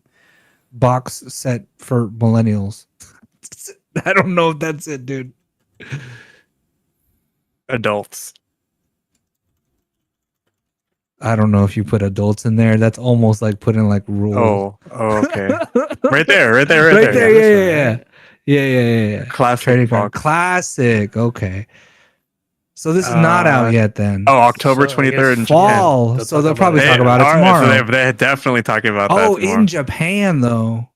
box set for millennials. I don't know if that's it, dude. Adults. I don't know if you put adults in there. That's almost like putting like rules. Oh, okay. Right there. right there. Yeah. Classic Trading card. box. Classic. Okay. So this is not out yet then. Oh, October So, I guess 23rd in Japan. Fall. They'll So talk they'll about probably it. talk about it Alright, tomorrow. So they're definitely talking about that Oh, tomorrow. in Japan though.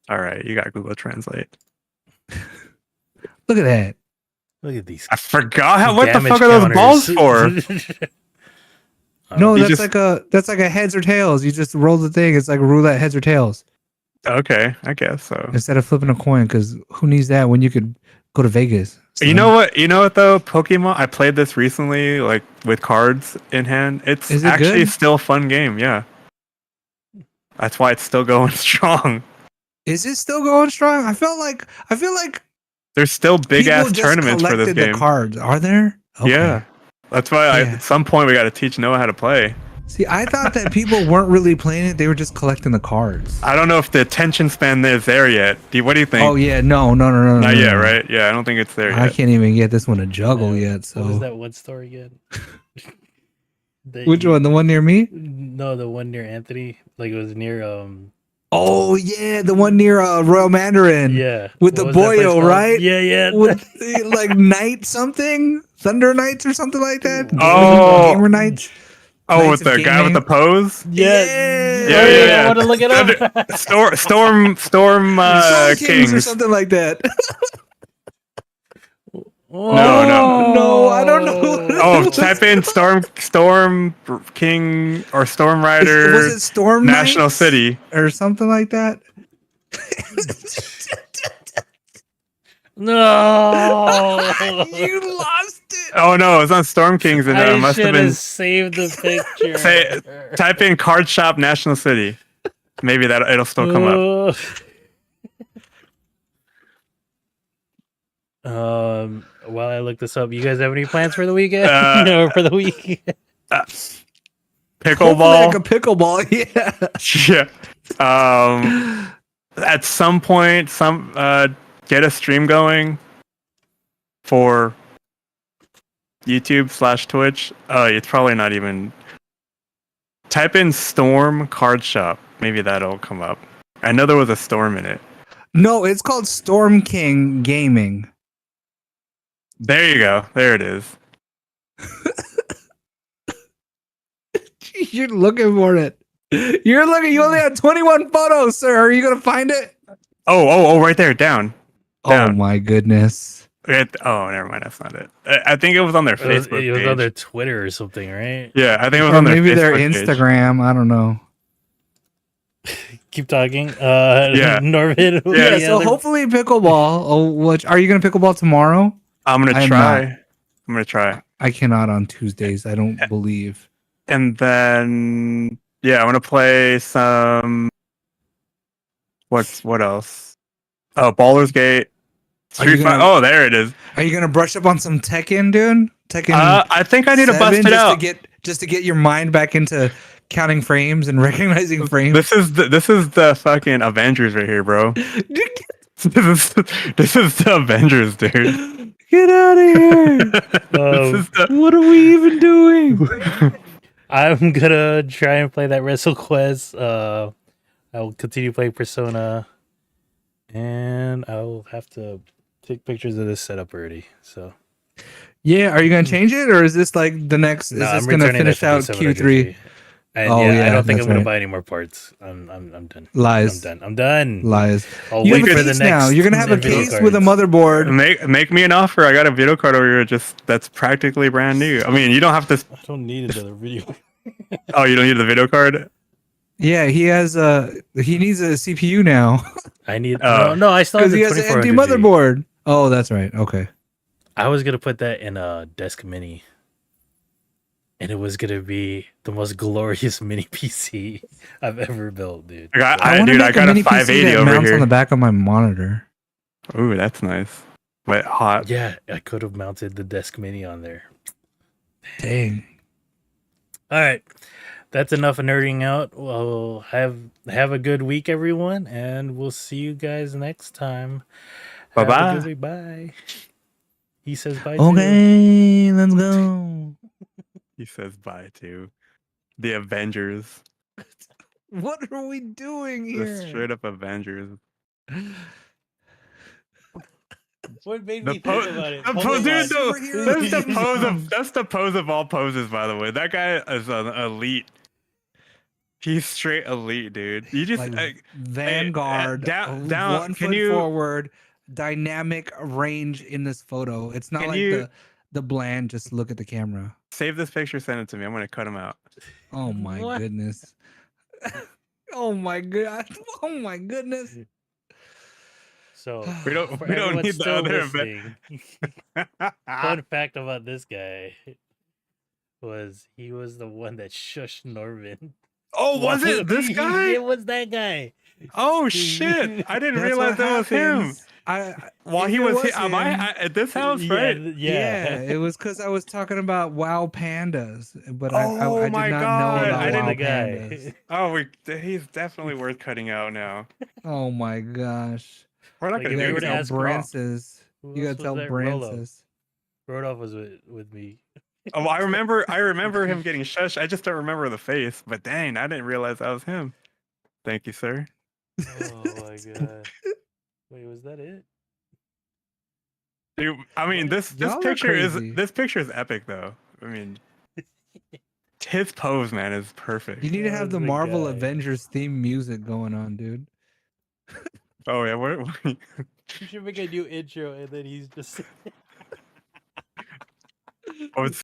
All right, you got Google Translate. Look at that. Look at these. I forgot what the damage fuck are those balls for? No, You that's just- like a heads or tails. You just roll the thing. It's like roulette heads or tails Okay, I guess so. instead of flipping a coin. Because who needs that when you could go to Vegas? You know what? You know what though? Pokemon. I played this recently, like with cards in hand. It's Is it actually good? still a fun game. Yeah, that's why it's still going strong. Is it still going strong? I feel like There's still big ass people just tournaments for this collected game. the cards. Are there? Okay. Yeah, that's why Yeah. at some point we got to teach Noah how to play. See, I thought that people weren't really playing it; they were just collecting the cards. I don't know if the attention span is there yet. What do you think? Oh yeah, no. Not yet, right? Yeah, I don't think it's there I yet. can't even get this one to juggle yet. So What was that one story again? which one? The one near me? No, the one near Anthony. Like it was near Oh yeah, the one near Royal Mandarin. yeah. With What the was that place boyo, called? right? Yeah. With like Night something, Thunder Nights or something like that. Oh. Gamer Nights. Oh, Knights with the of guy with Gaming. the pose? Yeah. I want to look it up. Soul Storm Kings or Kings. something like that. No, I don't know. Oh, type in Storm King or Storm Rider. Was it Storm National Knights City? or something like that? No. You lost it. Oh no, it's on Storm Kings, and I must have should been. have saved the picture. Type in Card Shop National City. Maybe that it'll still come up. While I look this up, you guys have any plans for the weekend or for the week? Hopefully Pickleball. like a pickleball. Yeah. Yeah. At some point, get a stream going for YouTube/Twitch. It's probably not even. Type in Storm Card Shop. Maybe that'll come up. I know there was a storm in it. No, it's called Storm King Gaming. There you go. There it is. You're looking for it. You only have 21 photos, sir. Are you gonna find it? Oh, right there, down. Oh my goodness. Never mind. That's not it. I think it was on their Facebook It was page. on their Twitter or something, right? Yeah, I think it was Or on their maybe their Facebook page. Instagram. I don't know. Keep talking. Yeah. Norvid. Yeah, so hopefully pickleball. Are you gonna pickleball tomorrow? I'm gonna try. I cannot on Tuesdays. I don't believe. And then I'm gonna play some. What else? Oh, Baldur's Gate. Street Fighter. Oh, there it is. Are you gonna brush up on some Tekken, dude? Tekken. I think I need to 7, bust it out. just to get your mind back into counting frames and recognizing frames. This is the fucking Avengers right here, bro. This is the Avengers, dude. Get out of here! What are we even doing? I'm gonna try and play that WrestleQuest. I will continue playing Persona, and I'll have to take pictures of this setup already. So, yeah, are you gonna change it, or is this like the next? no, is this I'm gonna returning finish that out 5700G. Q3? And Oh, I yeah, don't think that's I'm gonna right. buy any more parts. I'm done. Lies. I'm done. Lies. I'll You wait have a for the case next. now. You're gonna have a video case with a cards. motherboard. Make me an offer. I got a video card over here. That's practically brand new. I mean, you don't have to. I don't need another video. Oh, you don't need the video card. Yeah, he has he needs a CPU now I need. No, I still have because the he has an empty 2400G. motherboard. Oh, that's right. Okay. I was gonna put that in a desk mini, and it was gonna be the most glorious mini PC I've ever built, dude. I got a mini PC 580 that over mounts here. on the back of my monitor. Ooh, that's nice. But hot. Yeah, I could have mounted the desk mini on there. Dang. All right, that's enough of nerding out. Well, have a good week, everyone, and we'll see you guys next time. Have a Bye-bye. good week. Bye. He says bye. Too. Okay, let's go. He says bye to the Avengers. What are we doing The here? straight up Avengers. What made The me po- think about it? the Hold po- on. dude, no, Superhero that's the pose of all poses, by the way. That guy is an elite. He's straight elite, dude. You just Like Vanguard, down. 1 Can foot you forward, dynamic range in this photo. It's not Can like you- the bland. Just look at the camera. save this picture? Send it to me. I'm gonna cut him out. Oh my What? goodness. Oh my god. Oh my goodness. So We don't- for we don't everyone need the still other listening, fun fact about this guy was he was the one that shushed Norman. Oh, was it this guy? It was that guy. Oh shit! I didn't That's realize what that was him. happens. While if he it was, was am I him- at this house, Yeah, right? Yeah, it was because I was talking about WoW pandas, but I Oh did my God, God, know I about didn't- WoW the guy. pandas. Oh, he's definitely worth cutting out now. Oh my gosh. We're not Like, gonna if do you were it. to tell ask Rob, Brances. who You else gotta tell was there? Rolo. Brances. Rodolph was with me. Oh, I remember him getting shushed. I just don't remember the face. But dang, I didn't realize that was him. Thank you, sir. Oh my god. Wait, was that it? Dude, I mean, this Y'all are picture crazy. is epic though. I mean, his pose, man, is perfect. You need to That have was the the Marvel guy. Avengers theme music going on, dude. Oh yeah, You should make a new intro, and then he's just. Oh, it's